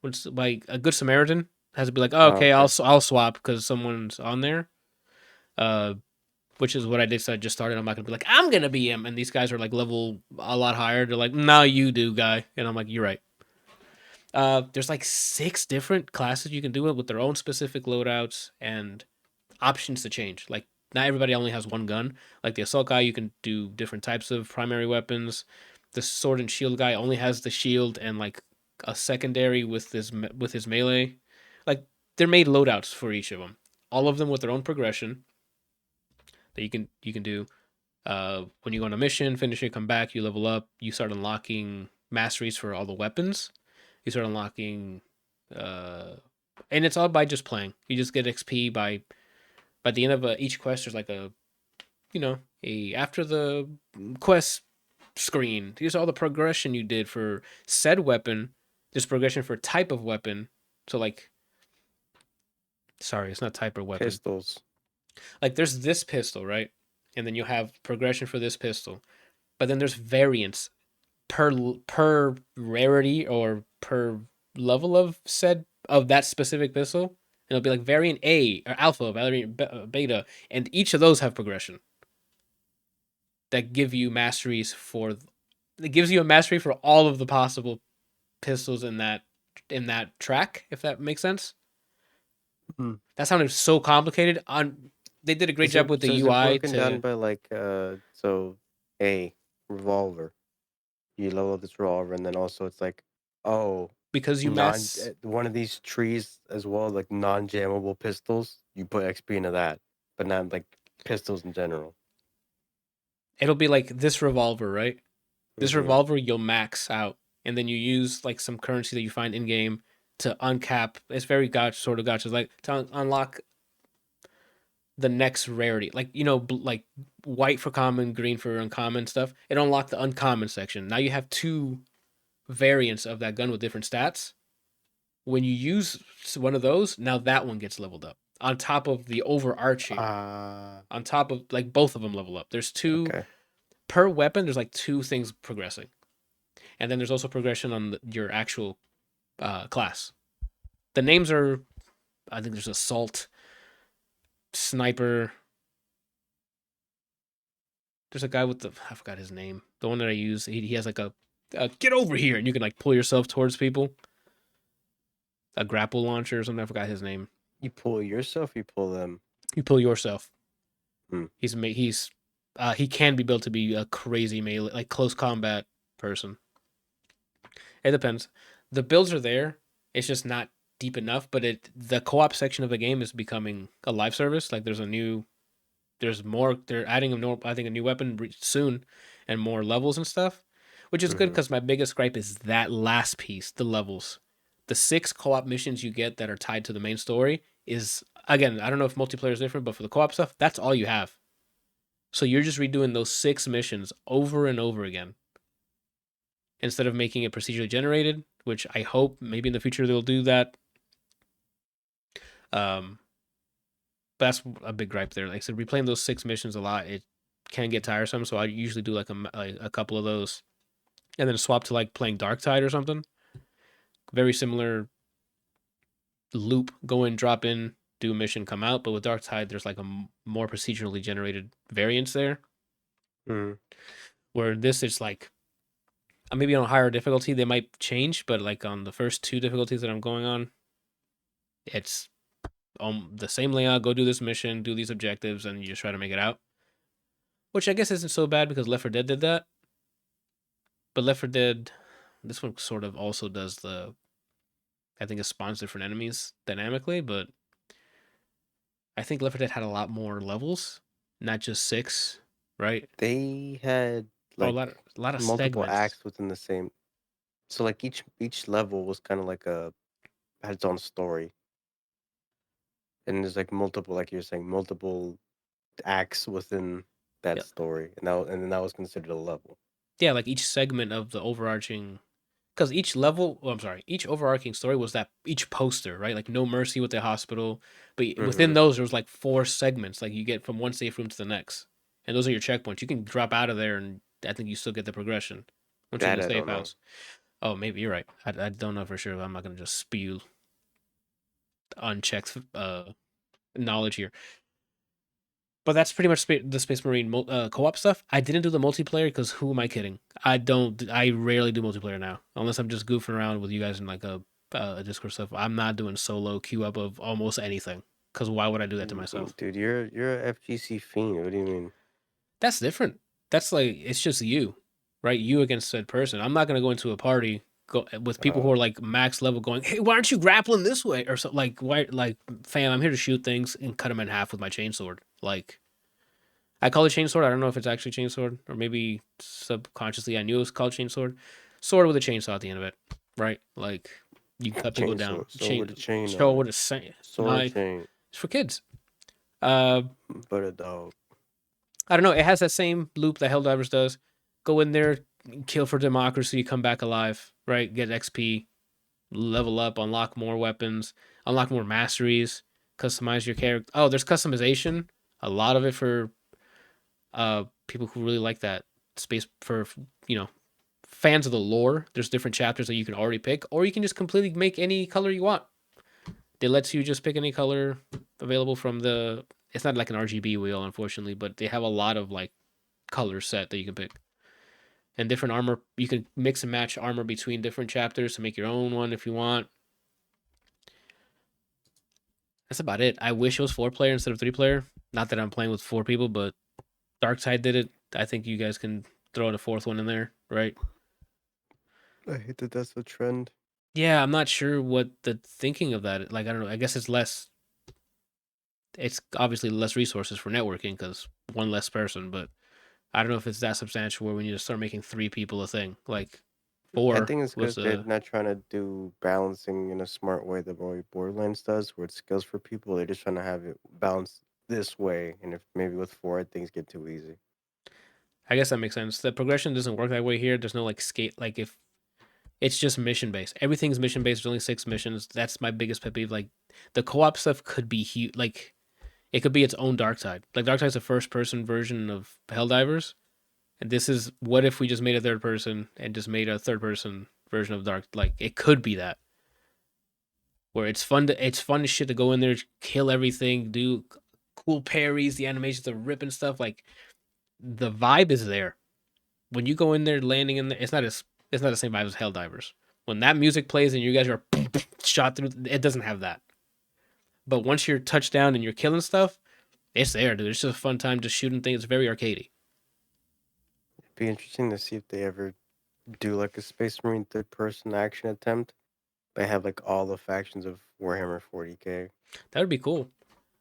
what's by a good Samaritan has to be like, oh, Oh, okay, okay. I'll swap because someone's on there. Uh, which is what I did. So I just started. I'm not gonna be like, I'm gonna be him, and these guys are like level a lot higher. They're like, no, you do, guy, and I'm like, you're right. There's like 6 different classes you can do it with their own specific loadouts and options to change. Like not everybody only has one gun. Like the assault guy, you can do different types of primary weapons. The sword and shield guy only has the shield and like a secondary with his melee. Like they're made loadouts for each of them. All of them with their own progression that you can do. When you go on a mission, finish it, come back, you level up, you start unlocking masteries for all the weapons. You start unlocking, uh, and it's all by just playing. You just get XP by the end of each quest. There's like a a after the quest screen. Here's all the progression you did for said weapon. There's progression for type of weapon. So like, sorry, it's not type or weapon. Pistols. Like there's this pistol, right? And then you have progression for this pistol. But then there's variants per rarity or per level of that specific pistol. And it'll be like variant A or alpha, variant beta, and each of those have progression that give you masteries for. It gives you a mastery for all of the possible pistols in that track, if that makes sense. Hmm. That sounded so complicated. They did a great job with the Is it UI broken down to by like so a revolver? You level this revolver, and then also it's like, oh, because you mass. one of these trees as well, like non-jammable pistols. You put XP into that, but not like pistols in general. It'll be like this revolver, right? This Mm-hmm. revolver you'll max out, and then you use like some currency that you find in game to uncap. It's very gotcha sort of gotcha, like to unlock the next rarity. Like like white for common, green for uncommon stuff. It unlocked the uncommon section. Now you have 2 variants of that gun with different stats. When you use one of those, now that one gets leveled up on top of the overarching. On top of like both of them level up. There's two Okay. per weapon. There's like 2 things progressing, and then there's also progression on your actual class. The names are, I think there's assault, sniper. There's a guy with I forgot his name. The one that I use, he has like a get over here, and you can like pull yourself towards people. A grapple launcher or something. I forgot his name. You pull yourself. You pull them. You pull yourself. Hmm. He can be built to be a crazy melee, like close combat person. It depends. The builds are there. It's just not deep enough. But the co-op section of the game is becoming a live service. Like there's more. They're adding I think a new weapon soon, and more levels and stuff. which is good Hmm. because my biggest gripe is that last piece, the levels. The 6 co-op missions you get that are tied to the main story is, again, I don't know if multiplayer is different, but for the co-op stuff, that's all you have. So you're just redoing those 6 missions over and over again instead of making it procedurally generated, which I hope maybe in the future they'll do that. Um, but that's a big gripe there. Like I said, replaying those 6 missions a lot, it can get tiresome. So I usually do like a couple of those and then swap to like playing Dark Tide or something. Very similar loop, go in, drop in, do a mission, come out. But with Dark Tide, there's like a more procedurally generated variance there. Hmm. Where this is like maybe on a higher difficulty they might change, but like on the first 2 difficulties that I'm going on, it's the same layout. Go do this mission, do these objectives, and you just try to make it out. Which I guess isn't so bad because Left 4 Dead did that. But Left 4 Dead, this one sort of also does the, I think it spawns different enemies dynamically, but I think Left 4 Dead had a lot more levels, not just 6, right? They had Oh, like a lot of multiple segments. acts within the same. So like each level was kind of like a had its own story, and there's like multiple, like you're saying, multiple acts within that Yeah, story, and then that was considered a level. yeah, like each segment of the overarching, because each level, oh, I'm sorry, each overarching story was that each poster, right? Like No Mercy with the hospital, but within Hmm. those there was like 4 segments, like you get from one safe room to the next, and those are your checkpoints. You can drop out of there, and I think you still get the progression once you're in That the I safe don't know. house. Oh, maybe you're right. I don't know for sure. I'm not gonna just spew unchecked knowledge here. But that's pretty much the Space Marine co-op stuff. I didn't do the multiplayer because who am I kidding? I don't. I rarely do multiplayer now, unless I'm just goofing around with you guys in like a Discord stuff. I'm not doing solo queue up of almost anything because why would I do that to myself? Dude, you're a FGC fiend. What do you mean? That's different. That's like it's just you, right? You against said person. I'm not gonna go into a party with people who Uh, are like max level, going, "Hey, why aren't you grappling this way?" or so. Like, why? Like, fam, I'm here to shoot things and cut them in half with my chainsword. Like, I call it chainsword. I don't know if it's actually chainsword or maybe subconsciously I knew it was called chainsword. Sword with a chainsaw at the end of it, right? Like, you can cut people down. chainsaw, so with a chain Show on it, what it's saying. sword Like, chain, it's for kids. Uh, but a dog. I don't know. It has that same loop that Helldivers does. Go in there, kill for democracy, come back alive, right? Get XP, level up, unlock more weapons, unlock more masteries, customize your character. Oh, there's customization. A lot of it for people who really like that space for you know fans of the lore. There's different chapters that you can already pick, or you can just completely make any color you want. They lets you just pick any color available from the. It's not like an RGB wheel, unfortunately, but they have a lot of like color set that you can pick. And different armor, you can mix and match armor between different chapters to make your own one if you want. That's about it. I wish it was 4 player instead of 3 player. Not that I'm playing with 4 people, but Darkside did it. I think you guys can throw in a 4th one in there, right? I hate that that's a trend. Yeah, I'm not sure what the thinking of that. Like, I don't know. I guess it's less. It's obviously less resources for networking because one less person. But I don't know if it's that substantial where we need to start making 3 people a thing. Like I 4 think it's was because they're the. not trying to do balancing in a smart way the way Borderlands does, where it's skills for people. They're just trying to have it balanced this way, and if maybe with four things get too easy. I guess that makes sense. The progression doesn't work that way here. There's no like skate. Like if it's just mission based. Everything's mission based. There's only 6 missions. That's my biggest pet peeve. Like the co-op stuff could be huge. Like it could be its own dark side. Like dark side's a first person version of Helldivers, and this is what if we just made a third person and just made a third person version of dark. Like it could be that where it's fun as shit to go in there, kill everything, do cool parries, the animations of ripping stuff. Like the vibe is there when you go in there, landing in there. It's not the same vibe as Helldivers. When that music plays and you guys are shot through, it doesn't have that. But once you're touched down and you're killing stuff, it's there, dude. It's just a fun time just shooting things. It's very arcadey. It'd be interesting to see if they ever do like a Space Marine third person action attempt. They have like all the factions of Warhammer 40K. That would be cool.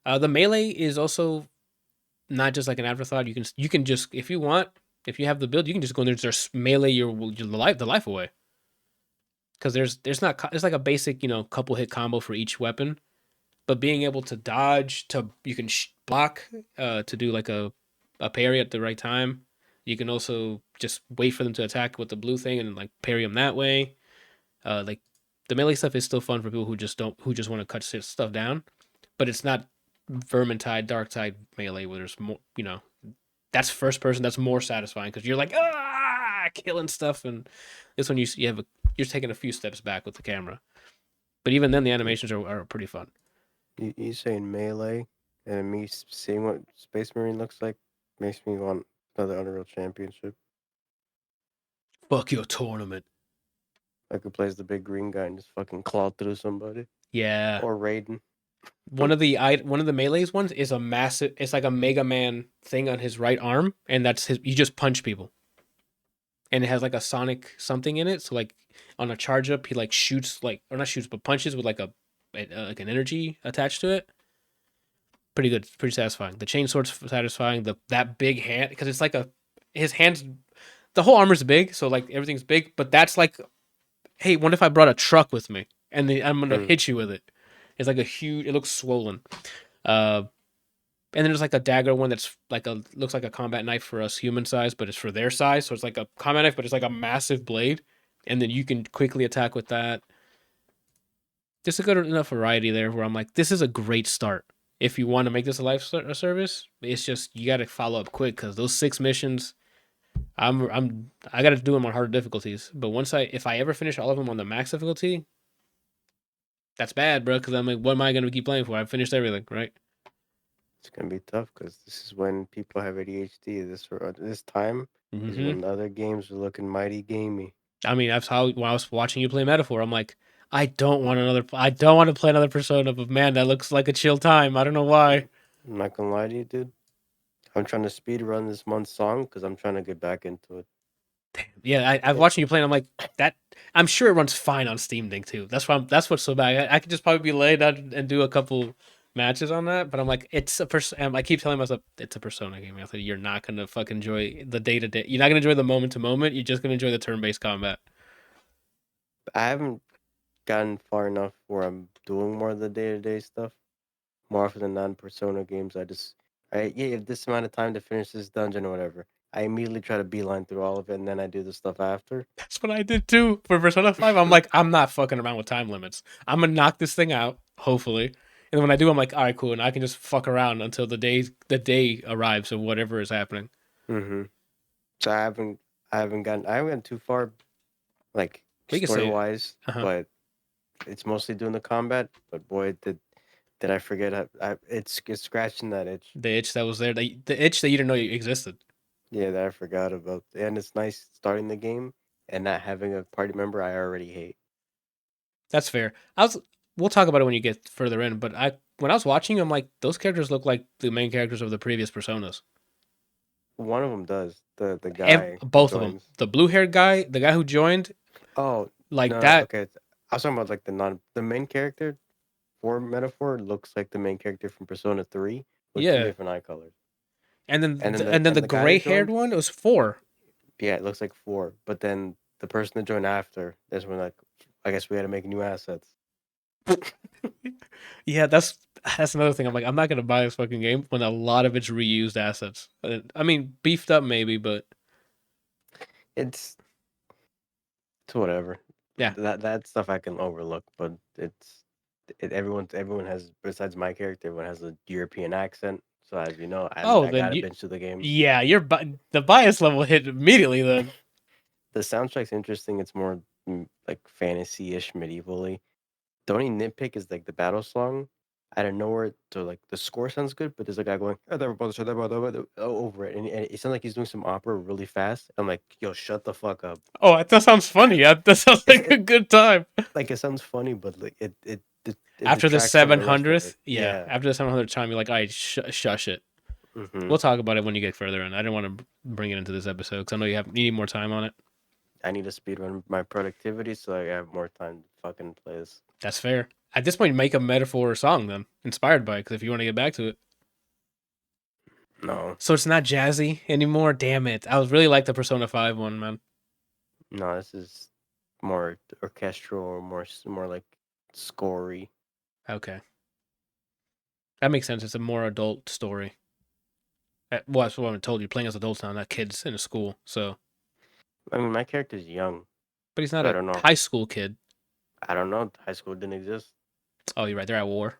The melee is also not just like an afterthought. You can just if you want. If you have the build, you can just go in there and just melee the life away. Because there's like a basic couple hit combo for each weapon, but being able to dodge you can block to do like a parry at the right time. You can also just wait for them to attack with the blue thing and like parry them that way. Like the melee stuff is still fun for people who just want to cut stuff down, but it's not Vermintide, Darktide melee where there's more. That's first person. That's more satisfying because you're like killing stuff, and this one you're taking a few steps back with the camera. But even then, the animations are pretty fun. You saying melee, and me seeing what Space Marine looks like makes me want another Unreal Championship. Fuck your tournament. I could play as the big green guy and just fucking claw through somebody. Yeah. Or Raiden. One of the melee's ones is a massive. It's like a Mega Man thing on his right arm, and that's his. You just punch people, and it has like a Sonic something in it. So like on a charge up, he like shoots or not shoots, but punches with like like an energy attached to it. Pretty good, pretty satisfying. The chainsword's satisfying. That big hand because it's like his hands. The whole armor's big, so like everything's big. But that's like, hey, what if I brought a truck with me and I'm gonna hit you with it? It's like a huge. It looks swollen. And then there's like a dagger one that's looks like a combat knife for us human size, but it's for their size. So it's like a combat knife, but it's like a massive blade, and then you can quickly attack with that. Just a good enough variety there where I'm like, this is a great start. If you want to make this a service, it's just you got to follow up quick because those 6 missions, I got to do them on harder difficulties. But if I ever finish all of them on the max difficulty, that's bad, bro. Because I'm like, what am I gonna keep playing for? I've finished everything, right? It's gonna be tough because this is when people have ADHD. This time is when the other games are looking mighty gamey. I mean, that's how when I was watching you play Metaphor, I'm like, I don't want to play another Persona, but man, that looks like a chill time. I don't know why. I'm not gonna lie to you, dude. I'm trying to speed run this month's song because I'm trying to get back into it. Damn. Yeah, I've watching you play. And I'm like that. I'm sure it runs fine on Steam Deck too. That's what's so bad. I could just probably be laid out and do a couple matches on that. But I'm like, it's a person. I keep telling myself it's a Persona game. I said you're not gonna fucking enjoy the day to day. You're not gonna enjoy the moment to moment. You're just gonna enjoy the turn based combat. I haven't gotten far enough where I'm doing more of the day-to-day stuff. More often than non-Persona games, you have this amount of time to finish this dungeon or whatever. I immediately try to beeline through all of it, and then I do the stuff after. That's what I did too for Persona 5. I'm like, I'm not fucking around with time limits. I'm gonna knock this thing out, hopefully. And then when I do, I'm like, all right, cool, and I can just fuck around until the day arrives of whatever is happening. Mm-hmm. So I haven't gotten too far, like story wise, but it's mostly doing the combat. But boy, did I forget? It's scratching that itch. The itch that was there, the itch that you didn't know existed. Yeah, that I forgot about. And it's nice starting the game and not having a party member I already hate. That's fair. We'll talk about it when you get further in. But when I was watching, I'm like, those characters look like the main characters of the previous Personas. One of them does. The guy. Both of them. The blue haired guy, the guy who joined. Oh, like no, that. Okay, I was talking about like the main character for Metaphor looks like the main character from Persona 3 with 2 different eye colors. And then the gray haired one was 4. Yeah, it looks like 4. But then the person that joined after, that's when I guess we had to make new assets. Yeah, that's another thing. I'm like, I'm not gonna buy this fucking game when a lot of it's reused assets. I mean, beefed up maybe, but it's whatever. Yeah, that stuff I can overlook, but everyone has, besides my character, everyone has a European accent. So as you know, I gotta binge to the game. Yeah, the bias level hit immediately then. The soundtrack's interesting. It's more like fantasy-ish, medievally. The only nitpick is like the battle song. Out of nowhere, so like the score sounds good, but there's a guy going over it, and it sounds like he's doing some opera really fast. I'm like, yo, shut the fuck up. Oh, that sounds funny. That sounds like a good time. Like it sounds funny, but like it after the 700th, yeah, after the 700th time, you're like, all right, shush it. Mm-hmm. We'll talk about it when you get further in. I didn't want to bring it into this episode because I know you need more time on it. I need to speedrun my productivity so I have more time to fucking play this. That's fair. At this point, make a Metaphor song then, inspired by it, because if you want to get back to it. No, So it's not jazzy anymore. Damn it! I was really like the Persona 5 one, man. no, this is more orchestral or more like scorey. Okay, that makes sense. It's a more adult story. Well, that's what I told you. Playing as adults now, not kids in a school. So, I mean, my character's young, but he's not so I a don't know. high school kid. I don't know. High school didn't exist. Oh, you're right. They're at war.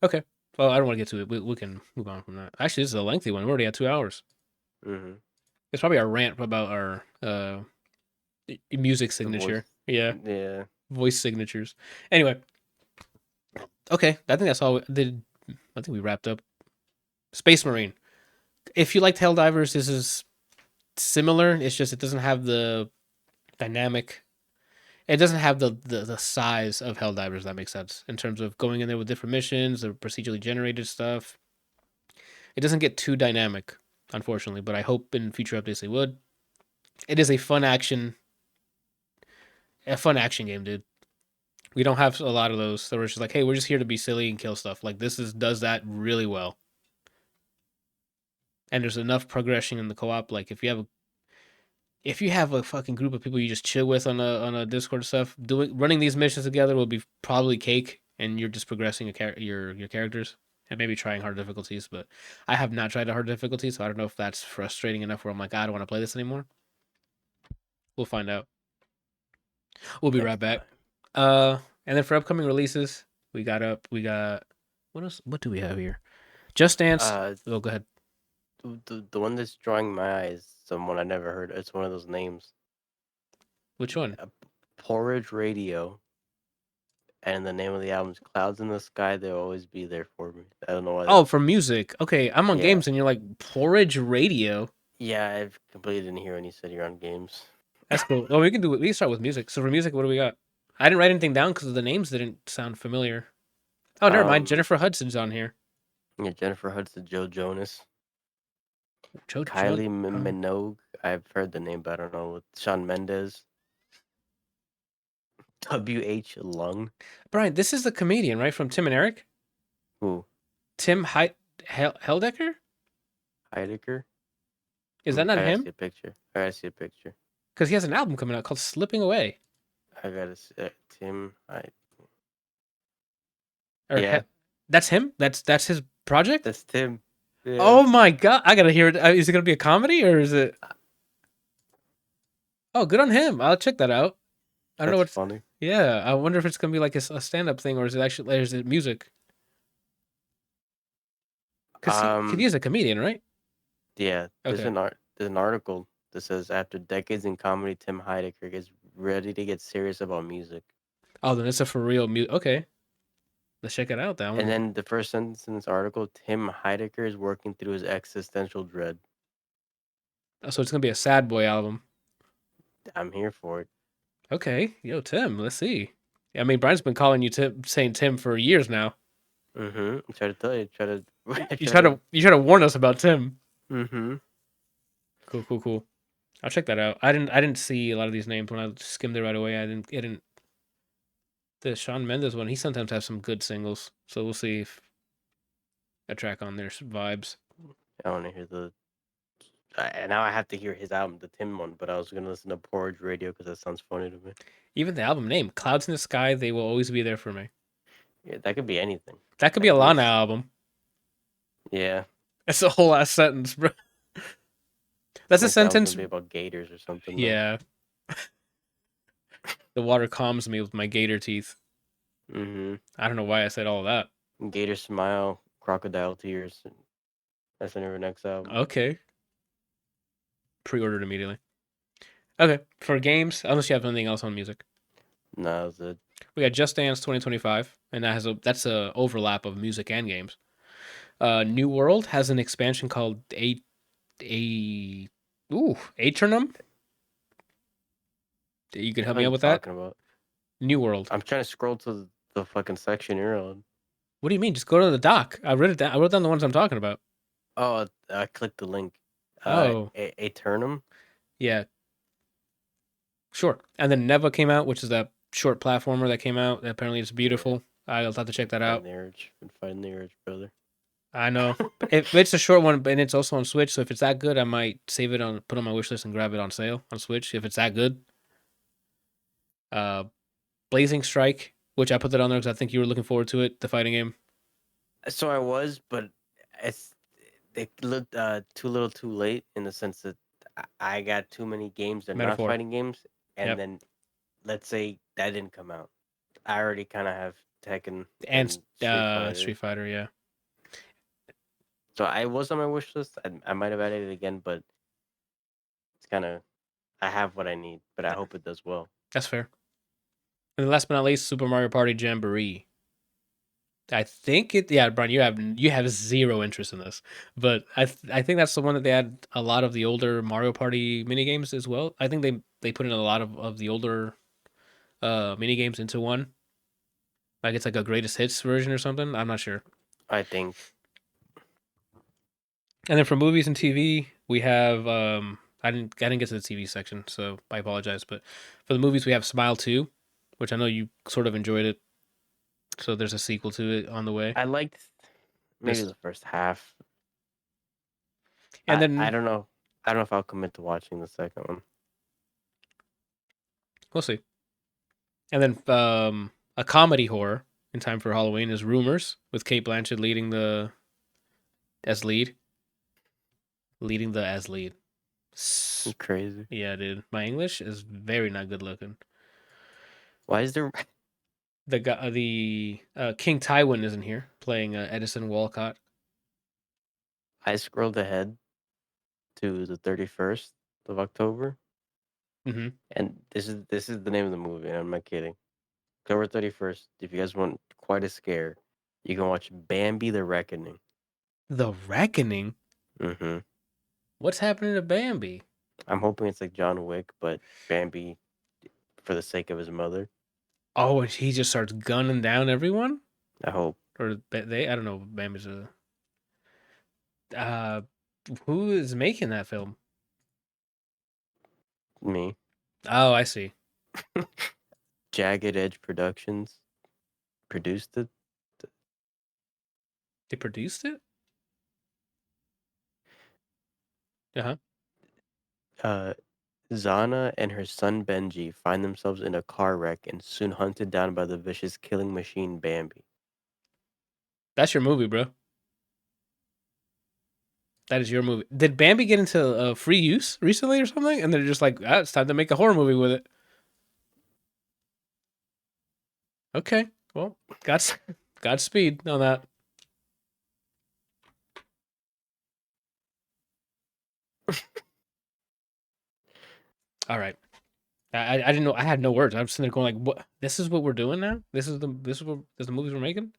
Okay. Well, I don't want to get to it. We can move on from that. Actually, this is a lengthy one. We're already at 2 hours. Mm-hmm. It's probably our rant about our music The voice. signature. Yeah, Yeah. voice signatures. Anyway, okay. I think that's all. I think we wrapped up. Space Marine. If you liked Helldivers, this is similar. It's just it doesn't have the dynamic. It doesn't have the size of Helldivers. That makes sense in terms of going in there with different missions, the procedurally generated stuff. It doesn't get too dynamic, unfortunately, but I hope in future updates they would. It is a fun action game, dude. We don't have a lot of those, so we're just like, hey, we're just here to be silly and kill stuff. Like this is does that really well, and there's enough progression in the co-op. Like if you have a fucking group of people you just chill with on a Discord stuff, doing running these missions together will be probably cake, and you're just progressing your characters and maybe trying hard difficulties. But I have not tried a hard difficulty, so I don't know if that's frustrating enough where I'm like, I don't want to play this anymore. We'll find out. We'll be right Next back. time. And then for upcoming releases, we got what else? What do we have here? Just Dance. Uh, Oh, go ahead. the one that's drawing my eyes, someone I never heard. It's one of those names. Which one? Porridge Radio, and the name of the album is Clouds in the Sky. They'll always be there for me. I don't know why. Oh, for music. Okay, I'm on Yeah, games, and you're like Porridge Radio. yeah. I completely didn't hear when you said you're on games. That's cool. Well, we can do it. We can start with music. So for music, what do we got? I didn't write anything down because the names didn't sound familiar. Oh, never mind. Um, Jennifer Hudson's on here. yeah, Jennifer Hudson, Joe Jonas, Joe. Kylie Minogue. I've heard the name, but I don't know. Shawn Mendes, W.H. Lung. Brian, this is the comedian, right, from Tim and Eric? Who? Tim Heldecker? Heidecker. Is that not I gotta him? see a picture. I gotta see a picture. Because he has an album coming out called Slipping Away. I gotta see Tim. Or Yeah, that's him? That's his project? that's Tim. Yeah, Oh my god! I gotta hear it. Is it gonna be a comedy or is it? Oh, good on him. I'll check that out. I don't know that's what's. funny. Yeah, I wonder if it's gonna be like a stand-up thing or is it actually or is it music? Because he Um, is a comedian, right? yeah. Okay. There's an article that says after decades in comedy, Tim Heidecker gets ready to get serious about music. Oh, then it's a for real music. Okay, let's check it out. That And one. then the first sentence in this article, Tim Heidecker is working through his existential dread. Oh, so it's gonna be a sad boy album. I'm here for it. Okay, yo, Tim. Let's see. I mean, Brian's been calling you Tim, saying Tim for years now. Mm-hmm. Try to tell you. Try to. You try to warn us about Tim. Mm-hmm. Cool. I'll check that out. I didn't see a lot of these names when I skimmed it right away. I didn't. The Shawn Mendes one, he sometimes has some good singles, so we'll see if a track on there's vibes. I want to hear the. And now I have to hear his album, the Tim one. But I was gonna listen to Porridge Radio because that sounds funny to me. Even the album name, Clouds in the Sky, they will always be there for me. Yeah, that could be anything. That could be Like a Lana this. album. Yeah. That's a whole ass sentence, bro. That's a Next album's sentence. gonna be about gators or something. Yeah. The water calms me with my gator teeth. Mm-hmm. I don't know why I said all of that. Gator smile, crocodile tears. That's the name of her next album. Okay. Pre-ordered immediately. Okay. For games, unless you have anything else on music. No, that was it. We got Just Dance 2025, and that's a overlap of music and games. New World has an expansion called a Aternum. You can What help are me out you with that. talking about? New World. I'm trying to scroll to the fucking section you're on. What do you mean? Just go to the doc. I wrote it down. I wrote down the ones I'm talking about. Oh, I clicked the link. Oh, Aeternum. yeah, sure. And then Neva came out, which is that short platformer that came out. Apparently, it's beautiful. I'll have to check that out. Been fighting the urge, brother. I know. If it's a short one, and it's also on Switch, so if it's that good, I might save it on, put on my wish list and grab it on sale on Switch if it's that good. Uh, Blazing Strike, which I put that on there because I think you were looking forward to it, the fighting game. So I was, but it's they looked too little, too late in the sense that I got too many games that are not Metaphor. fighting games, and Yep. then let's say that didn't come out. I already kind of have Tekken And and Street Fighter, Street Fighter, yeah. so I was on my wish list. I might have added it again, but it's kind of I have what I need, but I hope it does well. That's fair. And then last but not least, Super Mario Party Jamboree. I think it. Yeah, Brian, you have zero interest in this, but I think that's the one that they had a lot of the older Mario Party mini games as well. I think they put in a lot of the older mini games into one. Like it's like a greatest hits version or something. I'm not sure. I think And then for movies and TV, we have I didn't get to the TV section, so I apologize. But for the movies, we have Smile 2, which I know you sort of enjoyed it. So there's a sequel to it on the way. I liked maybe This the first half. and I then don't know. I don't know if I'll commit to watching the second one. we'll see. And then a comedy horror in time for Halloween is Rumors with Kate Blanchett leading the as lead, leading the as lead. You crazy? Yeah, dude, my English is very not good looking. Why is there? The guy, the King Tywin isn't here playing Edison Walcott. I scrolled ahead to the 31st of October, Mm-hmm. and this is the name of the movie. And I'm not kidding. October 31st. If you guys want quite a scare, you can watch Bambi: The Reckoning. The Reckoning. Mm-hmm. What's happening to Bambi? I'm hoping it's like John Wick, but Bambi for the sake of his mother. Oh, and he just starts gunning down everyone, I hope. or they? I don't know. Bambi's a. Uh, who is making that film? Me. Oh, I see. Jagged Edge Productions produced it. They produced it. Uh huh. Uh, Zana and her son Benji find themselves in a car wreck and soon hunted down by the vicious killing machine Bambi. That's your movie, bro. That is your movie. Did Bambi get into free use recently or something? And they're just like, ah, it's time to make a horror movie with it. Okay. Well, Godspeed on that. All right. I didn't know. I had no words. I was sitting there going like, "What? This is what we're doing now. This is the movies we're making."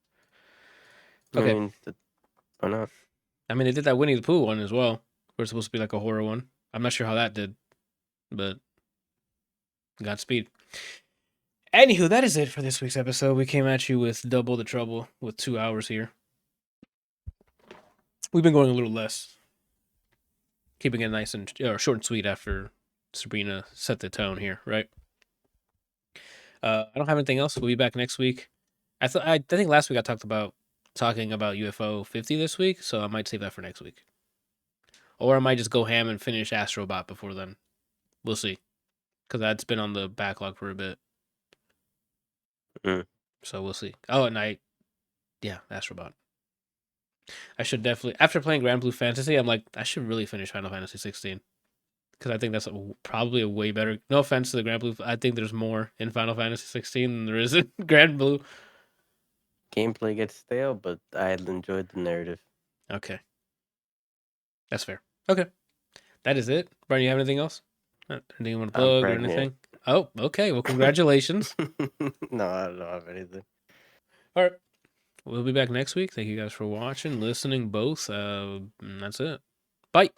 I Okay. mean, why not? I mean, they did that Winnie the Pooh one as well. Where it's supposed to be like a horror one. I'm not sure how that did, but Godspeed. Anywho, that is it for this week's episode. We came at you with double the trouble with 2 hours here. We've been going a little less, keeping it nice and short and sweet after Sabrina set the tone here, right? I don't have anything else. We'll be back next week. I think last week I talking about UFO 50 this week, so I might save that for next week. Or I might just go ham and finish Astrobot before then. We'll see. Because that's been on the backlog for a bit. Mm. So we'll see. Oh, and yeah, Astrobot. I should definitely, after playing Granblu Fantasy, I'm like, I should really finish Final Fantasy 16. Because I think that's probably a way better. No offense to the Granblu, I think there's more in Final Fantasy 16 than there is in Granblu. Gameplay gets stale, but I enjoyed the narrative. Okay. That's fair. Okay. That is it. Brian, you have anything else? Anything you want to I'm plug or pregnant. anything? Oh, okay. Well, congratulations. No, I don't have anything. All right. We'll be back next week. Thank you guys for watching, listening, both. That's it. Bye.